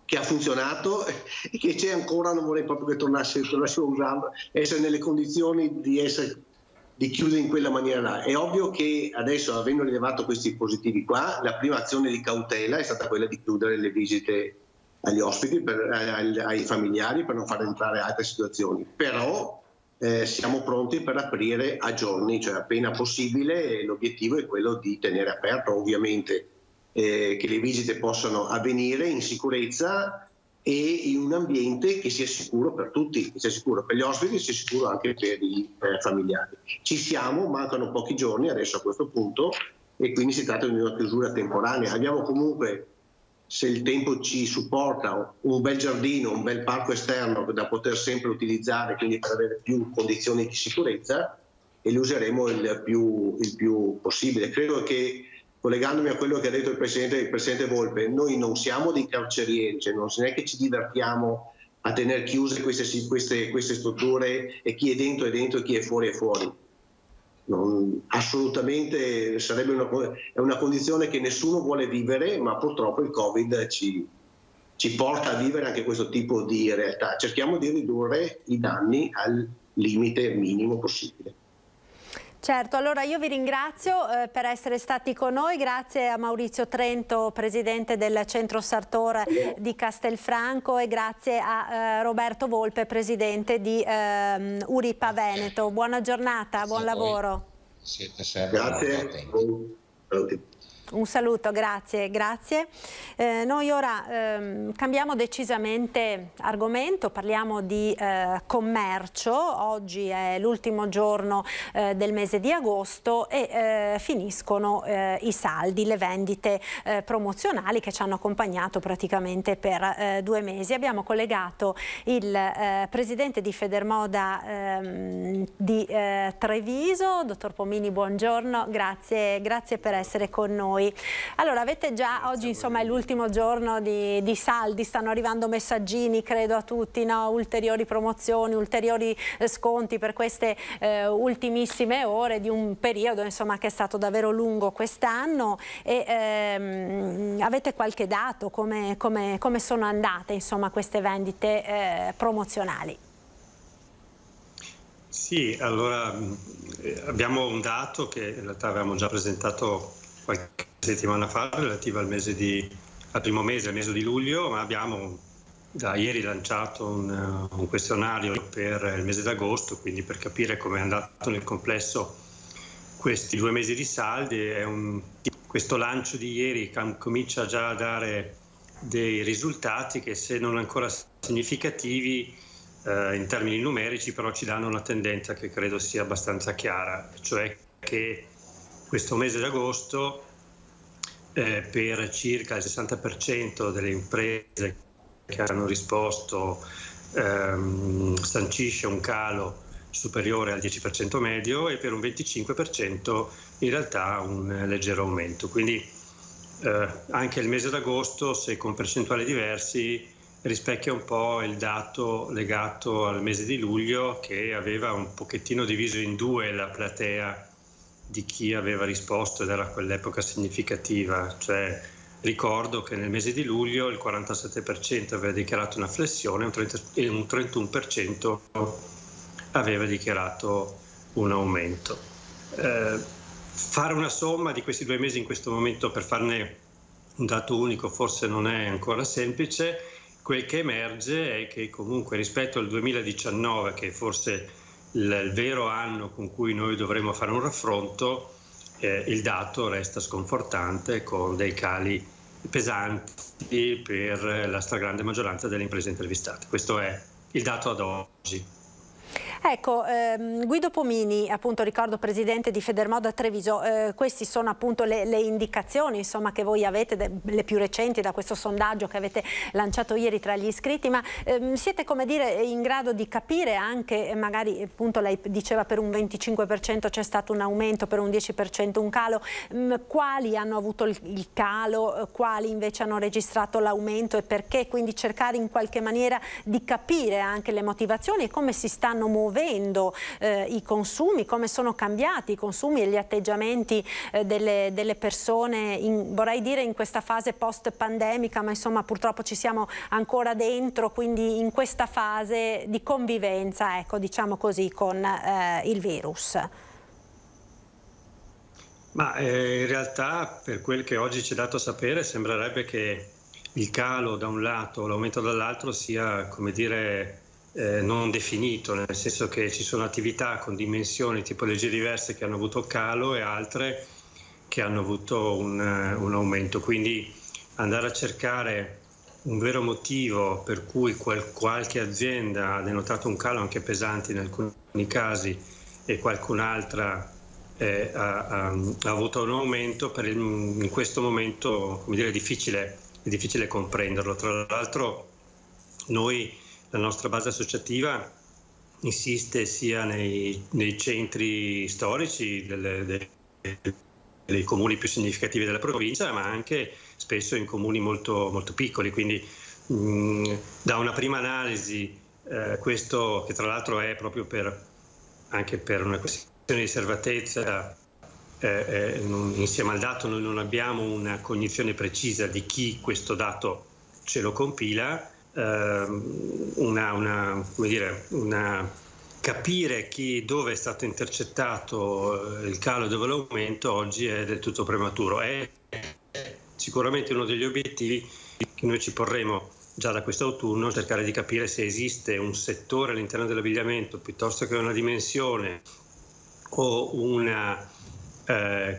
che ha funzionato e che c'è ancora. Non vorrei proprio che tornassimo a usarlo, essere nelle condizioni di chiudere in quella maniera là. È ovvio che adesso, avendo rilevato questi dispositivi qua, la prima azione di cautela è stata quella di chiudere le visite agli ospiti, ai familiari, per non far entrare altre situazioni. Però siamo pronti per aprire a giorni, cioè appena possibile. L'obiettivo è quello di tenere aperto, ovviamente, che le visite possano avvenire in sicurezza e in un ambiente che sia sicuro per tutti, che sia sicuro per gli ospiti e sia sicuro anche per i familiari. Ci siamo, mancano pochi giorni adesso a questo punto, e quindi si tratta di una chiusura temporanea. Abbiamo comunque, se il tempo ci supporta, un bel giardino, un bel parco esterno da poter sempre utilizzare, quindi per avere più condizioni di sicurezza, e li useremo il più possibile. Credo che, collegandomi a quello che ha detto il Presidente Volpe, noi non siamo dei carcerieri, cioè non è che ci divertiamo a tenere chiuse queste strutture e chi è dentro e chi è fuori è fuori. Assolutamente sarebbe una condizione che nessuno vuole vivere, ma purtroppo il Covid ci porta a vivere anche questo tipo di realtà. Cerchiamo di ridurre i danni al limite minimo possibile. Certo, allora io vi ringrazio per essere stati con noi, grazie a Maurizio Trento, Presidente del Centro Sartor di Castelfranco, e grazie a Roberto Volpe, Presidente di URIPA Veneto. Buona giornata, buon lavoro. Siete sempre Grazie. Un saluto, grazie. Noi ora cambiamo decisamente argomento, parliamo di commercio. Oggi è l'ultimo giorno del mese di agosto e finiscono i saldi, le vendite promozionali che ci hanno accompagnato praticamente per 2 mesi. Abbiamo collegato il Presidente di Federmoda di Treviso, dottor Pomini, buongiorno, grazie per essere con noi. Allora, avete già oggi, insomma, è l'ultimo giorno di saldi, stanno arrivando messaggini, credo a tutti, no? Ulteriori promozioni, ulteriori sconti per queste ultimissime ore di un periodo, insomma, che è stato davvero lungo quest'anno. E avete qualche dato? Come sono andate, insomma, queste vendite promozionali? Sì, allora abbiamo un dato che in realtà avevamo già presentato qualche settimana fa, relativo al primo mese, al mese di luglio, ma abbiamo da ieri lanciato un questionario per il mese d'agosto, quindi per capire come è andato nel complesso questi 2 mesi di saldi. Questo lancio di ieri comincia già a dare dei risultati che, se non ancora significativi in termini numerici, però ci danno una tendenza che credo sia abbastanza chiara, cioè che questo mese d'agosto per circa il 60% delle imprese che hanno risposto sancisce un calo superiore al 10% medio, e per un 25% in realtà un leggero aumento. Quindi anche il mese d'agosto, se con percentuali diversi, rispecchia un po' il dato legato al mese di luglio, che aveva un pochettino diviso in 2 la platea di chi aveva risposto, ed era quell'epoca significativa. Cioè, ricordo che nel mese di luglio il 47% aveva dichiarato una flessione e un 31% aveva dichiarato un aumento. Fare una somma di questi 2 mesi in questo momento per farne un dato unico forse non è ancora semplice. Quel che emerge è che comunque rispetto al 2019, che forse il vero anno con cui noi dovremo fare un raffronto, il dato resta sconfortante, con dei cali pesanti per la stragrande maggioranza delle imprese intervistate. Questo è il dato ad oggi. Ecco, Guido Pomini, appunto ricordo presidente di Federmoda Treviso, queste sono appunto le indicazioni insomma, che voi avete, le più recenti da questo sondaggio che avete lanciato ieri tra gli iscritti, ma siete come dire in grado di capire anche, magari appunto lei diceva per un 25% c'è stato un aumento, per un 10% un calo, quali hanno avuto il calo, quali invece hanno registrato l'aumento e perché, quindi cercare in qualche maniera di capire anche le motivazioni e come si stanno muovendo i consumi, come sono cambiati i consumi e gli atteggiamenti delle persone, vorrei dire in questa fase post pandemica, ma insomma purtroppo ci siamo ancora dentro, quindi in questa fase di convivenza, ecco, diciamo così, con il virus. Ma in realtà, per quel che oggi ci è dato sapere, sembrerebbe che il calo da un lato, l'aumento dall'altro sia, come dire, non definito, nel senso che ci sono attività con dimensioni, tipologie diverse che hanno avuto calo e altre che hanno avuto un aumento. Quindi andare a cercare un vero motivo per cui qualche azienda ha denotato un calo anche pesante in alcuni casi e qualcun'altra ha avuto un aumento, in questo momento, come dire, è difficile comprenderlo. Tra l'altro noi, la nostra base associativa insiste sia nei centri storici dei comuni più significativi della provincia, ma anche spesso in comuni molto, molto piccoli. Quindi da una prima analisi, questo che tra l'altro è proprio anche per una questione di riservatezza, insieme al dato noi non abbiamo una cognizione precisa di chi questo dato ce lo compila, capire dove è stato intercettato il calo e dove l'aumento oggi è del tutto prematuro. È sicuramente uno degli obiettivi che noi ci porremo già da quest'autunno, cercare di capire se esiste un settore all'interno dell'abbigliamento piuttosto che una dimensione o una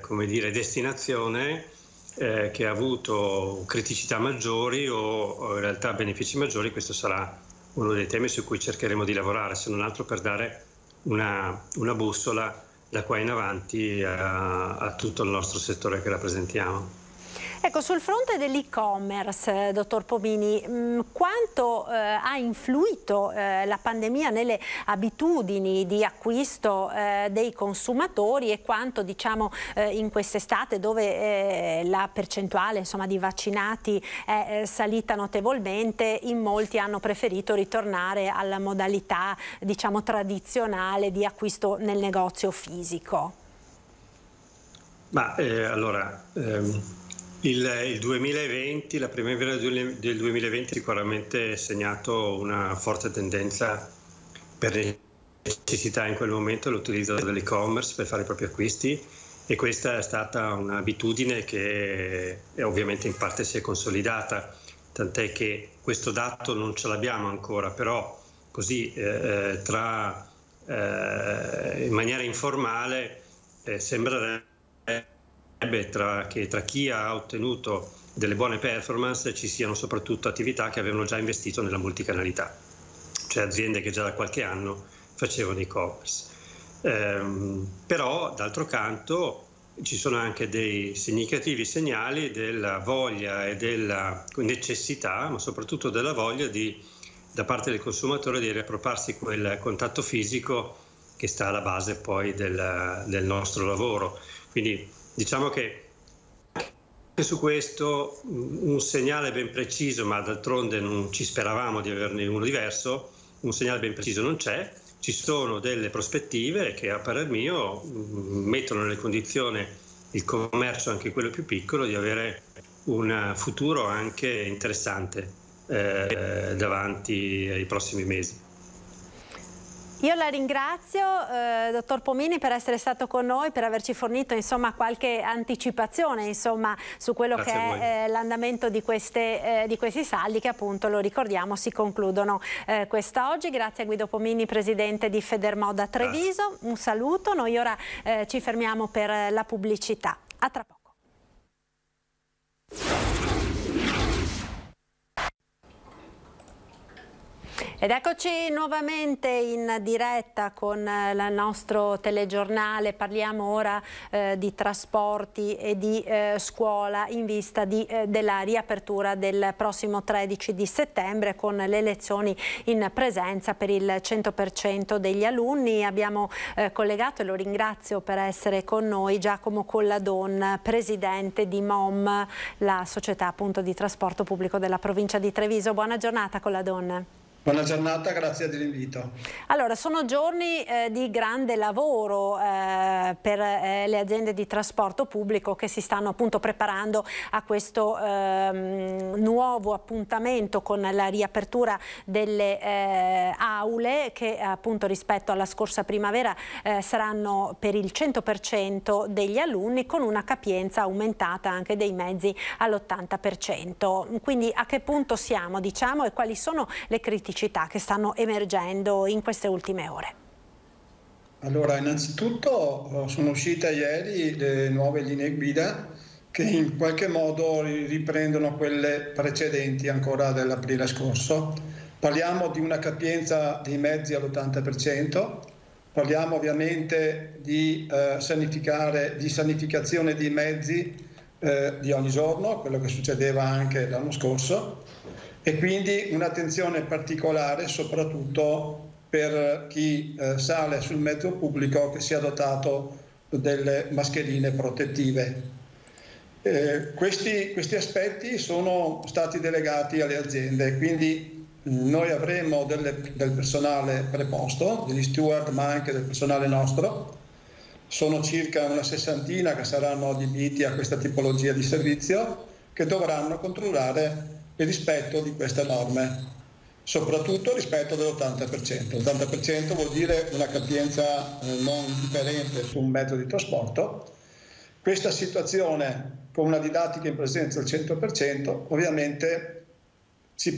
come dire, destinazione che ha avuto criticità maggiori o in realtà benefici maggiori. Questo sarà uno dei temi su cui cercheremo di lavorare, se non altro per dare una bussola da qua in avanti a tutto il nostro settore che rappresentiamo. Ecco, sul fronte dell'e-commerce, dottor Pomini, quanto ha influito la pandemia nelle abitudini di acquisto dei consumatori e quanto, diciamo, in quest'estate, dove la percentuale, insomma, di vaccinati è salita notevolmente, in molti hanno preferito ritornare alla modalità, diciamo, tradizionale di acquisto nel negozio fisico? Ma allora... Il 2020, la primavera del 2020 sicuramente ha segnato una forte tendenza per necessità in quel momento l'utilizzo dell'e-commerce per fare i propri acquisti, e questa è stata un'abitudine che ovviamente in parte si è consolidata, tant'è che questo dato non ce l'abbiamo ancora, però così in maniera informale sembrerebbe che tra chi ha ottenuto delle buone performance ci siano soprattutto attività che avevano già investito nella multicanalità, cioè aziende che già da qualche anno facevano e-commerce. Però d'altro canto ci sono anche dei significativi segnali della voglia e della necessità, ma soprattutto della voglia da parte del consumatore di riappropriarsi quel contatto fisico che sta alla base poi del nostro lavoro. Quindi diciamo che su questo un segnale ben preciso, ma d'altronde non ci speravamo di averne uno diverso, un segnale ben preciso non c'è. Ci sono delle prospettive che a parer mio mettono nelle condizioni il commercio, anche quello più piccolo, di avere un futuro anche interessante davanti ai prossimi mesi. Io la ringrazio, dottor Pomini, per essere stato con noi, per averci fornito, insomma, qualche anticipazione, insomma, su quello che è l'andamento di questi saldi che, appunto, lo ricordiamo, si concludono quest'oggi. Grazie a Guido Pomini, presidente di Federmoda Treviso. Un saluto. Noi ora ci fermiamo per la pubblicità. A tra poco. Ed eccoci nuovamente in diretta con il nostro telegiornale. Parliamo ora di trasporti e di scuola in vista della riapertura del prossimo 13 di settembre con le lezioni in presenza per il 100% degli alunni. Abbiamo collegato, e lo ringrazio per essere con noi, Giacomo Colladon, presidente di MOM, la società appunto di trasporto pubblico della provincia di Treviso. Buona giornata, Colladon. Buona giornata, grazie dell'invito. Allora, sono giorni di grande lavoro per le aziende di trasporto pubblico che si stanno appunto preparando a questo nuovo appuntamento con la riapertura delle aule che appunto rispetto alla scorsa primavera saranno per il 100% degli alunni, con una capienza aumentata anche dei mezzi all'80%. Quindi a che punto siamo, diciamo, e quali sono le criticità che stanno emergendo in queste ultime ore? Allora, innanzitutto sono uscite ieri le nuove linee guida che in qualche modo riprendono quelle precedenti ancora dell'aprile scorso. Parliamo di una capienza dei mezzi all'80%, parliamo ovviamente di sanificazione dei mezzi di ogni giorno, quello che succedeva anche l'anno scorso, e quindi un'attenzione particolare soprattutto per chi sale sul mezzo pubblico, che sia dotato delle mascherine protettive. Questi aspetti sono stati delegati alle aziende, quindi noi avremo del personale preposto, degli steward ma anche del personale nostro. Sono circa una 60 che saranno adibiti a questa tipologia di servizio, che dovranno controllare il rispetto di queste norme, soprattutto il rispetto dell'80%. L'80% vuol dire una capienza non differente su un mezzo di trasporto. Questa situazione con una didattica in presenza al 100% ovviamente ci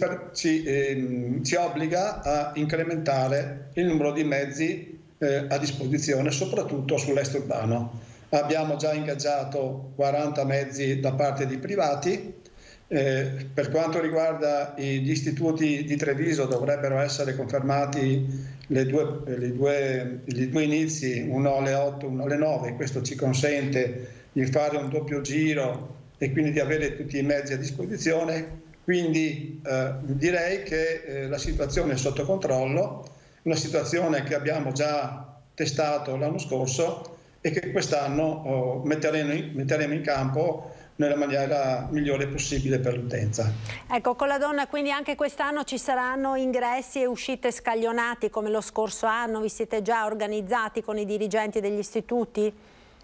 obbliga a incrementare il numero di mezzi a disposizione, soprattutto sull'est urbano. Abbiamo già ingaggiato 40 mezzi da parte di privati. Per quanto riguarda gli istituti di Treviso, dovrebbero essere confermati i due inizi, uno alle 8 e uno alle 9. Questo ci consente di fare un doppio giro e quindi di avere tutti i mezzi a disposizione. Quindi direi che la situazione è sotto controllo, una situazione che abbiamo già testato l'anno scorso e che quest'anno metteremo in campo nella maniera migliore possibile per l'utenza. Ecco, Colladon, quindi anche quest'anno ci saranno ingressi e uscite scaglionati come lo scorso anno? Vi siete già organizzati con i dirigenti degli istituti?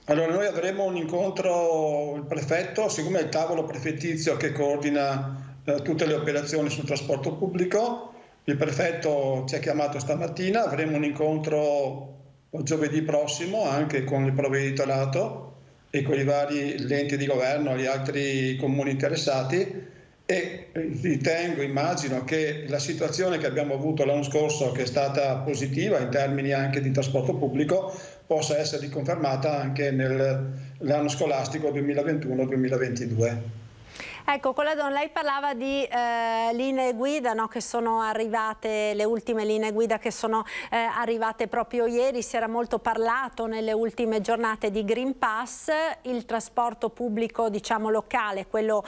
Allora, noi avremo un incontro, il prefetto, siccome è il tavolo prefettizio che coordina tutte le operazioni sul trasporto pubblico, il prefetto ci ha chiamato stamattina, avremo un incontro giovedì prossimo anche con il provveditorato e con i vari enti di governo, gli altri comuni interessati, e immagino che la situazione che abbiamo avuto l'anno scorso, che è stata positiva in termini anche di trasporto pubblico, possa essere riconfermata anche nell'anno scolastico 2021-2022. Ecco, Colladon, lei parlava di linee guida, no, che sono arrivate, le ultime linee guida che sono arrivate proprio ieri. Si era molto parlato nelle ultime giornate di Green Pass. Il trasporto pubblico, diciamo, locale, quello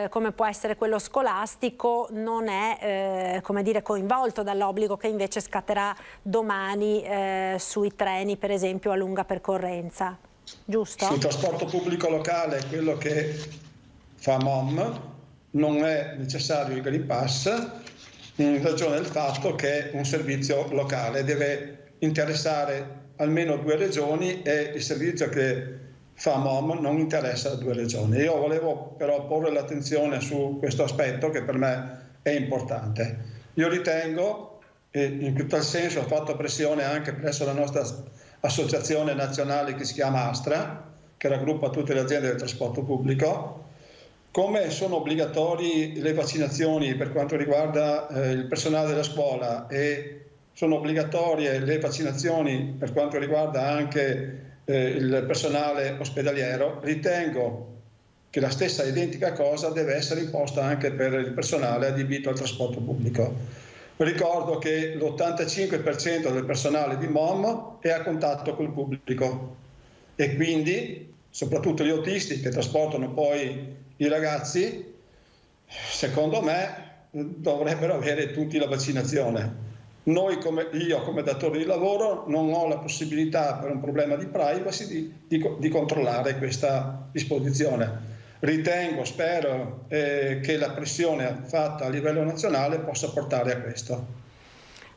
come può essere quello scolastico, non è come dire, coinvolto dall'obbligo che invece scatterà domani sui treni, per esempio, a lunga percorrenza. Giusto? Sul trasporto pubblico locale, quello che fa MOM, non è necessario il Green Pass in ragione del fatto che un servizio locale deve interessare almeno 2 regioni e il servizio che fa MOM non interessa 2 regioni. Io volevo però porre l'attenzione su questo aspetto che per me è importante. Io ritengo, e in tal senso ho fatto pressione anche presso la nostra associazione nazionale che si chiama ASTRA, che raggruppa tutte le aziende del trasporto pubblico, come sono obbligatori le vaccinazioni per quanto riguarda il personale della scuola e sono obbligatorie le vaccinazioni per quanto riguarda anche il personale ospedaliero, ritengo che la stessa identica cosa deve essere imposta anche per il personale adibito al trasporto pubblico. Ricordo che l'85% del personale di MOM è a contatto col pubblico e quindi, soprattutto gli autisti che trasportano poi i ragazzi, secondo me dovrebbero avere tutti la vaccinazione. Io come datore di lavoro non ho la possibilità, per un problema di privacy, di controllare questa disposizione. Ritengo, spero che la pressione fatta a livello nazionale possa portare a questo.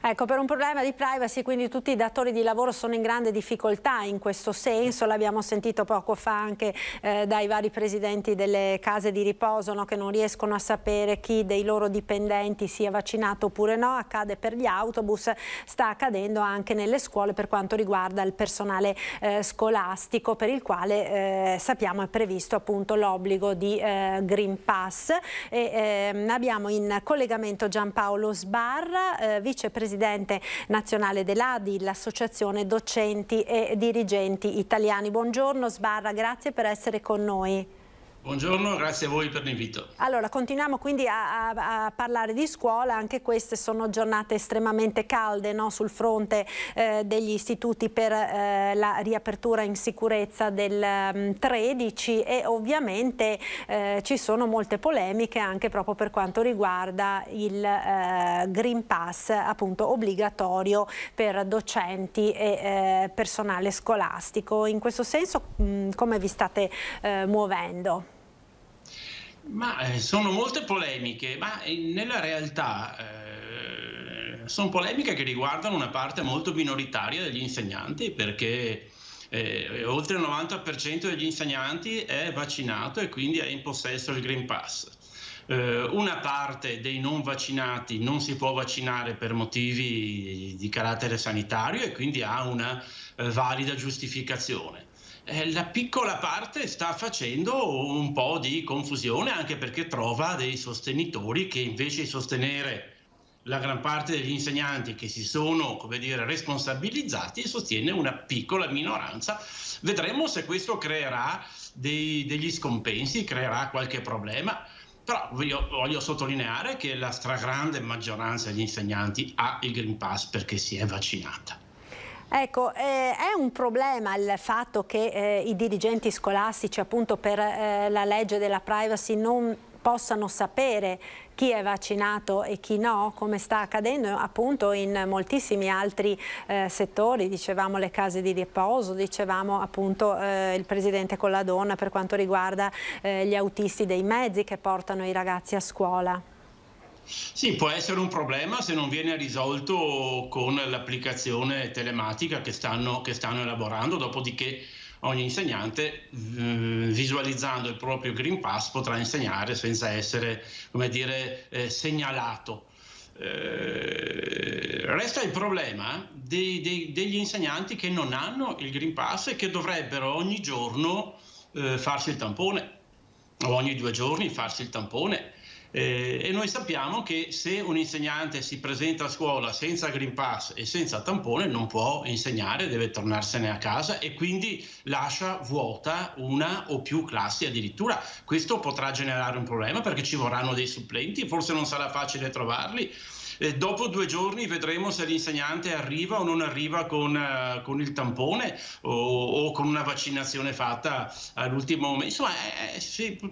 Ecco, per un problema di privacy, quindi tutti i datori di lavoro sono in grande difficoltà in questo senso, l'abbiamo sentito poco fa anche dai vari presidenti delle case di riposo, no, che non riescono a sapere chi dei loro dipendenti sia vaccinato oppure no. Accade per gli autobus, sta accadendo anche nelle scuole per quanto riguarda il personale scolastico, per il quale sappiamo è previsto appunto l'obbligo di Green Pass. Abbiamo in collegamento Giampaolo Sbarra, vicepresidente nazionale dell'ADI, l'Associazione Docenti e Dirigenti Italiani. Buongiorno Sbarra, grazie per essere con noi. Buongiorno, grazie a voi per l'invito. Allora, continuiamo quindi a parlare di scuola. Anche queste sono giornate estremamente calde, no? Sul fronte degli istituti per la riapertura in sicurezza del 13 e ovviamente ci sono molte polemiche anche proprio per quanto riguarda il Green Pass appunto obbligatorio per docenti e personale scolastico. In questo senso come vi state muovendo? Sono molte polemiche, ma nella realtà sono polemiche che riguardano una parte molto minoritaria degli insegnanti, perché oltre il 90% degli insegnanti è vaccinato e quindi è in possesso del Green Pass. Una parte dei non vaccinati non si può vaccinare per motivi di carattere sanitario e quindi ha una valida giustificazione. La piccola parte sta facendo un po' di confusione, anche perché trova dei sostenitori che invece di sostenere la gran parte degli insegnanti che si sono, come dire, responsabilizzati, sostiene una piccola minoranza. Vedremo se questo creerà degli scompensi, creerà qualche problema. Però io voglio sottolineare che la stragrande maggioranza degli insegnanti ha il Green Pass perché si è vaccinata. Ecco, è un problema il fatto che i dirigenti scolastici appunto per la legge della privacy non possano sapere chi è vaccinato e chi no, come sta accadendo appunto in moltissimi altri settori. Dicevamo le case di riposo, dicevamo appunto il presidente Colladonna per quanto riguarda gli autisti dei mezzi che portano i ragazzi a scuola. Sì, può essere un problema se non viene risolto con l'applicazione telematica che stanno elaborando, dopodiché ogni insegnante visualizzando il proprio Green Pass potrà insegnare senza essere, come dire, segnalato. Resta il problema degli insegnanti che non hanno il Green Pass e che dovrebbero ogni giorno farsi il tampone o ogni 2 giorni farsi il tampone. E noi sappiamo che se un insegnante si presenta a scuola senza Green Pass e senza tampone non può insegnare, deve tornarsene a casa e quindi lascia vuota una o più classi addirittura. Questo potrà generare un problema perché ci vorranno dei supplenti, forse non sarà facile trovarli. Dopo 2 giorni vedremo se l'insegnante arriva o non arriva con il tampone o con una vaccinazione fatta all'ultimo momento. Insomma,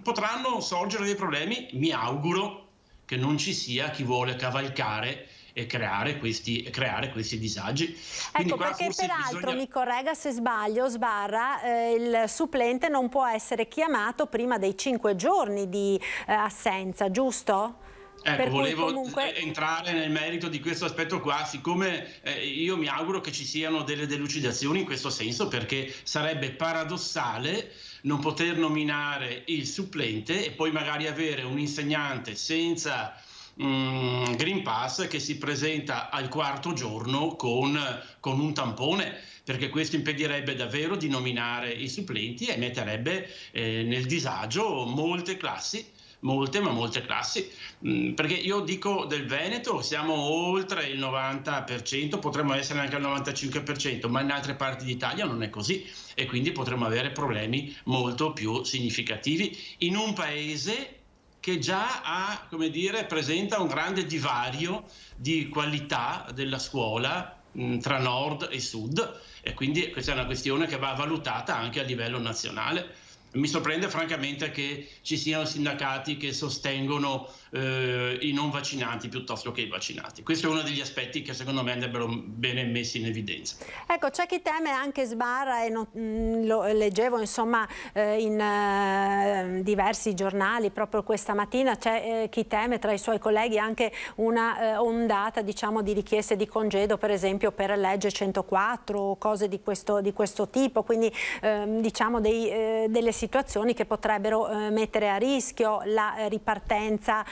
potranno sorgere dei problemi. Mi auguro che non ci sia chi vuole cavalcare e creare questi disagi. Quindi ecco perché peraltro, mi corregga se sbaglio, Sbarra, il supplente non può essere chiamato prima dei 5 giorni di assenza, giusto? Ecco, volevo entrare nel merito di questo aspetto qua, siccome io mi auguro che ci siano delle delucidazioni in questo senso, perché sarebbe paradossale non poter nominare il supplente e poi magari avere un insegnante senza Green Pass che si presenta al 4° giorno con un tampone, perché questo impedirebbe davvero di nominare i supplenti e metterebbe nel disagio molte classi. Molte classi, perché io dico del Veneto siamo oltre il 90%, potremmo essere anche al 95%, ma in altre parti d'Italia non è così e quindi potremmo avere problemi molto più significativi in un paese che già ha, come dire, presenta un grande divario di qualità della scuola tra nord e sud, e quindi questa è una questione che va valutata anche a livello nazionale. Mi sorprende francamente che ci siano sindacati che sostengono i non vaccinati piuttosto che i vaccinati. Questo è uno degli aspetti che secondo me andrebbero bene messi in evidenza. Ecco, c'è chi teme anche sbarra, e lo leggevo insomma in diversi giornali proprio questa mattina, c'è chi teme tra i suoi colleghi anche una ondata, diciamo, di richieste di congedo, per esempio per legge 104 o cose di questo tipo, quindi diciamo delle situazioni che potrebbero mettere a rischio la ripartenza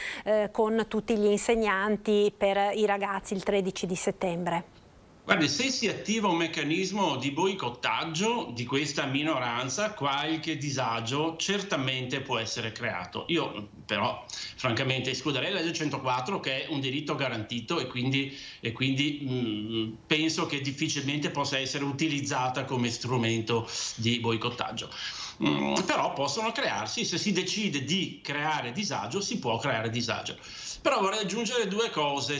con tutti gli insegnanti per i ragazzi il 13 di settembre. Guardi, se si attiva un meccanismo di boicottaggio di questa minoranza, qualche disagio certamente può essere creato. Io però francamente escluderei la legge 104, che è un diritto garantito, e quindi penso che difficilmente possa essere utilizzata come strumento di boicottaggio. Però possono crearsi, se si decide di creare disagio, si può creare disagio. Però vorrei aggiungere due cose,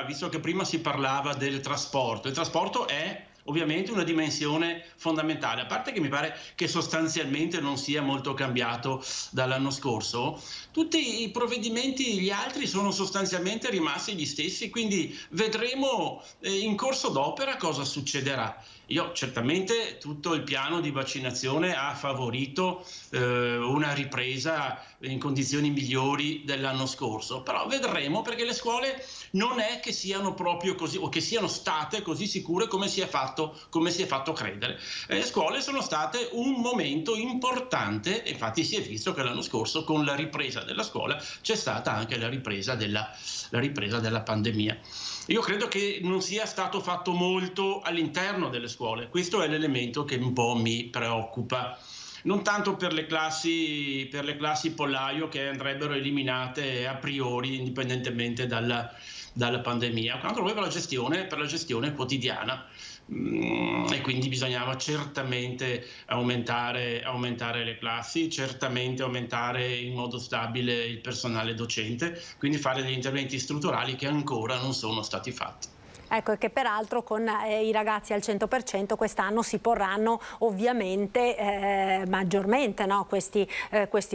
visto che prima si parlava del trasporto. Il trasporto è ovviamente una dimensione fondamentale, a parte che mi pare che sostanzialmente non sia molto cambiato dall'anno scorso. Tutti i provvedimenti, gli altri, sono sostanzialmente rimasti gli stessi, quindi vedremo in corso d'opera cosa succederà. Io certamente tutto il piano di vaccinazione ha favorito una ripresa in condizioni migliori dell'anno scorso, però vedremo, perché le scuole non è che siano proprio così, o che siano state così sicure come si è fatto credere. Le scuole sono state un momento importante, infatti si è visto che l'anno scorso con la ripresa della scuola c'è stata anche la ripresa della pandemia. Io credo che non sia stato fatto molto all'interno delle scuole, questo è l'elemento che un po' mi preoccupa. Non tanto per le classi pollaio, che andrebbero eliminate a priori indipendentemente dalla pandemia, quanto proprio per la gestione quotidiana. E quindi bisognava certamente aumentare le classi, certamente aumentare in modo stabile il personale docente, quindi fare degli interventi strutturali che ancora non sono stati fatti. Ecco, e che peraltro con i ragazzi al 100% quest'anno si porranno ovviamente maggiormente, no, questi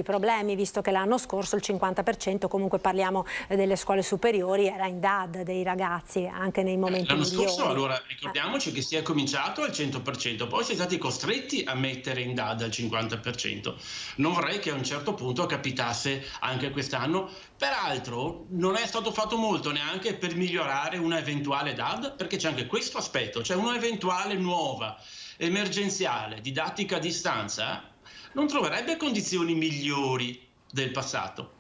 problemi, visto che l'anno scorso il 50%, comunque parliamo delle scuole superiori, era in DAD dei ragazzi anche nei momenti migliori. L'anno scorso, allora, ricordiamoci che si è cominciato al 100%, poi si è stati costretti a mettere in DAD al 50%. Non vorrei che a un certo punto capitasse anche quest'anno. Peraltro non è stato fatto molto neanche per migliorare una eventuale DAD, perché c'è anche questo aspetto, cioè un'eventuale nuova emergenziale didattica a distanza non troverebbe condizioni migliori del passato.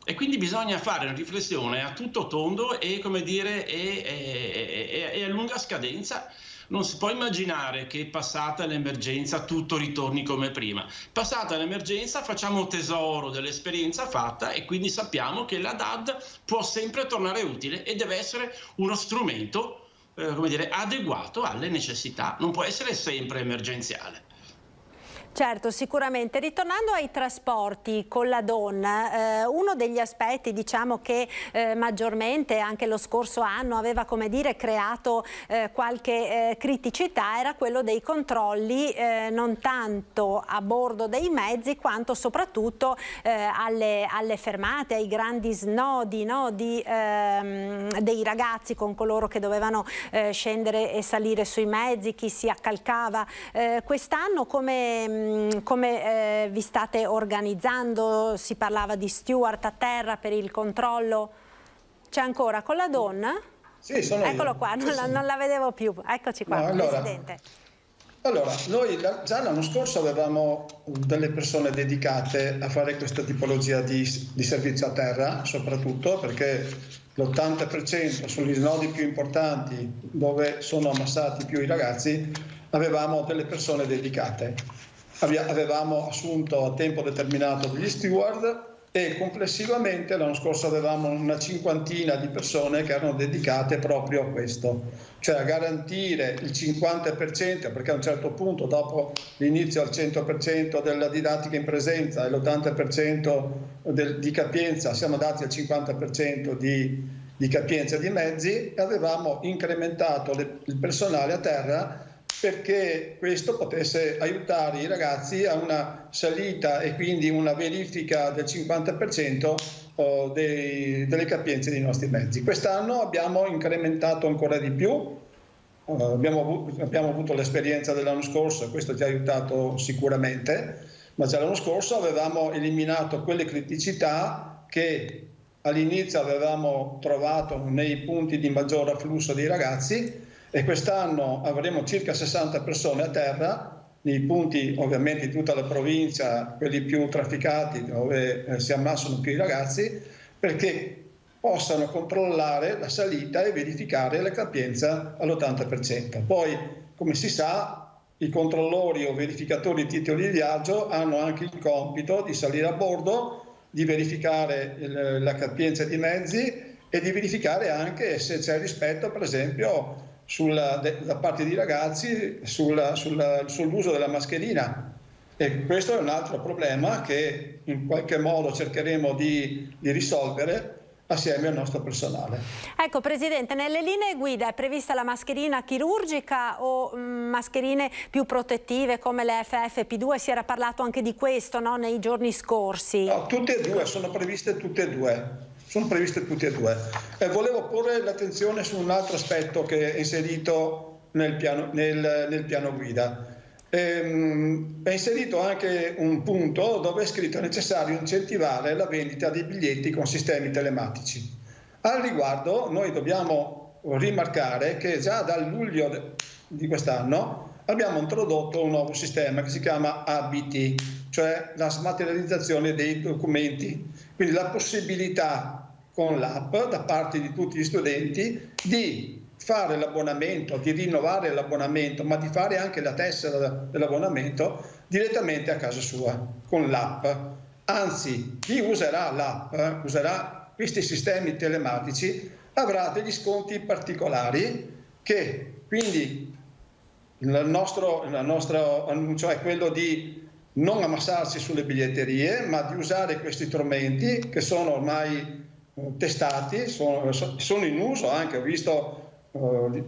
E quindi bisogna fare una riflessione a tutto tondo e, come dire, e a lunga scadenza. Non si può immaginare che passata l'emergenza tutto ritorni come prima. Passata l'emergenza facciamo tesoro dell'esperienza fatta e quindi sappiamo che la DAD può sempre tornare utile e deve essere uno strumento come dire, adeguato alle necessità, non può essere sempre emergenziale. Certo, sicuramente. Ritornando ai trasporti con la DON, uno degli aspetti, diciamo, che maggiormente anche lo scorso anno aveva, come dire, creato qualche criticità era quello dei controlli non tanto a bordo dei mezzi quanto soprattutto alle fermate, ai grandi snodi, no, dei ragazzi con coloro che dovevano scendere e salire sui mezzi, chi si accalcava. Quest'anno come vi state organizzando? Si parlava di steward a terra per il controllo. C'è ancora con la DON? Sì, sono Eccolo io. qua, non la vedevo più. Eccoci qua, no, Presidente. Allora, noi già l'anno scorso avevamo delle persone dedicate a fare questa tipologia di servizio a terra, soprattutto perché l'80% sugli snodi più importanti, dove sono ammassati più i ragazzi, avevamo delle persone dedicate. Avevamo assunto a tempo determinato degli steward e complessivamente l'anno scorso avevamo una cinquantina di persone che erano dedicate proprio a questo, cioè a garantire il 50%, perché a un certo punto, dopo l'inizio al 100% della didattica in presenza e l'80% di capienza, siamo andati al 50% di capienza di mezzi, e avevamo incrementato il personale a terra perché questo potesse aiutare i ragazzi a una salita e quindi una verifica del 50% delle capienze dei nostri mezzi. Quest'anno abbiamo incrementato ancora di più, abbiamo avuto l'esperienza dell'anno scorso e questo ci ha aiutato sicuramente, ma già l'anno scorso avevamo eliminato quelle criticità che all'inizio avevamo trovato nei punti di maggior afflusso dei ragazzi, e quest'anno avremo circa 60 persone a terra, nei punti ovviamente di tutta la provincia, quelli più trafficati dove si ammassano più i ragazzi, perché possano controllare la salita e verificare la capienza all'80%. Poi, come si sa, i controllori o verificatori di titoli di viaggio hanno anche il compito di salire a bordo, di verificare la capienza di mezzi e di verificare anche se c'è rispetto, per esempio, da parte dei ragazzi sull'uso della mascherina, e questo è un altro problema che in qualche modo cercheremo di risolvere assieme al nostro personale. Ecco Presidente, nelle linee guida è prevista la mascherina chirurgica o mascherine più protettive come le FFP2? Si era parlato anche di questo, no, nei giorni scorsi. No, tutte e due, sono previste tutte e due. Sono previste tutte e due. Volevo porre l'attenzione su un altro aspetto che è inserito nel piano guida. È inserito anche un punto dove è scritto: è necessario incentivare la vendita dei biglietti con sistemi telematici. Al riguardo noi dobbiamo rimarcare che già dal luglio di quest'anno abbiamo introdotto un nuovo sistema che si chiama ABT, cioè la smaterializzazione dei documenti, quindi la possibilità con l'app da parte di tutti gli studenti di fare l'abbonamento, di rinnovare l'abbonamento, ma di fare anche la tessera dell'abbonamento direttamente a casa sua con l'app. Anzi, chi userà l'app, userà questi sistemi telematici, avrà degli sconti particolari, che quindi il nostro annuncio è quello di non ammassarsi sulle biglietterie, ma di usare questi strumenti che sono ormai testati, sono in uso anche, ho visto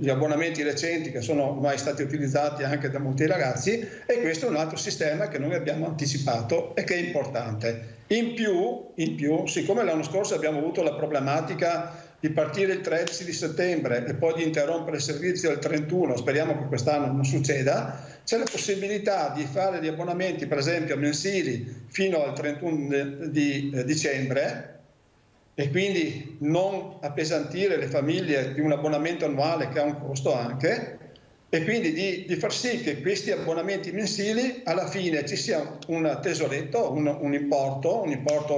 gli abbonamenti recenti che sono ormai stati utilizzati anche da molti ragazzi, e questo è un altro sistema che noi abbiamo anticipato e che è importante. In più, siccome l'anno scorso abbiamo avuto la problematica di partire il 13 di settembre e poi di interrompere il servizio il 31, speriamo che quest'anno non succeda, c'è la possibilità di fare gli abbonamenti, per esempio mensili, fino al 31 di dicembre, e quindi non appesantire le famiglie di un abbonamento annuale che ha un costo anche, e quindi di far sì che questi abbonamenti mensili alla fine ci sia un tesoretto, un importo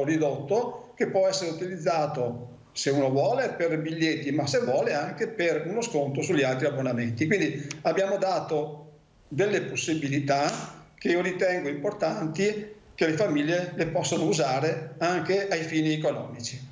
ridotto, che può essere utilizzato, se uno vuole, per biglietti, ma se vuole anche per uno sconto sugli altri abbonamenti. Quindi abbiamo dato delle possibilità che io ritengo importanti, che le famiglie le possono usare anche ai fini economici.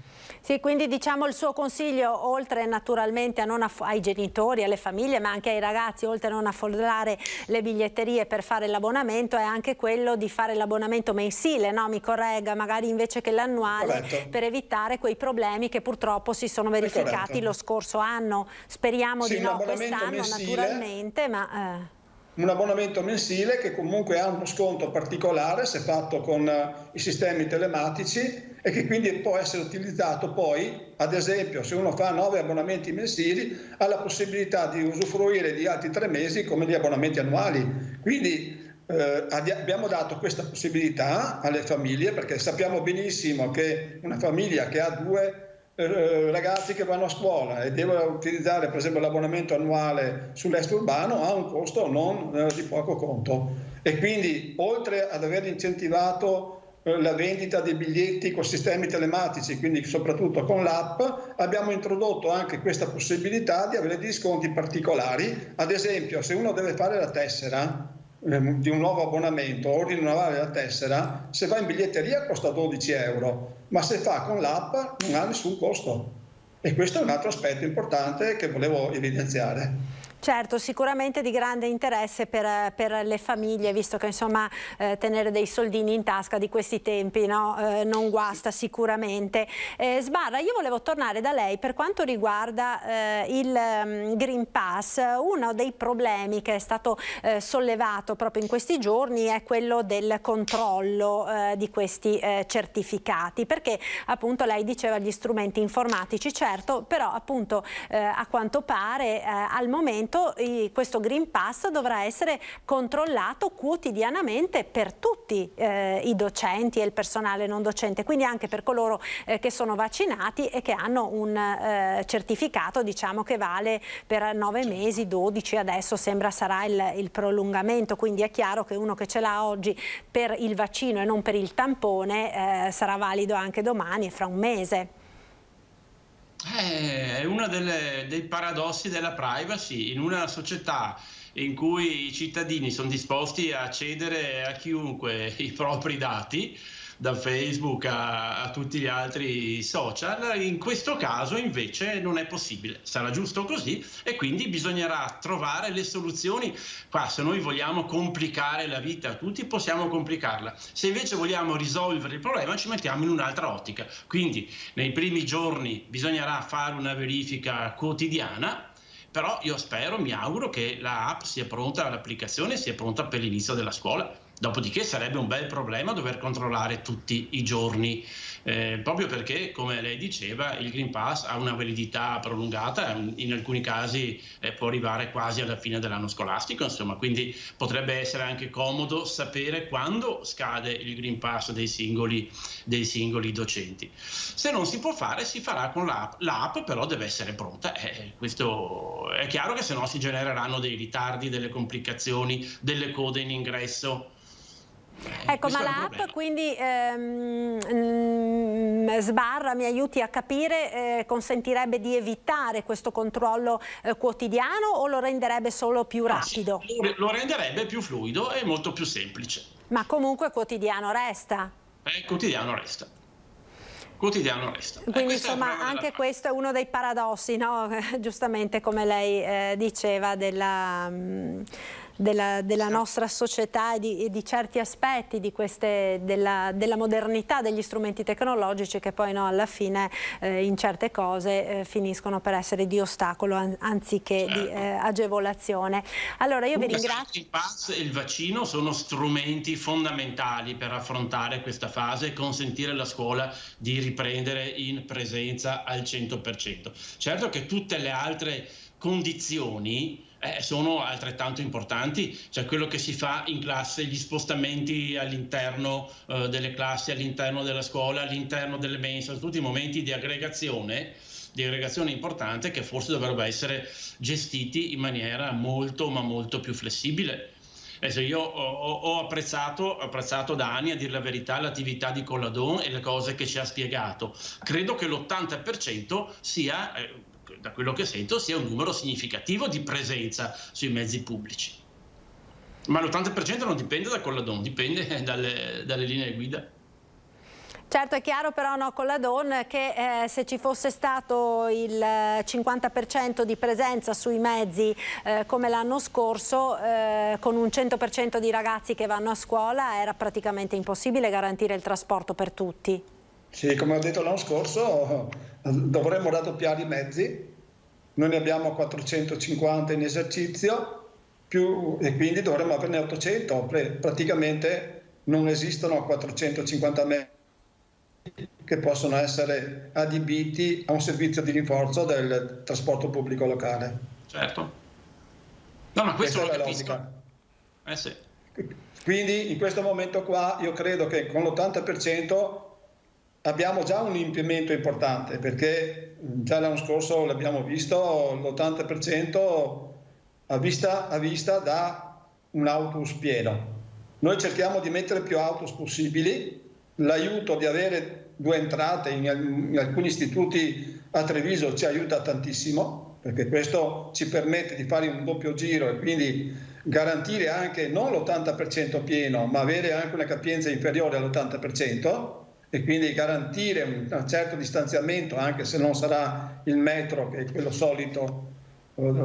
Sì, quindi diciamo il suo consiglio, oltre naturalmente ai genitori, alle famiglie, ma anche ai ragazzi, oltre a non affollare le biglietterie per fare l'abbonamento, è anche quello di fare l'abbonamento mensile, no? Mi corregga, magari invece che l'annuale, per evitare quei problemi che purtroppo si sono verificati lo scorso anno. Speriamo di no quest'anno naturalmente, ma... Un abbonamento mensile che comunque ha uno sconto particolare se fatto con i sistemi telematici, e che quindi può essere utilizzato poi, ad esempio, se uno fa 9 abbonamenti mensili, ha la possibilità di usufruire di altri 3 mesi come gli abbonamenti annuali. Quindi abbiamo dato questa possibilità alle famiglie, perché sappiamo benissimo che una famiglia che ha 2 ragazzi che vanno a scuola e devono utilizzare per esempio l'abbonamento annuale sull'extraurbano ha un costo non di poco conto, e quindi oltre ad aver incentivato la vendita dei biglietti con sistemi telematici, quindi soprattutto con l'app, abbiamo introdotto anche questa possibilità di avere degli sconti particolari. Ad esempio, se uno deve fare la tessera di un nuovo abbonamento o rinnovare la tessera, se va in biglietteria costa 12 euro, ma se fa con l'app non ha nessun costo. E questo è un altro aspetto importante che volevo evidenziare. Certo, sicuramente di grande interesse per le famiglie, visto che insomma tenere dei soldini in tasca di questi tempi, no? Non guasta sicuramente. Sbarra, io volevo tornare da lei per quanto riguarda il Green Pass. Uno dei problemi che è stato sollevato proprio in questi giorni è quello del controllo di questi certificati, perché appunto lei diceva gli strumenti informatici, certo, però appunto a quanto pare al momento questo Green Pass dovrà essere controllato quotidianamente per tutti i docenti e il personale non docente, quindi anche per coloro che sono vaccinati e che hanno un certificato, diciamo, che vale per 9 mesi, 12 adesso sembra sarà il prolungamento, quindi è chiaro che uno che ce l'ha oggi per il vaccino e non per il tampone sarà valido anche domani e fra un mese. È uno dei paradossi della privacy in una società in cui i cittadini sono disposti a cedere a chiunque i propri dati, da Facebook a tutti gli altri social. In questo caso invece non è possibile, sarà giusto così e quindi bisognerà trovare le soluzioni. Qua, se noi vogliamo complicare la vita a tutti, possiamo complicarla, se invece vogliamo risolvere il problema ci mettiamo in un'altra ottica. Quindi nei primi giorni bisognerà fare una verifica quotidiana, però io spero, mi auguro che l'app sia pronta, l'applicazione sia pronta per l'inizio della scuola. Dopodiché sarebbe un bel problema dover controllare tutti i giorni, proprio perché, come lei diceva, il Green Pass ha una validità prolungata, in alcuni casi può arrivare quasi alla fine dell'anno scolastico, insomma, quindi potrebbe essere anche comodo sapere quando scade il Green Pass dei singoli docenti. Se non si può fare, si farà con l'app. L'app però deve essere pronta, questo è chiaro, che se no si genereranno dei ritardi, delle complicazioni, delle code in ingresso. Ecco, ma l'app quindi Sbarra, mi aiuti a capire, consentirebbe di evitare questo controllo quotidiano o lo renderebbe solo più rapido? Sì, lo renderebbe più fluido e molto più semplice. Ma comunque quotidiano resta? Quotidiano resta. Quotidiano resta. Quindi insomma anche questo è uno dei paradossi, no? Giustamente come lei diceva della nostra società e di certi aspetti della modernità degli strumenti tecnologici che poi alla fine in certe cose finiscono per essere di ostacolo anziché di agevolazione. Allora io vi ringrazio. Il pass e il vaccino sono strumenti fondamentali per affrontare questa fase e consentire alla scuola di riprendere in presenza al 100%. Certo che tutte le altre condizioni sono altrettanto importanti, cioè quello che si fa in classe, gli spostamenti all'interno delle classi, all'interno della scuola, all'interno delle mense, tutti i momenti di aggregazione importante che forse dovrebbero essere gestiti in maniera molto ma molto più flessibile. Adesso io ho apprezzato da anni, a dire la verità, l'attività di Colladon e le cose che ci ha spiegato. Credo che l'80% sia, da quello che sento, sia un numero significativo di presenza sui mezzi pubblici. Ma l'80% non dipende da Colladon, dipende dalle linee guida. Certo, è chiaro però, Colladon, che se ci fosse stato il 50% di presenza sui mezzi come l'anno scorso, con un 100% di ragazzi che vanno a scuola, era praticamente impossibile garantire il trasporto per tutti. Sì, come ho detto l'anno scorso, dovremmo raddoppiare i mezzi, noi ne abbiamo 450 in esercizio, e quindi dovremmo averne 800, praticamente non esistono 450 mezzi che possono essere adibiti a un servizio di rinforzo del trasporto pubblico locale. Certo. No, ma questo lo capisco. Sì. Quindi in questo momento qua io credo che con l'80% abbiamo già un implemento importante, perché già l'anno scorso l'abbiamo visto, l'80% a vista da un autobus pieno. Noi cerchiamo di mettere più autobus possibili. L'aiuto di avere 2 entrate in alcuni istituti a Treviso ci aiuta tantissimo, perché questo ci permette di fare un doppio giro e quindi garantire anche non l'80% pieno, ma avere anche una capienza inferiore all'80%, e quindi garantire un certo distanziamento, anche se non sarà il metro, che è quello solito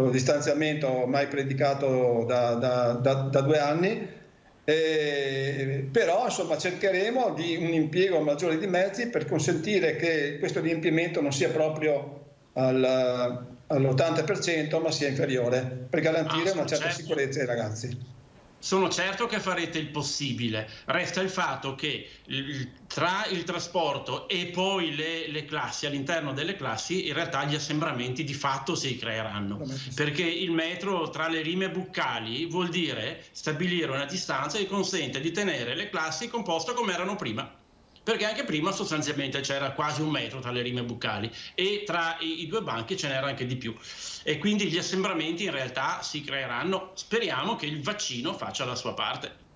distanziamento mai predicato da 2 anni. Però insomma cercheremo di un impiego maggiore di mezzi per consentire che questo riempimento non sia proprio all'80%, ma sia inferiore, per garantire una certa sicurezza ai ragazzi. Sono certo che farete il possibile. Resta il fatto che tra il trasporto e poi le classi, all'interno delle classi, in realtà gli assembramenti di fatto si creeranno. Perché il metro tra le rime buccali vuol dire stabilire una distanza che consente di tenere le classi composte come erano prima. Perché anche prima sostanzialmente c'era quasi 1 metro tra le rime buccali e tra i 2 banchi ce n'era anche di più. E quindi gli assembramenti in realtà si creeranno. Speriamo che il vaccino faccia la sua parte.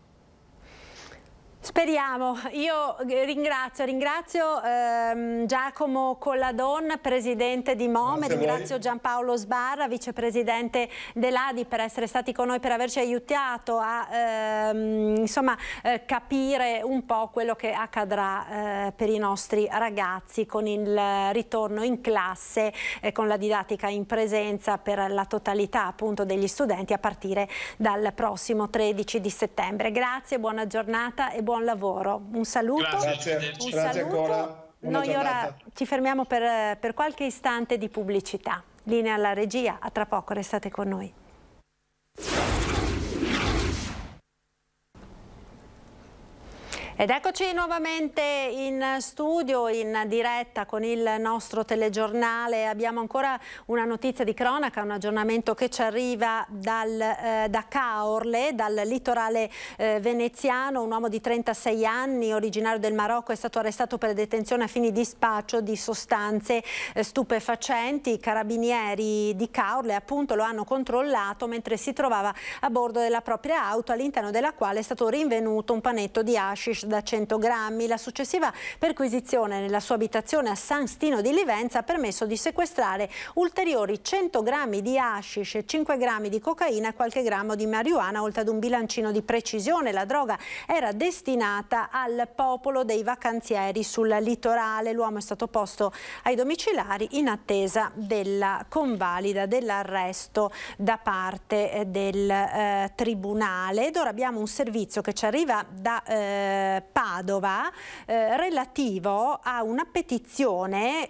Speriamo. Io ringrazio Giacomo Colladon, presidente di MOME, ringrazio Giampaolo Sbarra, vicepresidente dell'ADI, per essere stati con noi, per averci aiutato a capire un po' quello che accadrà per i nostri ragazzi con il ritorno in classe, con la didattica in presenza per la totalità appunto degli studenti a partire dal prossimo 13 di settembre. Grazie, buona giornata e buon lavoro. Un saluto. Grazie ancora. Noi ora ci fermiamo per qualche istante di pubblicità. Linea alla regia, a tra poco, restate con noi. Ed eccoci nuovamente in studio, in diretta con il nostro telegiornale. Abbiamo ancora una notizia di cronaca, un aggiornamento che ci arriva da Caorle, dal litorale veneziano. Un uomo di 36 anni, originario del Marocco, è stato arrestato per detenzione a fini di spaccio di sostanze stupefacenti. I carabinieri di Caorle appunto lo hanno controllato mentre si trovava a bordo della propria auto, all'interno della quale è stato rinvenuto un panetto di hashish da 100 grammi. La successiva perquisizione nella sua abitazione a San Stino di Livenza ha permesso di sequestrare ulteriori 100 grammi di hashish, 5 grammi di cocaina e qualche grammo di marijuana, oltre ad un bilancino di precisione. La droga era destinata al popolo dei vacanzieri sul litorale. L'uomo è stato posto ai domiciliari in attesa della convalida dell'arresto da parte del tribunale. Ed ora abbiamo un servizio che ci arriva da Padova relativo a una petizione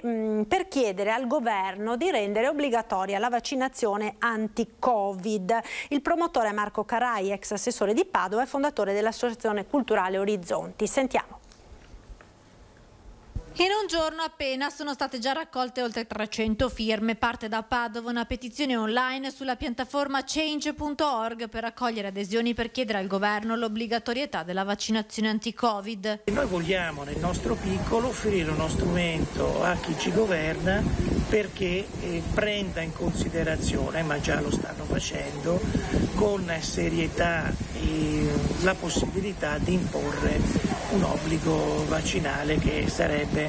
per chiedere al governo di rendere obbligatoria la vaccinazione anti-Covid. Il promotore è Marco Carai, ex assessore di Padova e fondatore dell'Associazione Culturale Orizzonti. Sentiamo. In un giorno appena sono state già raccolte oltre 300 firme. Parte da Padova una petizione online sulla piattaforma change.org per raccogliere adesioni per chiedere al governo l'obbligatorietà della vaccinazione anti-Covid. Noi vogliamo nel nostro piccolo offrire uno strumento a chi ci governa perché prenda in considerazione, ma già lo stanno facendo, con serietà la possibilità di imporre un obbligo vaccinale che sarebbe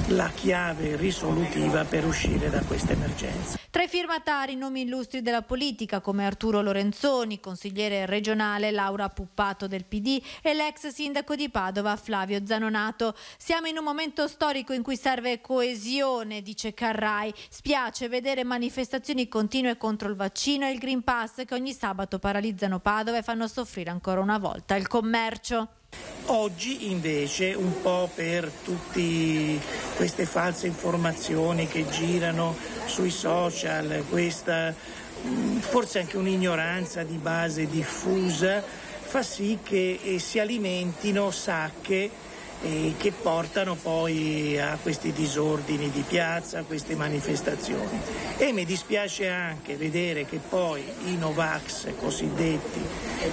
la chiave risolutiva per uscire da questa emergenza. Tra i firmatari nomi illustri della politica come Arturo Lorenzoni, consigliere regionale Laura Puppato del PD e l'ex sindaco di Padova Flavio Zanonato. Siamo in un momento storico in cui serve coesione, dice Carrai. Spiace vedere manifestazioni continue contro il vaccino e il Green Pass che ogni sabato paralizzano Padova e fanno soffrire ancora una volta il commercio. Oggi invece, un po' per tutte queste false informazioni che girano sui social, questa forse anche un'ignoranza di base diffusa, fa sì che si alimentino sacche che portano poi a questi disordini di piazza, a queste manifestazioni. E mi dispiace anche vedere che poi i Novax cosiddetti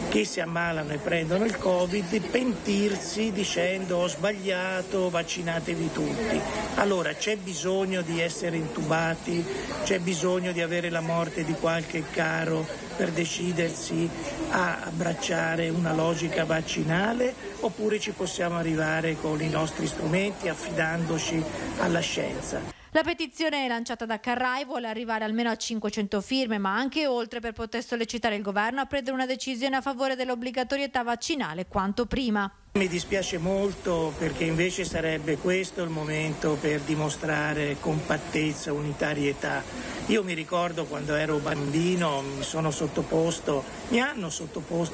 che si ammalano e prendono il Covid pentirsi dicendo ho sbagliato, vaccinatevi tutti. Allora c'è bisogno di essere intubati, c'è bisogno di avere la morte di qualche caro per decidersi a abbracciare una logica vaccinale, oppure ci possiamo arrivare con i nostri strumenti affidandoci alla scienza. La petizione lanciata da Carrai vuole arrivare almeno a 500 firme, ma anche oltre, per poter sollecitare il governo a prendere una decisione a favore dell'obbligatorietà vaccinale quanto prima. Mi dispiace molto, perché invece sarebbe questo il momento per dimostrare compattezza, unitarietà. Io mi ricordo quando ero bambino mi hanno sottoposto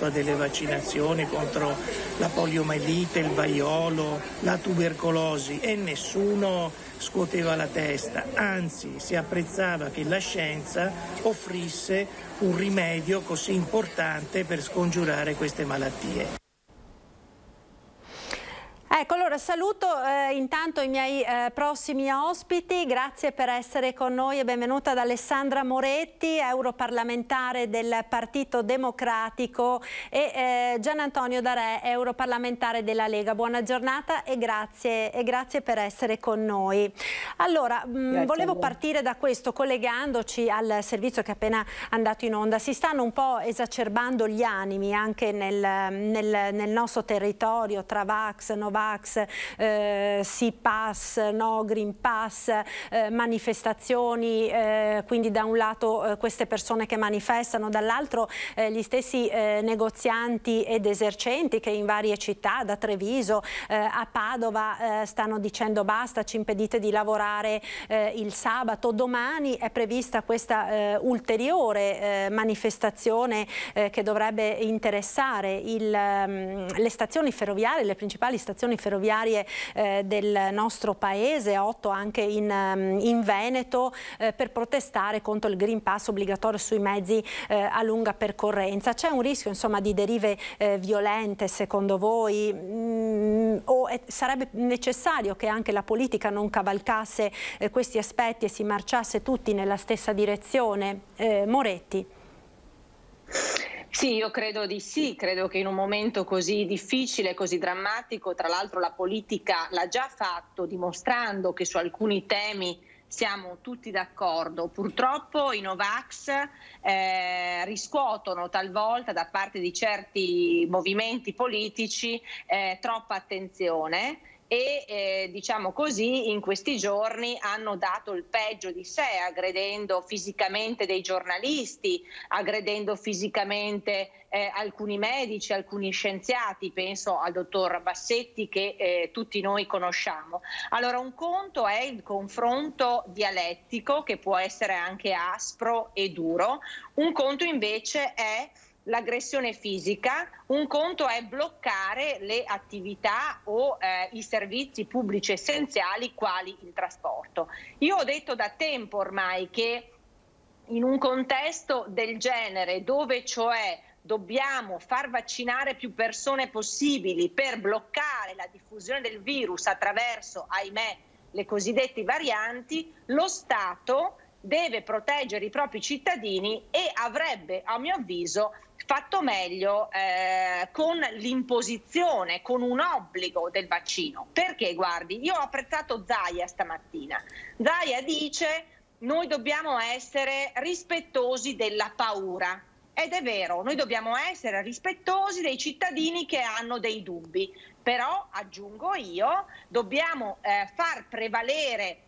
a delle vaccinazioni contro la poliomielite, il vaiolo, la tubercolosi, e nessuno scuoteva la testa, anzi si apprezzava che la scienza offrisse un rimedio così importante per scongiurare queste malattie. Ecco, allora saluto intanto i miei prossimi ospiti, grazie per essere con noi e benvenuta ad Alessandra Moretti, europarlamentare del Partito Democratico, e Gian Antonio Darè, europarlamentare della Lega. Buona giornata e grazie per essere con noi. Allora, volevo partire da questo, collegandoci al servizio che è appena andato in onda. Si stanno un po' esacerbando gli animi anche nel nostro territorio tra Vax, Novax, Sì Pass, No Green Pass, manifestazioni, quindi da un lato queste persone che manifestano, dall'altro gli stessi negozianti ed esercenti che in varie città, da Treviso a Padova, stanno dicendo basta, ci impedite di lavorare il sabato. Domani è prevista questa ulteriore manifestazione che dovrebbe interessare le stazioni ferroviarie, le principali stazioni ferroviarie del nostro paese, 8 anche in Veneto, per protestare contro il Green Pass obbligatorio sui mezzi a lunga percorrenza. C'è un rischio, insomma, di derive violente secondo voi? O sarebbe necessario che anche la politica non cavalcasse questi aspetti e si marciasse tutti nella stessa direzione? Moretti. Sì, io credo di sì, credo che in un momento così difficile, così drammatico, tra l'altro la politica l'ha già fatto, dimostrando che su alcuni temi siamo tutti d'accordo. Purtroppo i Novax riscuotono talvolta da parte di certi movimenti politici troppa attenzione, e diciamo così in questi giorni hanno dato il peggio di sé, aggredendo fisicamente dei giornalisti, aggredendo fisicamente alcuni medici, alcuni scienziati, penso al dottor Bassetti che tutti noi conosciamo. Allora, un conto è il confronto dialettico, che può essere anche aspro e duro, un conto invece è l'aggressione fisica, un conto è bloccare le attività o i servizi pubblici essenziali quali il trasporto. Io ho detto da tempo ormai che in un contesto del genere, dove cioè dobbiamo far vaccinare più persone possibili per bloccare la diffusione del virus attraverso, ahimè, le cosiddette varianti, lo Stato deve proteggere i propri cittadini e avrebbe, a mio avviso, fatto meglio con l'imposizione, con un obbligo del vaccino. Perché, guardi, io ho apprezzato Zaia stamattina. Zaia dice: noi dobbiamo essere rispettosi della paura. Ed è vero, noi dobbiamo essere rispettosi dei cittadini che hanno dei dubbi. Però, aggiungo io, dobbiamo far prevalere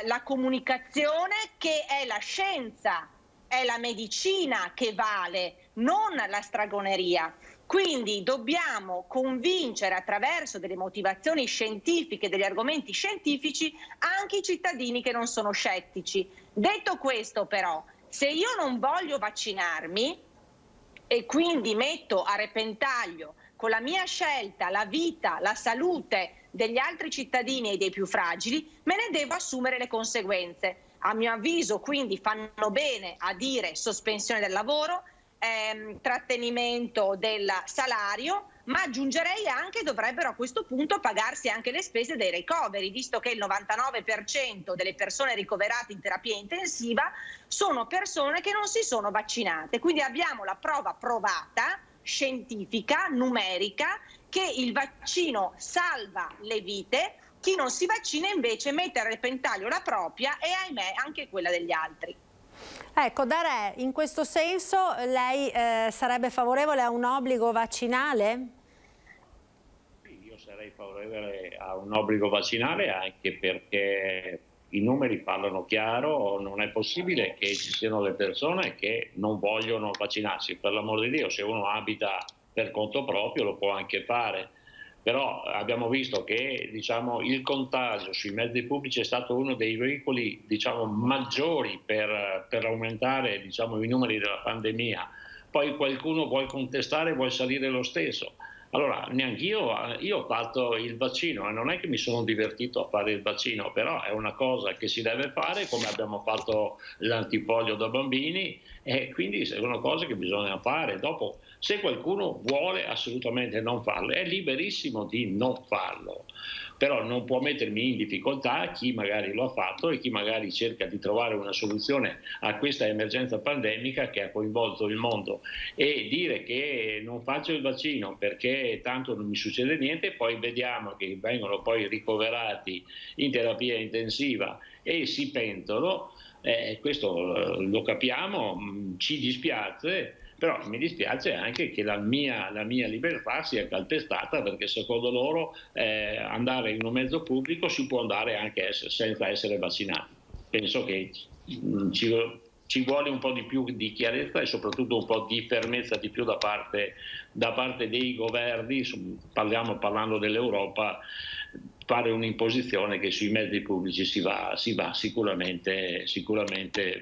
la comunicazione, che è la scienza, è la medicina che vale, non la stragoneria. Quindi dobbiamo convincere attraverso delle motivazioni scientifiche, degli argomenti scientifici, anche i cittadini che non sono scettici. Detto questo, però, se io non voglio vaccinarmi e quindi metto a repentaglio con la mia scelta la vita, la salute degli altri cittadini e dei più fragili, me ne devo assumere le conseguenze. A mio avviso, quindi, fanno bene a dire sospensione del lavoro, trattenimento del salario, ma aggiungerei anche dovrebbero a questo punto pagarsi anche le spese dei ricoveri, visto che il 99% delle persone ricoverate in terapia intensiva sono persone che non si sono vaccinate. Quindi abbiamo la prova provata, scientifica, numerica, che il vaccino salva le vite. Chi non si vaccina invece mette a repentaglio la propria e, ahimè, anche quella degli altri. Ecco, Darè, in questo senso lei sarebbe favorevole a un obbligo vaccinale? Io sarei favorevole a un obbligo vaccinale, anche perché I numeri parlano chiaro, non è possibile che ci siano le persone che non vogliono vaccinarsi. Per l'amor di Dio, se uno abita per conto proprio lo può anche fare. Però abbiamo visto che il contagio sui mezzi pubblici è stato uno dei veicoli maggiori per aumentare i numeri della pandemia. Poi qualcuno vuole contestare, vuole salire lo stesso. Allora, io ho fatto il vaccino e non è che mi sono divertito a fare il vaccino, però è una cosa che si deve fare, come abbiamo fatto l'antipolio da bambini, e quindi è una cosa che bisogna fare. Dopo, se qualcuno vuole assolutamente non farlo, è liberissimo di non farlo, però non può mettermi in difficoltà chi magari lo ha fatto e chi magari cerca di trovare una soluzione a questa emergenza pandemica che ha coinvolto il mondo, e dire che non faccio il vaccino perché tanto non mi succede niente, poi vediamo che vengono poi ricoverati in terapia intensiva e si pentono, questo lo capiamo, ci dispiace. Però mi dispiace anche che la mia libertà sia calpestata, perché secondo loro andare in un mezzo pubblico si può andare anche senza essere vaccinati. Penso che ci vuole un po' di più di chiarezza e soprattutto un po' di fermezza di più da parte dei governi, parlando dell'Europa, fare un'imposizione che sui mezzi pubblici si va sicuramente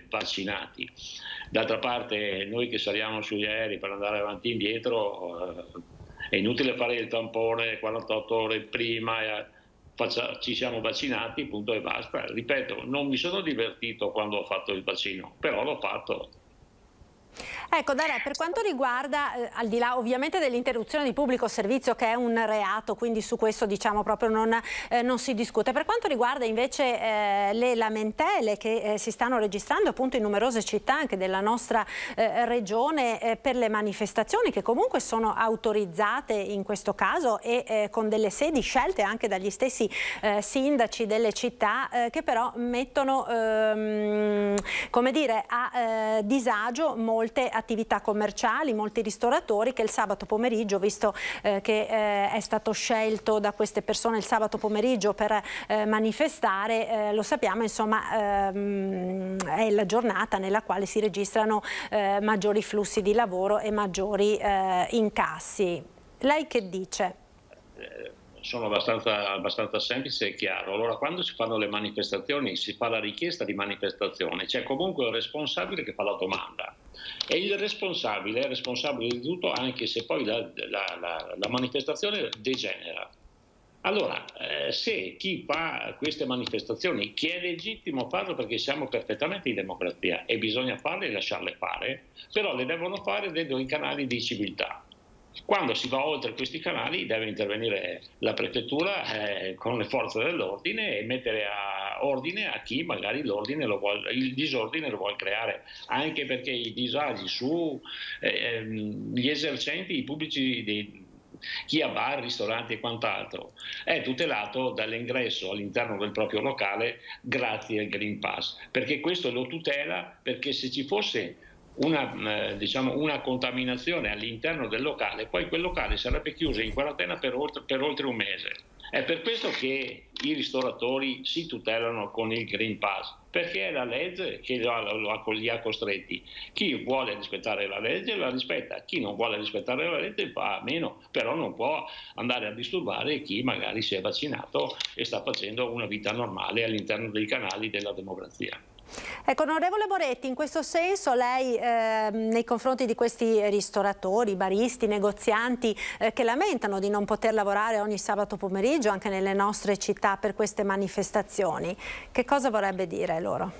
vaccinati. D'altra parte, noi che saliamo sugli aerei per andare avanti e indietro, è inutile fare il tampone 48 ore prima, ci siamo vaccinati, punto e basta. Ripeto, non mi sono divertito quando ho fatto il vaccino, però l'ho fatto. Ecco, Darè, per quanto riguarda, al di là ovviamente dell'interruzione di pubblico servizio, che è un reato, quindi su questo proprio non si discute, per quanto riguarda invece le lamentele che si stanno registrando appunto in numerose città anche della nostra regione per le manifestazioni che comunque sono autorizzate in questo caso e con delle sedi scelte anche dagli stessi sindaci delle città, che però mettono come dire, a disagio molte attività commerciali, molti ristoratori che il sabato pomeriggio, visto che è stato scelto da queste persone il sabato pomeriggio per manifestare, lo sappiamo, insomma è la giornata nella quale si registrano maggiori flussi di lavoro e maggiori incassi. Lei che dice? Sono abbastanza semplice e chiaro. Allora, quando si fanno le manifestazioni, si fa la richiesta di manifestazione, c'è comunque il responsabile che fa la domanda, e il responsabile è responsabile di tutto, anche se poi la manifestazione degenera. Allora, se chi fa queste manifestazioni, che è legittimo farlo perché siamo perfettamente in democrazia e bisogna farle e lasciarle fare, però le devono fare dentro i canali di civiltà. Quando si va oltre questi canali deve intervenire la prefettura con le forze dell'ordine e mettere ordine a chi magari il disordine lo vuole creare, anche perché i disagi sugli esercenti, i pubblici, chi ha bar, ristoranti e quant'altro, è tutelato dall'ingresso all'interno del proprio locale grazie al Green Pass, perché questo lo tutela, perché se ci fosse una contaminazione all'interno del locale, poi quel locale sarebbe chiuso in quarantena per oltre un mese. È per questo che i ristoratori si tutelano con il Green Pass, perché è la legge che li ha costretti. Chi vuole rispettare la legge la rispetta, chi non vuole rispettare la legge fa meno, però non può andare a disturbare chi magari si è vaccinato e sta facendo una vita normale all'interno dei canali della democrazia. Ecco, onorevole Moretti, in questo senso lei nei confronti di questi ristoratori, baristi, negozianti che lamentano di non poter lavorare ogni sabato pomeriggio anche nelle nostre città per queste manifestazioni, che cosa vorrebbe dire loro?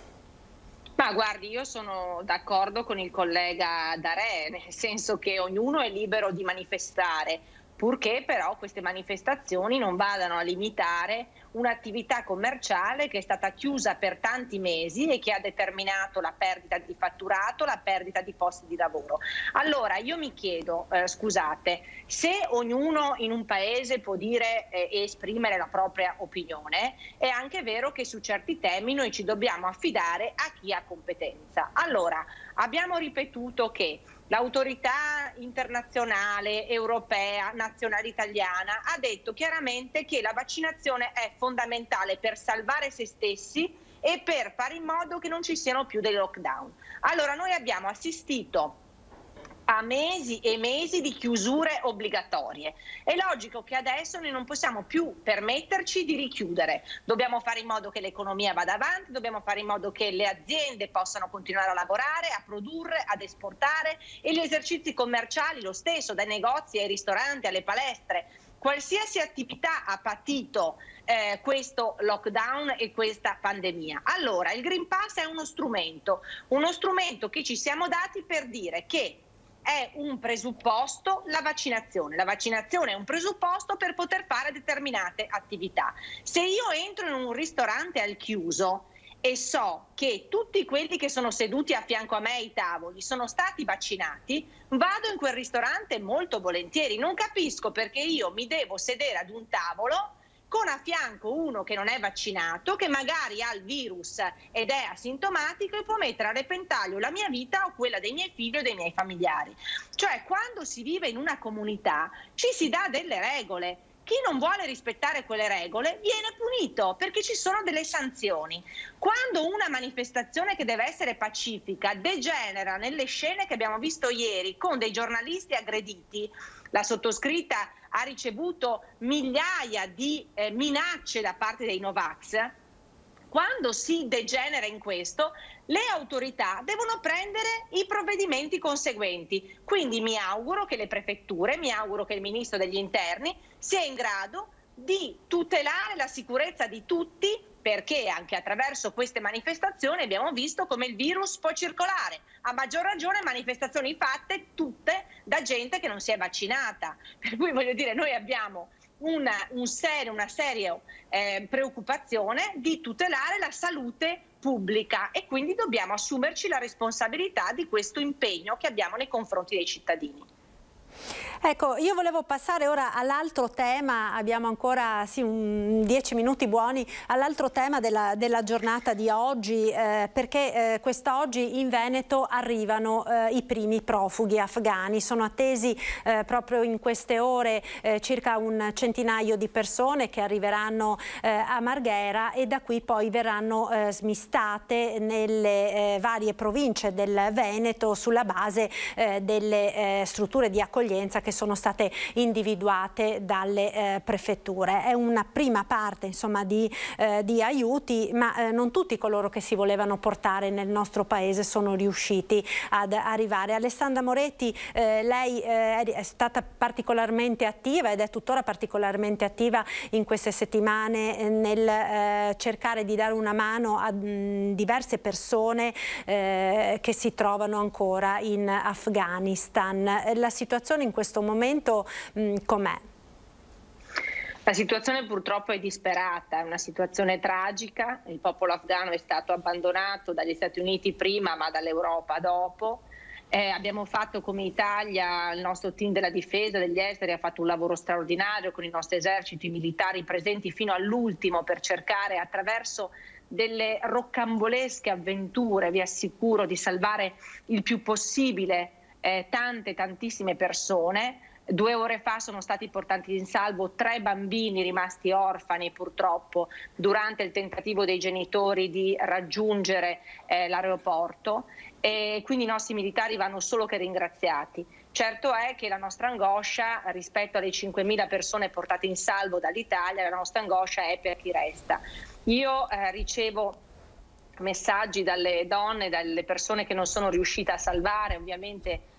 Ma guardi, io sono d'accordo con il collega Darè, nel senso che ognuno è libero di manifestare, purché però queste manifestazioni non vadano a limitare un'attività commerciale che è stata chiusa per tanti mesi e che ha determinato la perdita di fatturato, la perdita di posti di lavoro. Allora io mi chiedo, scusate, se ognuno in un paese può dire e esprimere la propria opinione, è anche vero che su certi temi noi ci dobbiamo affidare a chi ha competenza. Allora, abbiamo ripetuto che l'autorità internazionale, europea, nazionale italiana ha detto chiaramente che la vaccinazione è fondamentale per salvare se stessi e per fare in modo che non ci siano più dei lockdown. Allora noi abbiamo assistito a mesi e mesi di chiusure obbligatorie. È logico che adesso noi non possiamo più permetterci di richiudere. Dobbiamo fare in modo che l'economia vada avanti, dobbiamo fare in modo che le aziende possano continuare a lavorare, a produrre, ad esportare, e gli esercizi commerciali lo stesso, dai negozi ai ristoranti alle palestre. Qualsiasi attività ha patito questo lockdown e questa pandemia. Allora, il Green Pass è uno strumento che ci siamo dati per dire che è un presupposto la vaccinazione. La vaccinazione è un presupposto per poter fare determinate attività. Se io entro in un ristorante al chiuso e so che tutti quelli che sono seduti a fianco a me ai tavoli sono stati vaccinati, vado in quel ristorante molto volentieri. Non capisco perché io mi devo sedere ad un tavolo con a fianco uno che non è vaccinato, che magari ha il virus ed è asintomatico e può mettere a repentaglio la mia vita o quella dei miei figli o dei miei familiari. Cioè, quando si vive in una comunità ci si dà delle regole. Chi non vuole rispettare quelle regole viene punito, perché ci sono delle sanzioni. Quando una manifestazione che deve essere pacifica degenera nelle scene che abbiamo visto ieri, con dei giornalisti aggrediti, la sottoscritta ha ricevuto migliaia di minacce da parte dei Novax. Quando si degenera in questo, le autorità devono prendere i provvedimenti conseguenti. Quindi mi auguro che le prefetture, mi auguro che il Ministro degli Interni sia in grado di tutelare la sicurezza di tutti, perché anche attraverso queste manifestazioni abbiamo visto come il virus può circolare. A maggior ragione manifestazioni fatte tutte da gente che non si è vaccinata. Per cui voglio dire, noi abbiamo una seria preoccupazione di tutelare la salute pubblica e quindi dobbiamo assumerci la responsabilità di questo impegno che abbiamo nei confronti dei cittadini. Ecco, io volevo passare ora all'altro tema, abbiamo ancora 10 minuti buoni, all'altro tema della giornata di oggi, perché quest'oggi in Veneto arrivano i primi profughi afghani. Sono attesi proprio in queste ore circa un centinaio di persone che arriveranno a Marghera e da qui poi verranno smistate nelle varie province del Veneto sulla base delle strutture di accoglienza che sono state individuate dalle prefetture. È una prima parte, insomma, di aiuti, ma non tutti coloro che si volevano portare nel nostro paese sono riusciti ad arrivare. Alessandra Moretti, lei è stata particolarmente attiva ed è tuttora particolarmente attiva in queste settimane nel cercare di dare una mano a diverse persone che si trovano ancora in Afghanistan. La situazione in questo momento com'è? La situazione purtroppo è disperata, è una situazione tragica. Il popolo afghano è stato abbandonato dagli Stati Uniti prima, ma dall'Europa dopo. Abbiamo fatto come Italia, il nostro team della difesa degli esteri ha fatto un lavoro straordinario con i nostri eserciti militari presenti fino all'ultimo per cercare, attraverso delle roccambolesche avventure, vi assicuro, di salvare il più possibile tantissime persone. 2 ore fa sono stati portati in salvo 3 bambini rimasti orfani purtroppo durante il tentativo dei genitori di raggiungere l'aeroporto, e quindi i nostri militari vanno solo che ringraziati. Certo è che la nostra angoscia rispetto alle 5.000 persone portate in salvo dall'Italia, la nostra angoscia è per chi resta. Io ricevo messaggi dalle donne, dalle persone che non sono riuscite a salvare, ovviamente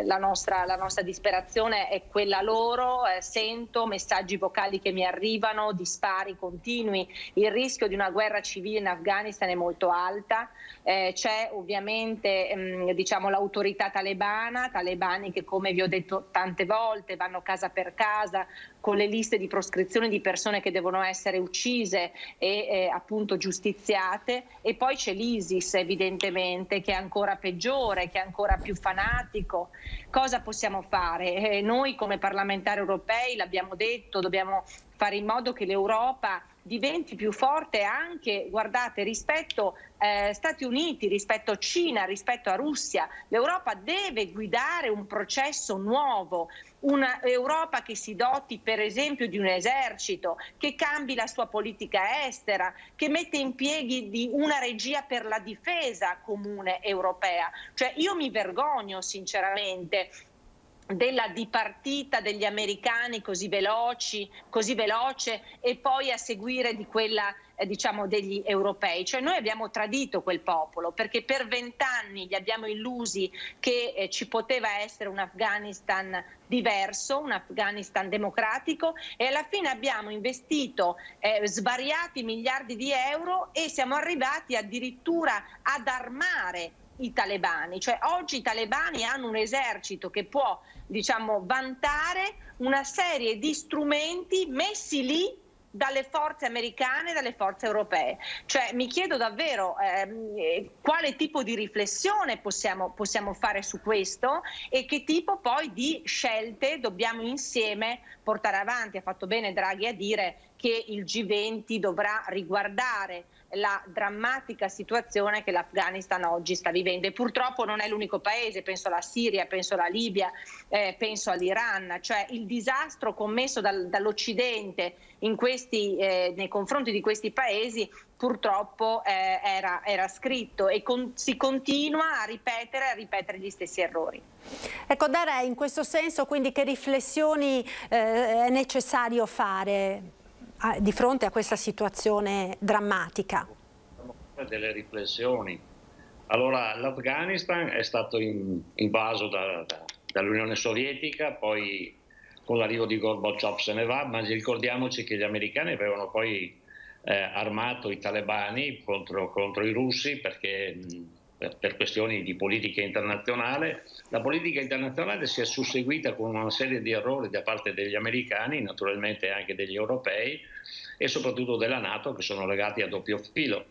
la nostra disperazione è quella loro. Sento messaggi vocali che mi arrivano di spari continui. Il rischio di una guerra civile in Afghanistan è molto alta. C'è ovviamente diciamo l'autorità talebani che, come vi ho detto tante volte, vanno casa per casa con le liste di proscrizione di persone che devono essere uccise e appunto giustiziate, e poi c'è l'ISIS evidentemente, che è ancora peggiore, che è ancora più fanatico. Cosa possiamo fare? Noi come parlamentari europei, l'abbiamo detto, dobbiamo fare in modo che l'Europa diventi più forte anche, guardate, rispetto Stati Uniti, rispetto Cina, rispetto a Russia. L'Europa deve guidare un processo nuovo un'Europa che si doti per esempio di un esercito, che cambi la sua politica estera, che mette in piedi di una regia per la difesa comune europea. Cioè io mi vergogno sinceramente della dipartita degli americani così veloce e poi a seguire di quella diciamo degli europei. Cioè noi abbiamo tradito quel popolo, perché per 20 anni gli abbiamo illusi che ci poteva essere un Afghanistan diverso, un Afghanistan democratico, e alla fine abbiamo investito svariati miliardi di euro e siamo arrivati addirittura ad armare i talebani. Cioè oggi i talebani hanno un esercito che può, diciamo, vantare una serie di strumenti messi lì dalle forze americane e dalle forze europee. Cioè mi chiedo davvero quale tipo di riflessione possiamo fare su questo e che tipo poi di scelte dobbiamo insieme portare avanti. Ha fatto bene Draghi a dire che il G20 dovrà riguardare la drammatica situazione che l'Afghanistan oggi sta vivendo, e purtroppo non è l'unico paese. Penso alla Siria, penso alla Libia, penso all'Iran. Cioè il disastro commesso dall'Occidente nei confronti di questi paesi purtroppo era scritto, e si continua a ripetere gli stessi errori. Ecco, Darei, in questo senso quindi che riflessioni è necessario fare di fronte a questa situazione drammatica? Delle riflessioni. Allora, l'Afghanistan è stato invaso dall'Unione Sovietica, poi con l'arrivo di Gorbaciov se ne va, ma ricordiamoci che gli americani avevano poi armato i talebani contro i russi, perché per questioni di politica internazionale. La politica internazionale si è susseguita con una serie di errori da parte degli americani, naturalmente anche degli europei e soprattutto della NATO, che sono legati a doppio filo.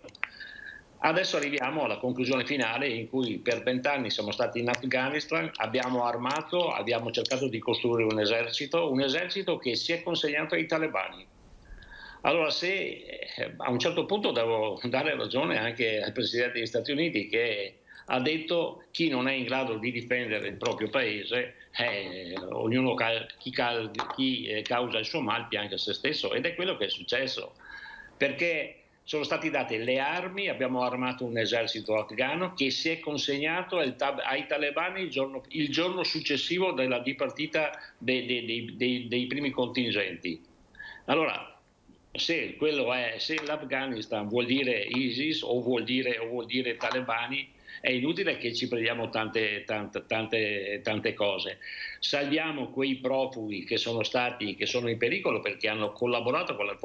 Adesso arriviamo alla conclusione finale, in cui per 20 anni siamo stati in Afghanistan, abbiamo armato, abbiamo cercato di costruire un esercito che si è consegnato ai talebani. Allora, se a un certo punto devo dare ragione anche al Presidente degli Stati Uniti, che ha detto: chi non è in grado di difendere il proprio paese, ognuno chi causa il suo mal piange se stesso, ed è quello che è successo, perché sono state date le armi, abbiamo armato un esercito afghano che si è consegnato ai talebani il giorno successivo della dipartita dei primi contingenti. Allora, se l'Afghanistan vuol dire ISIS o vuol dire talebani, è inutile che ci prendiamo tante cose. Salviamo quei profughi che sono in pericolo perché hanno collaborato con le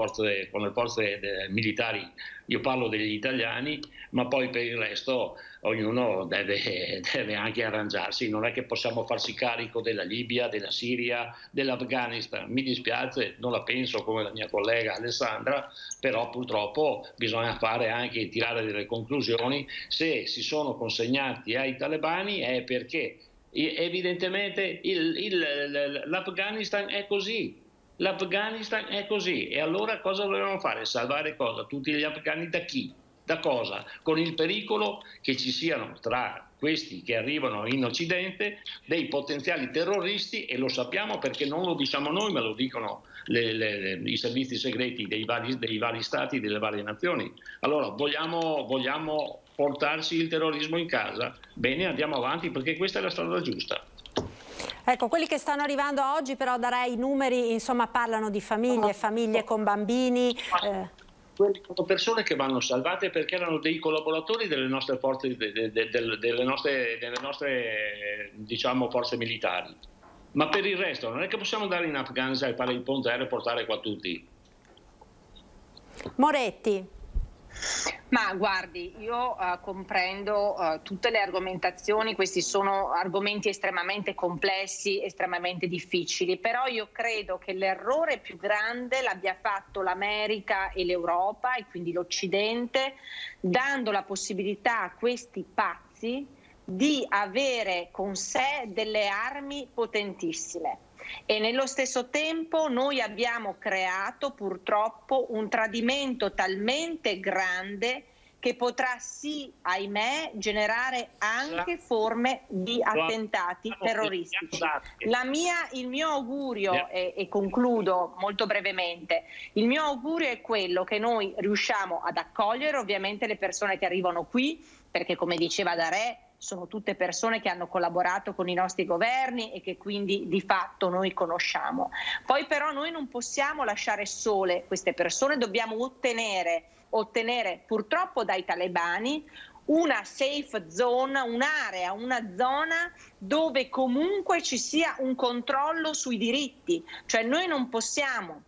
forze militari. Io parlo degli italiani, ma poi per il resto ognuno deve anche arrangiarsi. Non è che possiamo farsi carico della Libia, della Siria, dell'Afghanistan. Mi dispiace, non la penso come la mia collega Alessandra, però purtroppo bisogna tirare delle conclusioni. Se si sono consegnati ai talebani è perché evidentemente l'Afghanistan è così. L'Afghanistan è così, e allora cosa dovevano fare? Salvare cosa? Tutti gli afghani da chi? Da cosa? Con il pericolo che ci siano tra questi che arrivano in Occidente dei potenziali terroristi, e lo sappiamo perché non lo diciamo noi, ma lo dicono i servizi segreti dei vari stati, delle varie nazioni. Allora, vogliamo portarci il terrorismo in casa? Bene, andiamo avanti, perché questa è la strada giusta. Ecco, quelli che stanno arrivando oggi, però, Darei, i numeri, insomma, parlano di famiglie con bambini. Quelle sono persone che vanno salvate perché erano dei collaboratori delle nostre forze, delle nostre diciamo, forze militari. Ma per il resto non è che possiamo andare in Afghanistan e fare il ponte aereo e portare qua tutti. Moretti. Ma guardi, io comprendo tutte le argomentazioni, questi sono argomenti estremamente complessi, estremamente difficili, però io credo che l'errore più grande l'abbia fatto l'America e l'Europa, e quindi l'Occidente, dando la possibilità a questi pazzi di avere con sé delle armi potentissime. E nello stesso tempo noi abbiamo creato purtroppo un tradimento talmente grande che potrà sì, ahimè, generare anche forme di attentati terroristici. Il mio augurio, e concludo molto brevemente, il mio augurio è quello che noi riusciamo ad accogliere ovviamente le persone che arrivano qui, perché come diceva Darè, sono tutte persone che hanno collaborato con i nostri governi e che quindi di fatto noi conosciamo. Poi però noi non possiamo lasciare sole queste persone, dobbiamo ottenere purtroppo dai talebani una safe zone, un'area, una zona dove comunque ci sia un controllo sui diritti, cioè noi non possiamo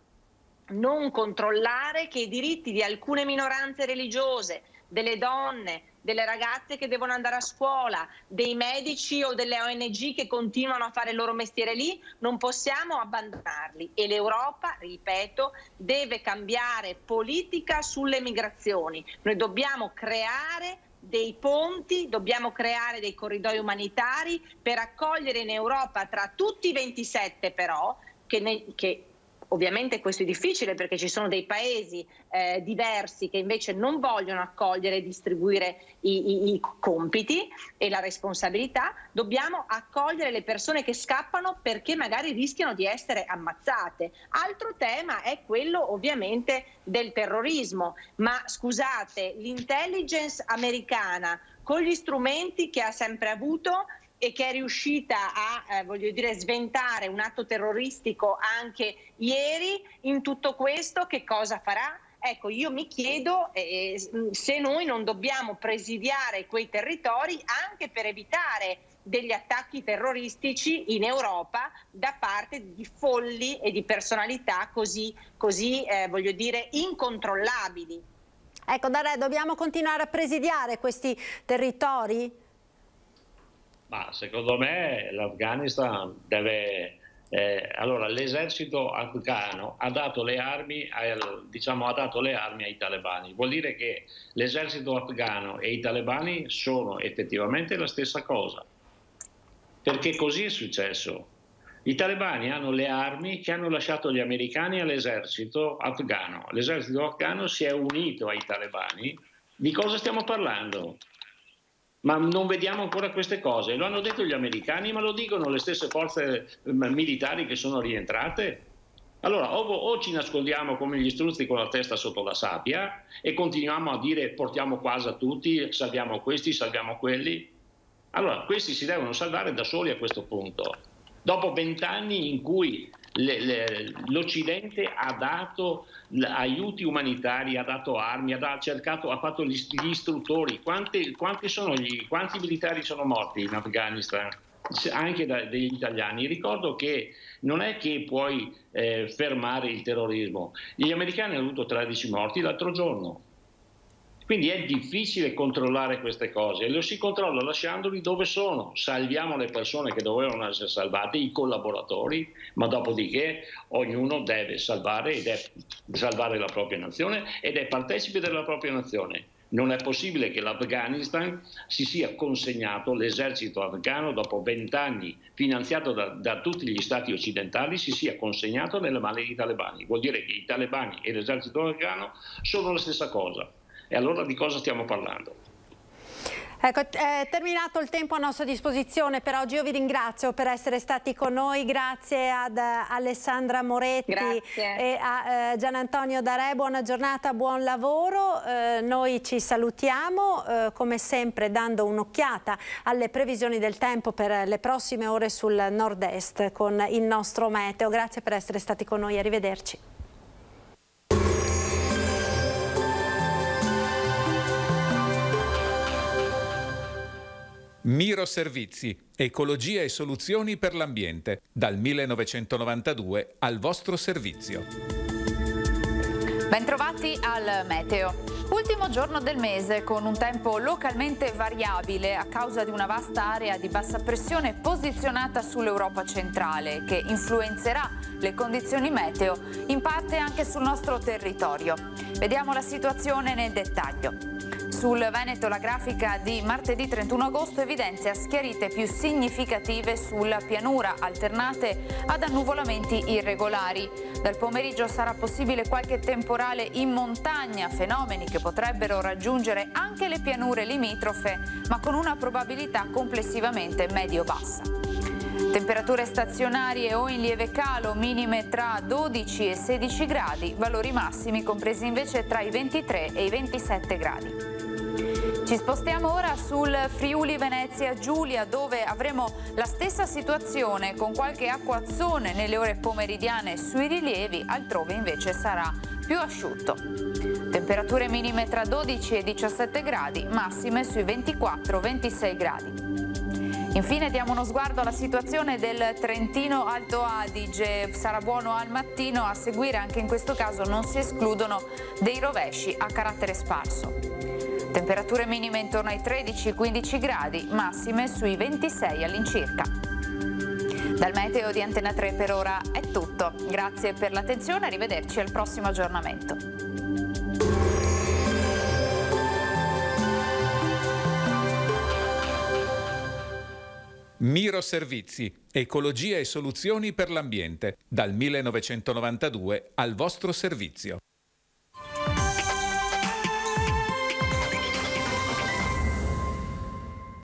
non controllare che i diritti di alcune minoranze religiose, delle donne, delle ragazze che devono andare a scuola, dei medici o delle ONG che continuano a fare il loro mestiere lì, non possiamo abbandonarli. E l'Europa, ripeto, deve cambiare politica sulle migrazioni. Noi dobbiamo creare dei ponti, dobbiamo creare dei corridoi umanitari per accogliere in Europa, tra tutti i 27 però, che ovviamente questo è difficile perché ci sono dei paesi diversi che invece non vogliono accogliere e distribuire i compiti e la responsabilità. Dobbiamo accogliere le persone che scappano perché magari rischiano di essere ammazzate. Altro tema è quello ovviamente del terrorismo, ma scusate, l'intelligence americana con gli strumenti che ha sempre avuto e che è riuscita a sventare un atto terroristico anche ieri, in tutto questo che cosa farà? Ecco, io mi chiedo se noi non dobbiamo presidiare quei territori anche per evitare degli attacchi terroristici in Europa da parte di folli e di personalità così incontrollabili. Ecco, Darè, dobbiamo continuare a presidiare questi territori? Ma secondo me l'Afghanistan deve... allora, l'esercito afghano ha dato le armi ai talebani. Vuol dire che l'esercito afghano e i talebani sono effettivamente la stessa cosa. Perché così è successo. I talebani hanno le armi che hanno lasciato gli americani all'esercito afghano. L'esercito afghano si è unito ai talebani. Di cosa stiamo parlando? Ma non vediamo ancora queste cose. Lo hanno detto gli americani, ma lo dicono le stesse forze militari che sono rientrate. Allora o ci nascondiamo come gli struzzi con la testa sotto la sabbia e continuiamo a dire portiamo casa tutti, salviamo questi, salviamo quelli. Allora questi si devono salvare da soli a questo punto. Dopo 20 anni in cui l'Occidente ha dato aiuti umanitari, ha dato armi, ha fatto gli istruttori. Quanti militari sono morti in Afghanistan? Anche degli italiani. Ricordo che non è che puoi fermare il terrorismo. Gli americani hanno avuto 13 morti l'altro giorno. Quindi è difficile controllare queste cose e lo si controlla lasciandoli dove sono. Salviamo le persone che dovevano essere salvate, i collaboratori, ma dopodiché ognuno deve salvare la propria nazione ed è partecipe della propria nazione. Non è possibile che l'Afghanistan si sia consegnato, l'esercito afghano dopo 20 anni finanziato da tutti gli stati occidentali si sia consegnato nelle mani dei talebani. Vuol dire che i talebani e l'esercito afghano sono la stessa cosa. E allora di cosa stiamo parlando? Ecco, è terminato il tempo a nostra disposizione per oggi. Io vi ringrazio per essere stati con noi, grazie ad Alessandra Moretti e a Gianantonio Darè. Buona giornata, buon lavoro. Noi ci salutiamo come sempre dando un'occhiata alle previsioni del tempo per le prossime ore sul nord-est con il nostro meteo. Grazie per essere stati con noi, arrivederci. Miro Servizi, ecologia e soluzioni per l'ambiente, dal 1992 al vostro servizio. Bentrovati al meteo. Ultimo giorno del mese con un tempo localmente variabile a causa di una vasta area di bassa pressione posizionata sull'Europa centrale che influenzerà le condizioni meteo in parte anche sul nostro territorio. Vediamo la situazione nel dettaglio. Sul Veneto la grafica di martedì 31 agosto evidenzia schiarite più significative sulla pianura, alternate ad annuvolamenti irregolari. Dal pomeriggio sarà possibile qualche temporale in montagna, fenomeni che potrebbero raggiungere anche le pianure limitrofe, ma con una probabilità complessivamente medio-bassa. Temperature stazionarie o in lieve calo, minime tra 12 e 16 gradi, valori massimi compresi invece tra i 23 e i 27 gradi. Ci spostiamo ora sul Friuli Venezia Giulia, dove avremo la stessa situazione con qualche acquazzone nelle ore pomeridiane sui rilievi, altrove invece sarà più asciutto. Temperature minime tra 12 e 17 gradi, massime sui 24-26 gradi. Infine diamo uno sguardo alla situazione del Trentino Alto Adige. Sarà buono al mattino, a seguire anche in questo caso non si escludono dei rovesci a carattere sparso. Temperature minime intorno ai 13-15 gradi, massime sui 26 all'incirca. Dal meteo di Antena 3 per ora è tutto. Grazie per l'attenzione, arrivederci al prossimo aggiornamento. Miro Servizi, ecologia e soluzioni per l'ambiente, dal 1992 al vostro servizio.